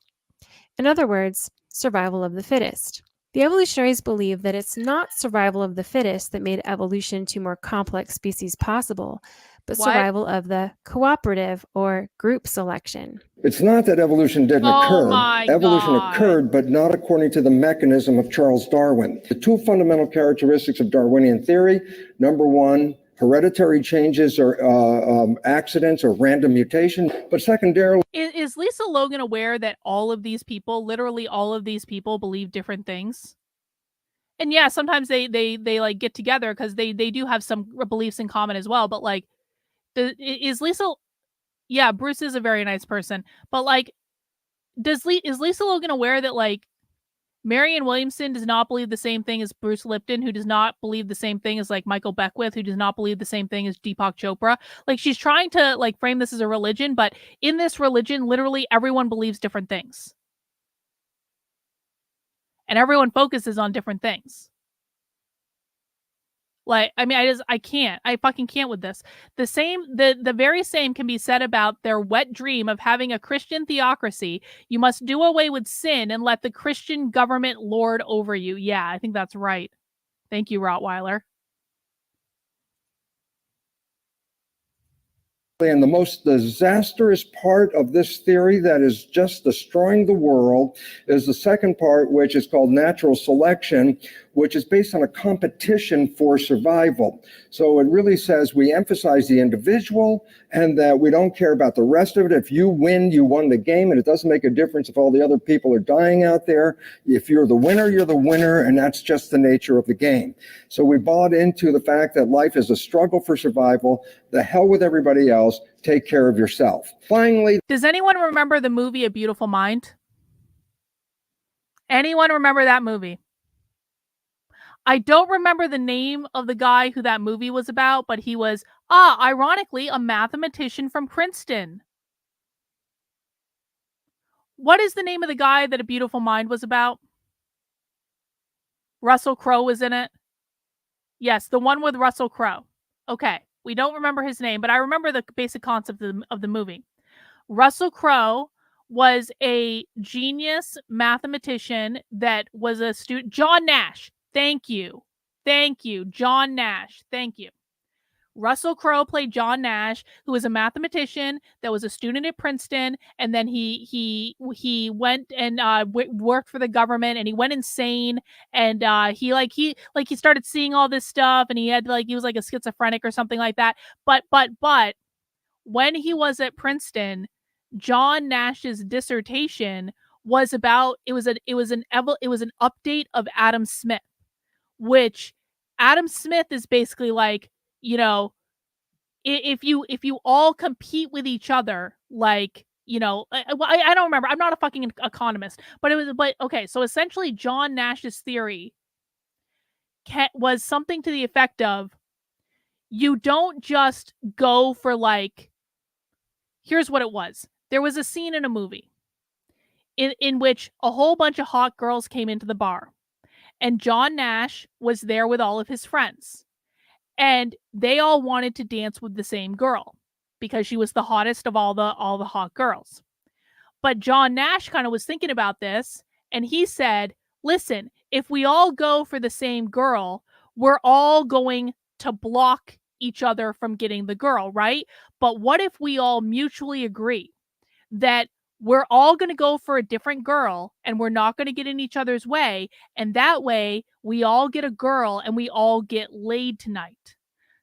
In other words, survival of the fittest. The evolutionaries believe that it's not survival of the fittest that made evolution to more complex species possible, but survival of the cooperative or group selection. It's not that evolution didn't occur. Evolution occurred, but not according to the mechanism of Charles Darwin. The two fundamental characteristics of Darwinian theory, number one, hereditary changes or accidents or random mutation, but secondarily... Is Lisa Logan aware that all of these people, literally all of these people, believe different things? And yeah, sometimes they like get together because they do have some beliefs in common as well. But like, is Lisa? Yeah, Bruce is a very nice person. But like, is Lisa Logan aware that like Marianne Williamson does not believe the same thing as Bruce Lipton, who does not believe the same thing as like Michael Beckwith, who does not believe the same thing as Deepak Chopra? Like, she's trying to like frame this as a religion, but in this religion, literally everyone believes different things. And everyone focuses on different things. Like, I mean, I fucking can't with this. The very same can be said about their wet dream of having a Christian theocracy. You must do away with sin and let the Christian government lord over you. Yeah, I think that's right. Thank you, Rottweiler. And the most disastrous part of this theory that is just destroying the world is the second part, which is called natural selection, which is based on a competition for survival. So it really says we emphasize the individual and that we don't care about the rest of it. If you win, you won the game, and it doesn't make a difference if all the other people are dying out there. If you're the winner, you're the winner, and that's just the nature of the game. So we bought into the fact that life is a struggle for survival. The hell with everybody else. Take care of yourself. Finally, does anyone remember the movie A Beautiful Mind? Anyone remember that movie? I don't remember the name of the guy who that movie was about, but he was, ironically, a mathematician from Princeton. What is the name of the guy that A Beautiful Mind was about? Russell Crowe was in it. Yes, the one with Russell Crowe. Okay, we don't remember his name, but I remember the basic concept of the movie. Russell Crowe was a genius mathematician that was a student. John Nash. Thank you. Thank you. John Nash. Thank you. Russell Crowe played John Nash, who was a mathematician that was a student at Princeton, and then he went and worked for the government, and he went insane, and he started seeing all this stuff, and he was like a schizophrenic or something like that. But when he was at Princeton, John Nash's dissertation was about it was an update of Adam Smith, which Adam Smith is basically like, you know, if you all compete with each other, like, you know, I don't remember. I'm not a fucking economist, but okay. So essentially, John Nash's theory was something to the effect of, you don't just go for like. Here's what it was. There was a scene in a movie in which a whole bunch of hot girls came into the bar, and John Nash was there with all of his friends. And they all wanted to dance with the same girl because she was the hottest of all the hot girls. But John Nash kind of was thinking about this, and he said, listen, if we all go for the same girl, we're all going to block each other from getting the girl, right? But what if we all mutually agree that we're all going to go for a different girl and we're not going to get in each other's way, and that way we all get a girl and we all get laid tonight.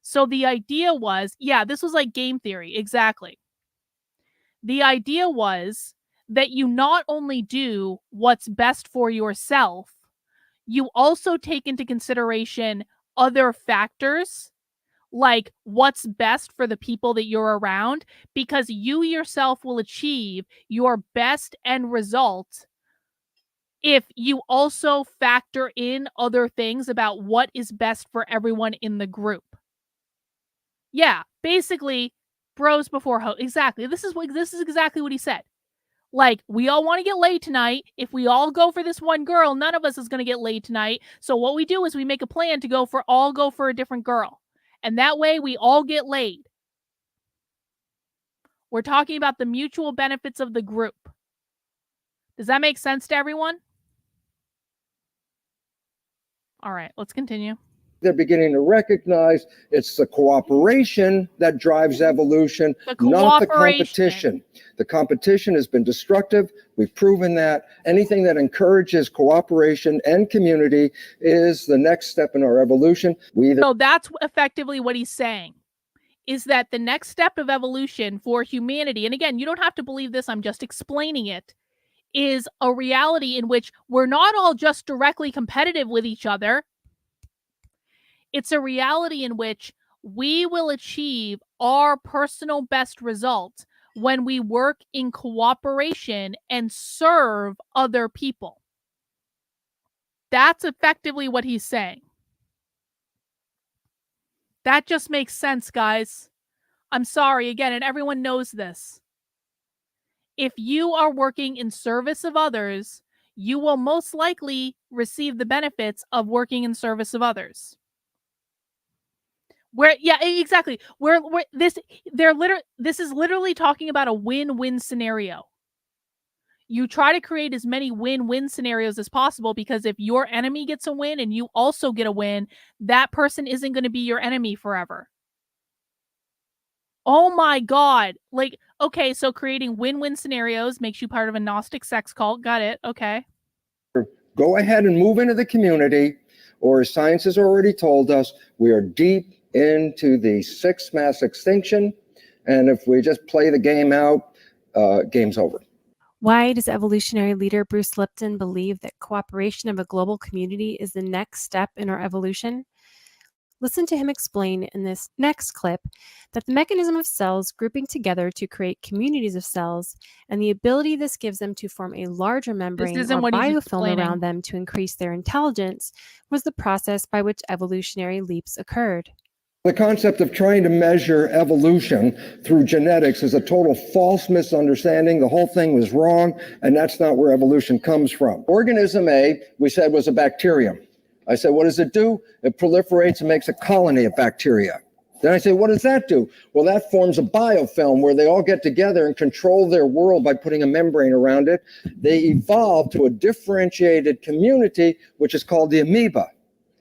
So the idea was, yeah, this was like game theory, exactly. The idea was that you not only do what's best for yourself, you also take into consideration other factors, like what's best for the people that you're around, because you yourself will achieve your best end result if you also factor in other things about what is best for everyone in the group. Yeah, basically, bros before hoes. Exactly. This is exactly what he said. Like, we all want to get laid tonight. If we all go for this one girl, none of us is going to get laid tonight. So what we do is we make a plan to go for a different girl. And that way we all get laid. We're talking about the mutual benefits of the group. Does that make sense to everyone? All right, let's continue. They're beginning to recognize it's the cooperation that drives evolution, not the competition. The competition has been destructive. We've proven that. Anything that encourages cooperation and community is the next step in our evolution. So that's effectively what he's saying, is that the next step of evolution for humanity, and again, you don't have to believe this, I'm just explaining it, is a reality in which we're not all just directly competitive with each other. It's a reality in which we will achieve our personal best results when we work in cooperation and serve other people. That's effectively what he's saying. That just makes sense, guys. I'm sorry, again, and everyone knows this. If you are working in service of others, you will most likely receive the benefits of working in service of others. Where, yeah, exactly. Where this is literally talking about a win-win scenario. You try to create as many win-win scenarios as possible, because if your enemy gets a win and you also get a win, that person isn't going to be your enemy forever. Oh my God. Like, okay, so creating win-win scenarios makes you part of a Gnostic sex cult. Got it. Okay. Go ahead and move into the community, or as science has already told us, we are deep into the sixth mass extinction. And if we just play the game out, game's over. Why does evolutionary leader Bruce Lipton believe that cooperation of a global community is the next step in our evolution? Listen to him explain in this next clip that the mechanism of cells grouping together to create communities of cells and the ability this gives them to form a larger membrane or biofilm around them to increase their intelligence was the process by which evolutionary leaps occurred. The concept of trying to measure evolution through genetics is a total false misunderstanding. The whole thing was wrong, and that's not where evolution comes from. Organism A, we said, was a bacterium. I said, what does it do? It proliferates and makes a colony of bacteria. Then I say, what does that do? Well, that forms a biofilm where they all get together and control their world by putting a membrane around it. They evolve to a differentiated community, which is called the amoeba.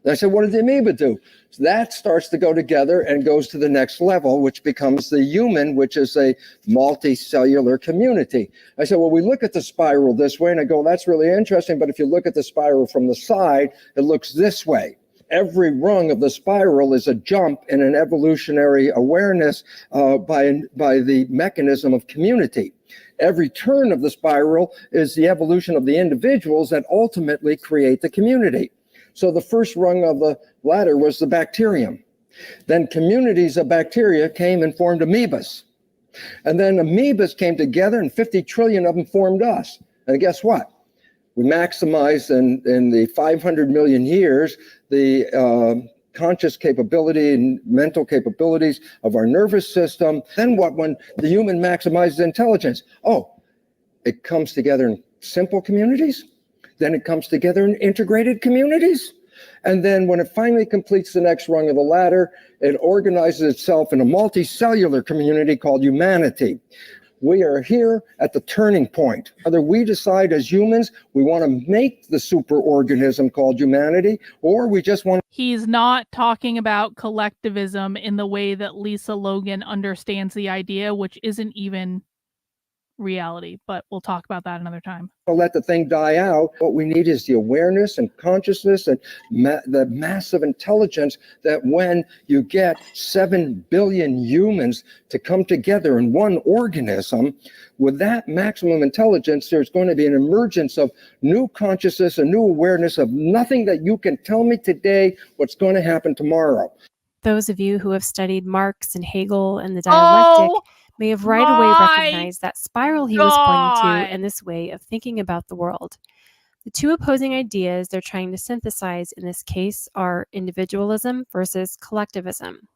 And I said, what does the amoeba do? So that starts to go together and goes to the next level, which becomes the human, which is a multicellular community. I said, well, we look at the spiral this way, and I go, that's really interesting, but if you look at the spiral from the side, it looks this way. Every rung of the spiral is a jump in an evolutionary awareness by the mechanism of community. Every turn of the spiral is the evolution of the individuals that ultimately create the community. So the first rung of the ladder was the bacterium. Then communities of bacteria came and formed amoebas. And then amoebas came together, and 50 trillion of them formed us. And guess what? We maximized in the 500 million years the conscious capability and mental capabilities of our nervous system. Then what when the human maximizes intelligence? Oh, it comes together in simple communities. Then it comes together in integrated communities. And then when it finally completes the next rung of the ladder, it organizes itself in a multicellular community called humanity. We are here at the turning point. Whether we decide as humans we want to make the superorganism called humanity, or we just want... He's not talking about collectivism in the way that Lisa Logan understands the idea, which isn't even reality, but we'll talk about that another time. Let the thing die out. What we need is the awareness and consciousness and the massive intelligence that when you get 7 billion humans to come together in one organism, with that maximum intelligence, there's going to be an emergence of new consciousness, a new awareness of nothing that you can tell me today what's going to happen tomorrow. Those of you who have studied Marx and Hegel and the dialectic may have right away recognized that spiral he was pointing to and this way of thinking about the world. The two opposing ideas they're trying to synthesize in this case are individualism versus collectivism.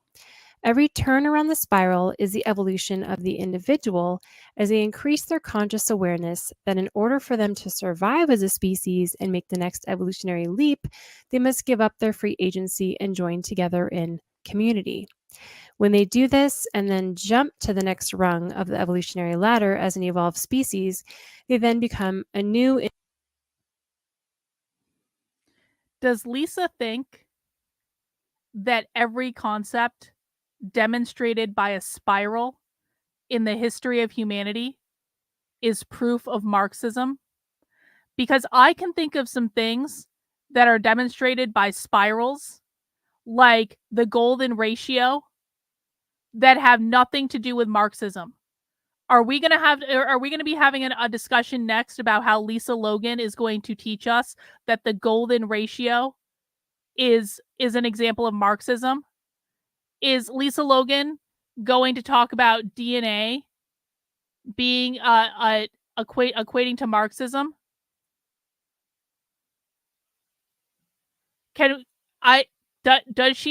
Every turn around the spiral is the evolution of the individual as they increase their conscious awareness that in order for them to survive as a species and make the next evolutionary leap, they must give up their free agency and join together in community. When they do this and then jump to the next rung of the evolutionary ladder as an evolved species, they then become a new... Does Lisa think that every concept demonstrated by a spiral in the history of humanity is proof of Marxism? Because I can think of some things that are demonstrated by spirals, like the golden ratio, that have nothing to do with Marxism. Are we going to be having a discussion next about how Lisa Logan is going to teach us that the golden ratio is an example of Marxism? Is Lisa Logan going to talk about DNA being equating to Marxism? Does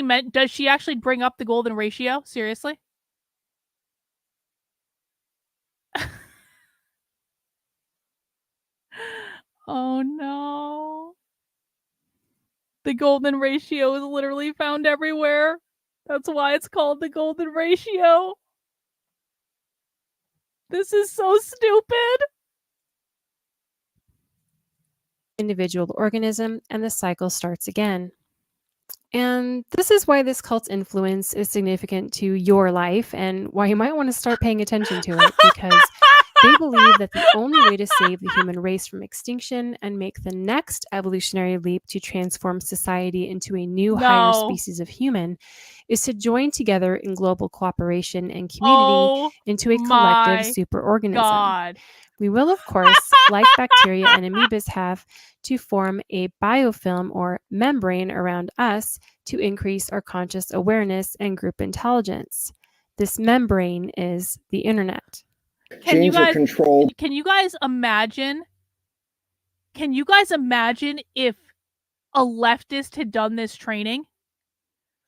she actually bring up the golden ratio? Seriously? Oh no. The golden ratio is literally found everywhere. That's why it's called the golden ratio. This is so stupid. Individual organism, and the cycle starts again. And this is why this cult's influence is significant to your life and why you might want to start paying attention to it, because they believe that the only way to save the human race from extinction and make the next evolutionary leap to transform society into a new higher species of human is to join together in global cooperation and community into a collective superorganism. God. We will, of course, like bacteria and amoebas have, to form a biofilm or membrane around us to increase our conscious awareness and group intelligence. This membrane is the internet. Can you guys imagine? Can you guys imagine if a leftist had done this training?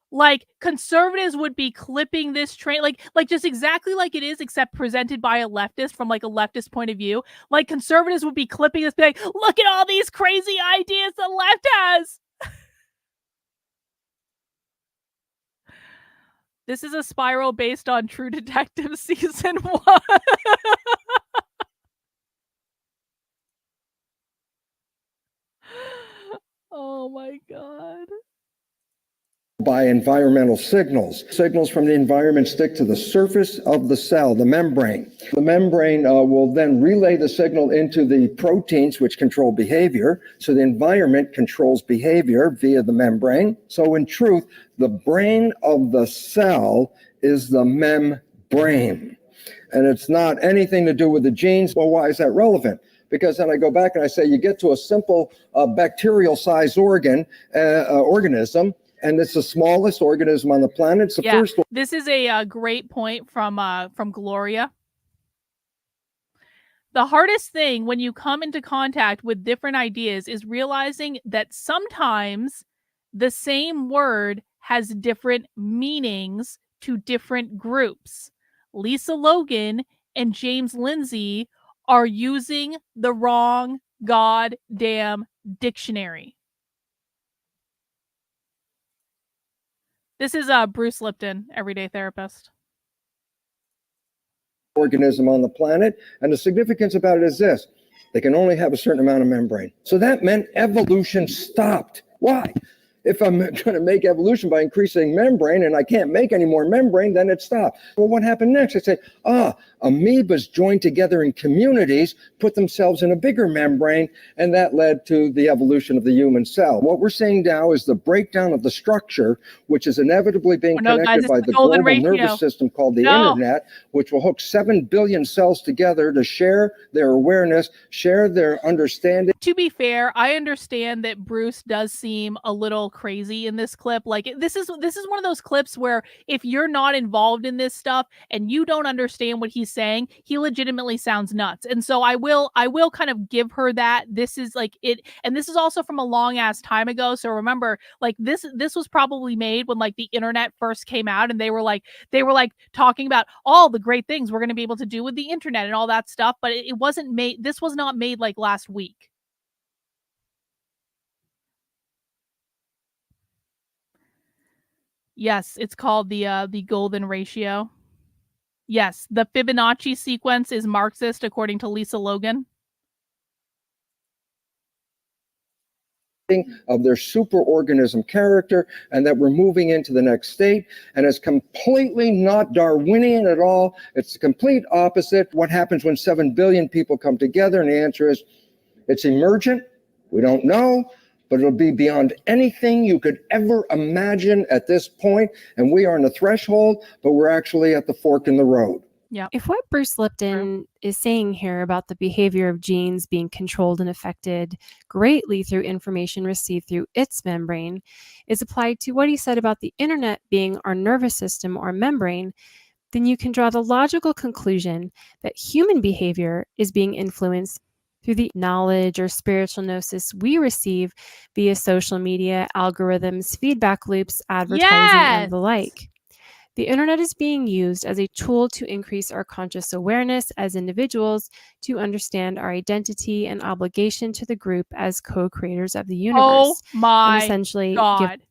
Like, conservatives would be clipping this train, like just exactly like it is, except presented by a leftist from like a leftist point of view. Like, conservatives would be clipping this, be like, look at all these crazy ideas the left has. This is a spiral based on True Detective season 1. Oh my God. By environmental signals. Signals from the environment stick to the surface of the cell, the membrane. The membrane will then relay the signal into the proteins which control behavior. So the environment controls behavior via the membrane. So in truth, the brain of the cell is the membrane. And it's not anything to do with the genes. Well, why is that relevant? Because then I go back and I say, you get to a simple bacterial-sized organism, and it's the smallest organism on the planet. It's the first one. This is a great point from Gloria. The hardest thing when you come into contact with different ideas is realizing that sometimes the same word has different meanings to different groups. Lisa Logan and James Lindsay are using the wrong goddamn dictionary. This is Bruce Lipton, everyday therapist. Organism on the planet, and the significance about it is this: they can only have a certain amount of membrane. So that meant evolution stopped. Why? If I'm going to make evolution by increasing membrane and I can't make any more membrane, then it stopped. Well, what happened next? I say, amoebas joined together in communities, put themselves in a bigger membrane, and that led to the evolution of the human cell. What we're seeing now is the breakdown of the structure, which is inevitably being connected by the global nervous system called the internet, which will hook 7 billion cells together to share their awareness, share their understanding. To be fair, I understand that Bruce does seem a little crazy in this clip. Like, this is one of those clips where if you're not involved in this stuff and you don't understand what he's saying, he legitimately sounds nuts. And so I will kind of give her that. This is like it, and this is also from a long ass time ago. So remember, like this was probably made when like the internet first came out, and they were like talking about all the great things we're going to be able to do with the internet and all that stuff. But it wasn't made. This was not made like last week. Yes, it's called the golden ratio. Yes, the Fibonacci sequence is Marxist, according to Lisa Logan. Of their superorganism character, and that we're moving into the next state, and it's completely not Darwinian at all. It's the complete opposite. What happens when 7 billion people come together? And the answer is, it's emergent. We don't know, but it'll be beyond anything you could ever imagine at this point. And we are on the threshold, but we're actually at the fork in the road. Yeah. If what Bruce Lipton is saying here about the behavior of genes being controlled and affected greatly through information received through its membrane is applied to what he said about the internet being our nervous system or membrane, then you can draw the logical conclusion that human behavior is being influenced through the knowledge or spiritual gnosis we receive via social media, algorithms, feedback loops, advertising, and the like. The internet is being used as a tool to increase our conscious awareness as individuals, to understand our identity and obligation to the group as co-creators of the universe. Oh my and essentially God.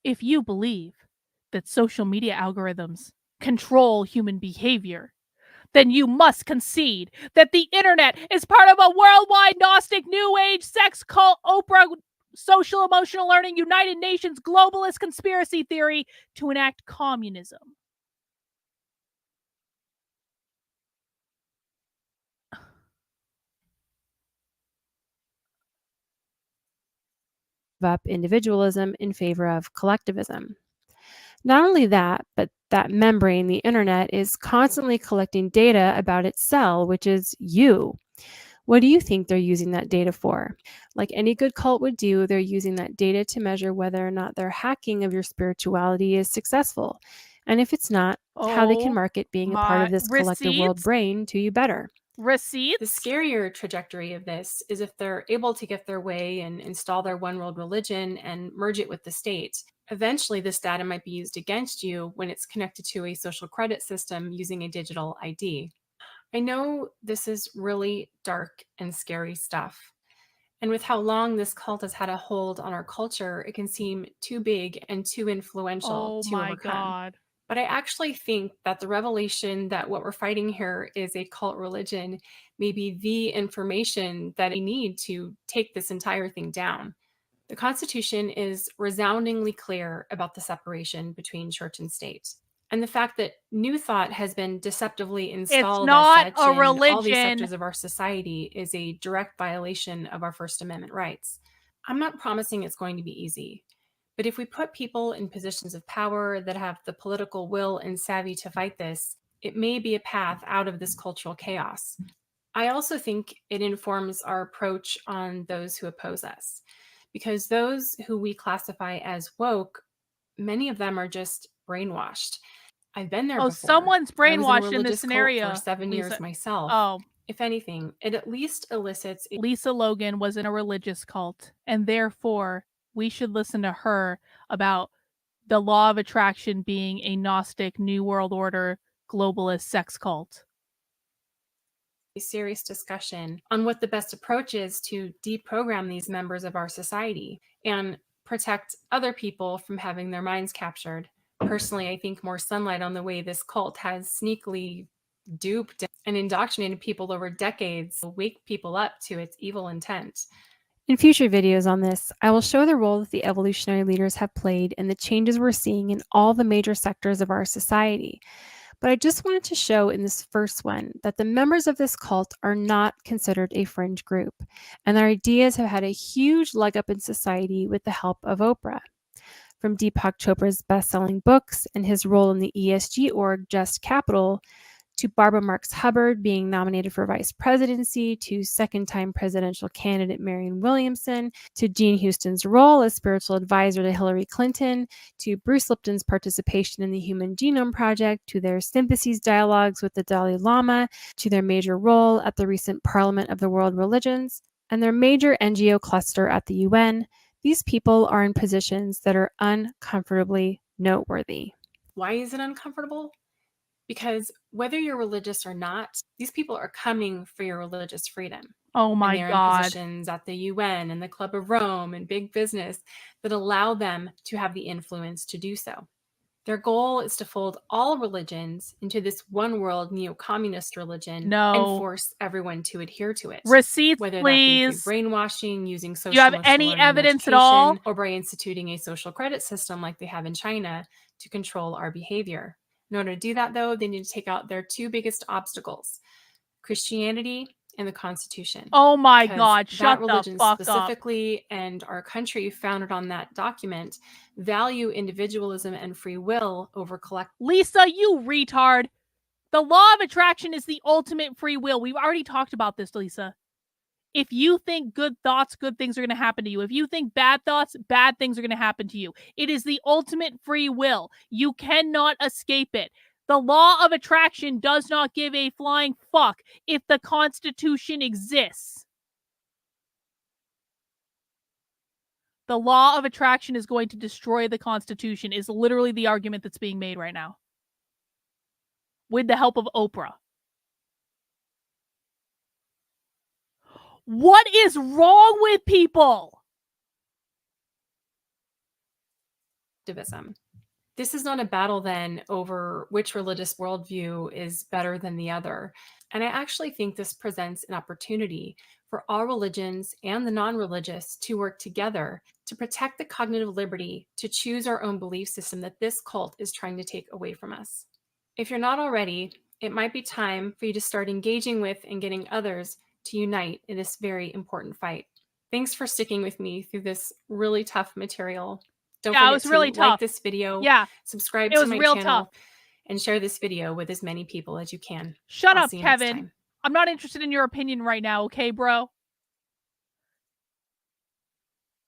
If you believe that social media algorithms control human behavior, then you must concede that the internet is part of a worldwide Gnostic New Age sex cult, Oprah, social emotional learning, United Nations globalist conspiracy theory to enact communism. Up individualism in favor of collectivism. Not only that, but that membrane, the internet, is constantly collecting data about its cell, which is you. What do you think they're using that data for? Like any good cult would do, they're using that data to measure whether or not their hacking of your spirituality is successful. And if it's not, how they can market being a part of this collective world brain to you better. Receipts? The scarier trajectory of this is if they're able to get their way and install their one world religion and merge it with the state. Eventually, this data might be used against you when it's connected to a social credit system using a digital ID. I know this is really dark and scary stuff. And with how long this cult has had a hold on our culture, it can seem too big and too influential to overcome. God. But I actually think that the revelation that what we're fighting here is a cult religion may be the information that we need to take this entire thing down. The Constitution is resoundingly clear about the separation between church and state. And the fact that New Thought has been deceptively installed as such in all these sectors of our society is a direct violation of our First Amendment rights. I'm not promising it's going to be easy. But if we put people in positions of power that have the political will and savvy to fight this, it may be a path out of this cultural chaos. I also think it informs our approach on those who oppose us, because those who we classify as woke, many of them are just brainwashed. I've been there before. Someone's brainwashed in this cult scenario. for 7 years Lisa. myself. Oh. If anything, it at least elicits. Lisa Logan was in a religious cult, and therefore we should listen to her about the law of attraction being a Gnostic New World Order globalist sex cult. A serious discussion on what the best approach is to deprogram these members of our society and protect other people from having their minds captured. Personally, I think more sunlight on the way this cult has sneakily duped and indoctrinated people over decades will wake people up to its evil intent. In future videos on this, I will show the role that the evolutionary leaders have played and the changes we're seeing in all the major sectors of our society. But I just wanted to show in this first one that the members of this cult are not considered a fringe group, and their ideas have had a huge leg up in society with the help of Oprah. From Deepak Chopra's best-selling books and his role in the ESG org Just Capital, to Barbara Marx Hubbard being nominated for vice presidency, to second-time presidential candidate Marianne Williamson, to Jean Houston's role as spiritual advisor to Hillary Clinton, to Bruce Lipton's participation in the Human Genome Project, to their sympathies dialogues with the Dalai Lama, to their major role at the recent Parliament of the World Religions, and their major NGO cluster at the UN, these people are in positions that are uncomfortably noteworthy. Why is it uncomfortable? Because whether you're religious or not, these people are coming for your religious freedom. Oh my and they're God. in positions at the UN and the Club of Rome and big business that allow them to have the influence to do so. Their goal is to fold all religions into this one world neo-communist religion and force everyone to adhere to it. Receipts, whether please. that be through brainwashing, using social Do you have emotional any learning and evidence at all? education, or by instituting a social credit system like they have in China to control our behavior. In order to do that, though, they need to take out their two biggest obstacles, Christianity and the Constitution. Oh my Because God, shut that religion the fuck up. specifically and our country founded on that document value individualism and free will over collective. Lisa, you retard. The law of attraction is the ultimate free will. We've already talked about this, Lisa. If you think good thoughts, good things are going to happen to you. If you think bad thoughts, bad things are going to happen to you. It is the ultimate free will. You cannot escape it. The law of attraction does not give a flying fuck if the Constitution exists. The law of attraction is going to destroy the Constitution is literally the argument that's being made right now. With the help of Oprah. What is wrong with people? collectivism. This is not a battle then over which religious worldview is better than the other. And I actually think this presents an opportunity for all religions and the non-religious to work together to protect the cognitive liberty to choose our own belief system that this cult is trying to take away from us. If you're not already, it might be time for you to start engaging with and getting others to unite in this very important fight. Thanks for sticking with me through this really tough material. Don't forget it was really to like tough. this video, Yeah, subscribe it to was my real channel, tough. and share this video with as many people as you can. Shut I'll up, see you next Kevin. time. I'm not interested in your opinion right now, okay, bro?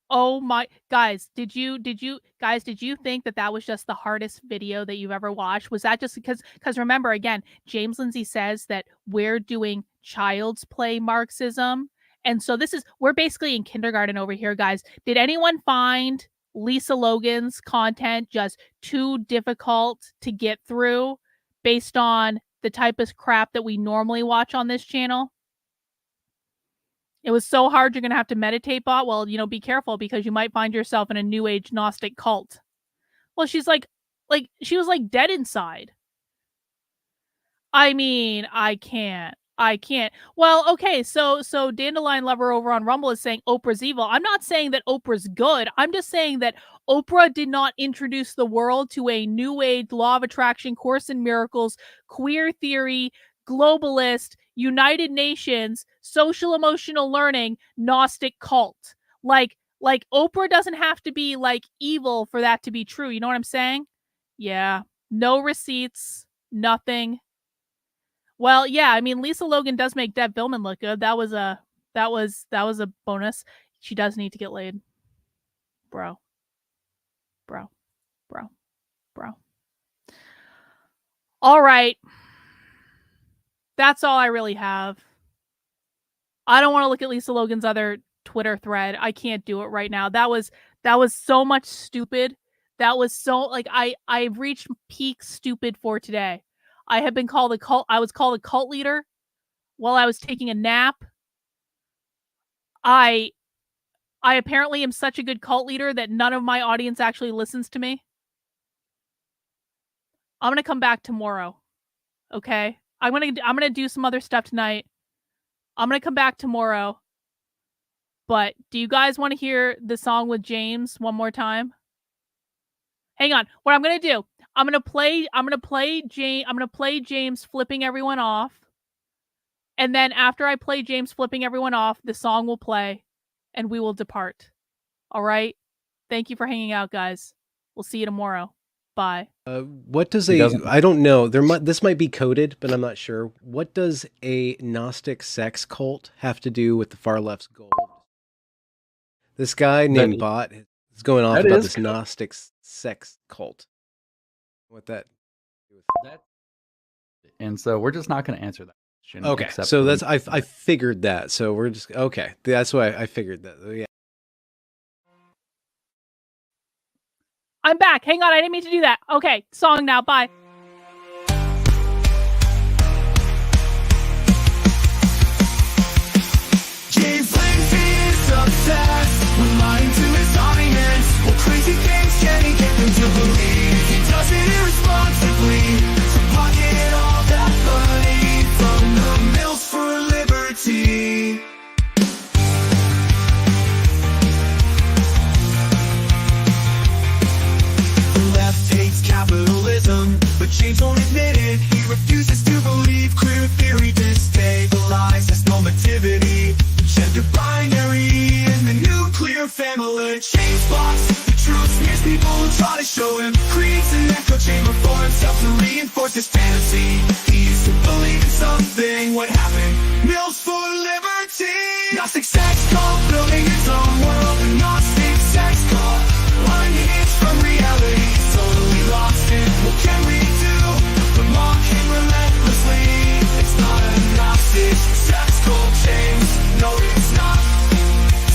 Oh my guys, did you think that was just the hardest video that you've ever watched? Was that just because remember again, James Lindsay says that we're doing child's play Marxism. And so we're basically in kindergarten over here, guys. Did anyone find Lisa Logan's content just too difficult to get through based on the type of crap that we normally watch on this channel? It was so hard you're going to have to meditate, bot. Well, be careful because you might find yourself in a new age Gnostic cult. Well, she's she was like dead inside. I mean, I can't. Well, okay, so Dandelion Lover over on Rumble is saying Oprah's evil. I'm not saying that Oprah's good. I'm just saying that Oprah did not introduce the world to a new age law of attraction, Course in Miracles, queer theory, globalist, United Nations, social emotional learning, Gnostic cult. Like Oprah doesn't have to be evil for that to be true. You know what I'm saying? Yeah. No receipts, nothing. Well, yeah, I mean, Lisa Logan does make Deb Billman look good. That was a bonus. She does need to get laid. Bro. All right. That's all I really have. I don't want to look at Lisa Logan's other Twitter thread. I can't do it right now. That was so much stupid. That was so I've reached peak stupid for today. I have been called a cult. I was called a cult leader while I was taking a nap. I apparently am such a good cult leader that none of my audience actually listens to me. I'm going to come back tomorrow. Okay? I'm going to do some other stuff tonight. I'm going to come back tomorrow. But do you guys want to hear the song with James one more time? Hang on. What I'm going to do, I'm going to play James flipping everyone off. And then after I play James flipping everyone off, the song will play and we will depart. All right? Thank you for hanging out, guys. We'll see you tomorrow. Bye. What does I don't know. This might be coded, but I'm not sure. What does a Gnostic sex cult have to do with the far left's goal? This guy named Bot is going off about this Gnostic sex cult. What that? And so we're just not going to answer that question. Okay, so that's I figured that. So we're just okay. That's why I figured that. Yeah. I'm back. Hang on, I didn't mean to do that. Okay, song now. Bye. James Lindsay is obsessed with lying to his audience. What crazy things can he get them to believe? He does it irresponsibly to pocket all that money from the mills for liberty. The left hates capitalism, but James won't admit it. He refuses to believe queer theory destabilizes normativity. Gender binary and the nuclear family. James blocks the truth, smears people who try to show him. Creates an echo chamber for himself to reinforce his fantasy. He used to believe in something. What happened? Mills for liberty. Gnostic sex cult, building his own world. A Gnostic sex cult, unhinged from reality. Totally lost in what can we do? But mocking relentlessly. It's not a Gnostic sex cult, James. No, it's not.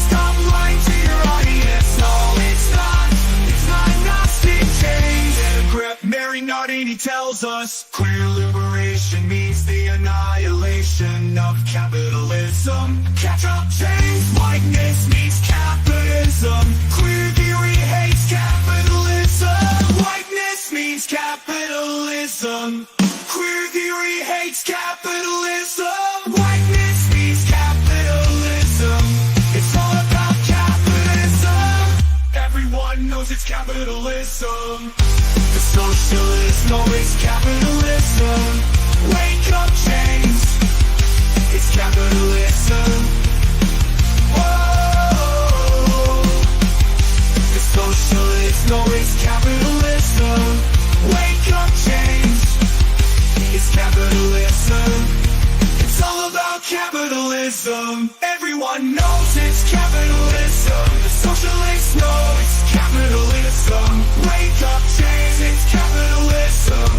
Stop lying to your audience. No, it's not. It's not Gnostic change. Mary Nardini tells us queer liberation means the annihilation of capitalism. Catch up, James. Whiteness means capitalism. Queer theory hates capitalism. hates capitalism. Queer theory hates capitalism. Whiteness needs capitalism. It's all about capitalism. Everyone knows it's capitalism. The socialists know it's capitalism. Wake up, James. It's capitalism. Whoa. The socialists know it's capitalism. Wake up, James. It's capitalism. It's all about capitalism. Everyone knows it's capitalism. The socialists know it's capitalism. Wake up, James. It's capitalism.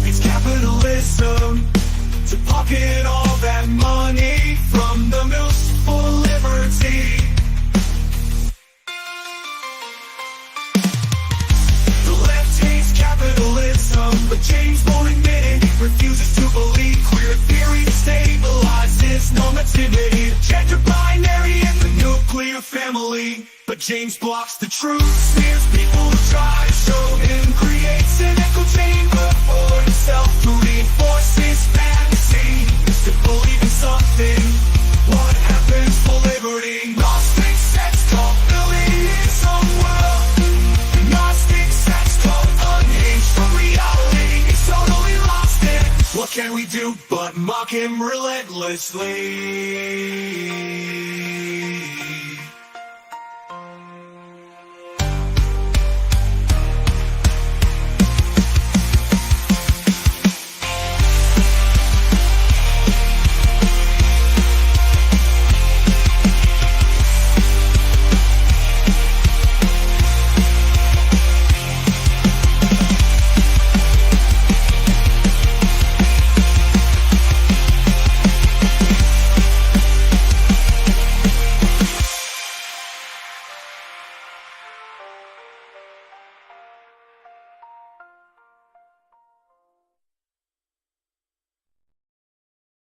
It's capitalism. To pocket all that money from the mills for liberty. The left hates capitalism, but James won't admit it. He refuses to believe queer theory stabilizes normativity, the gender binary and the nuclear family. But James blocks the truth, smears people who try to show him, creates an echo chamber for himself to reinforce his fantasy. Is to believe in something. What happens for liberty? Gnostic sex cult building his own world. Gnostic sex cult unhinged from reality. He's totally lost it. What can we do but mock him relentlessly?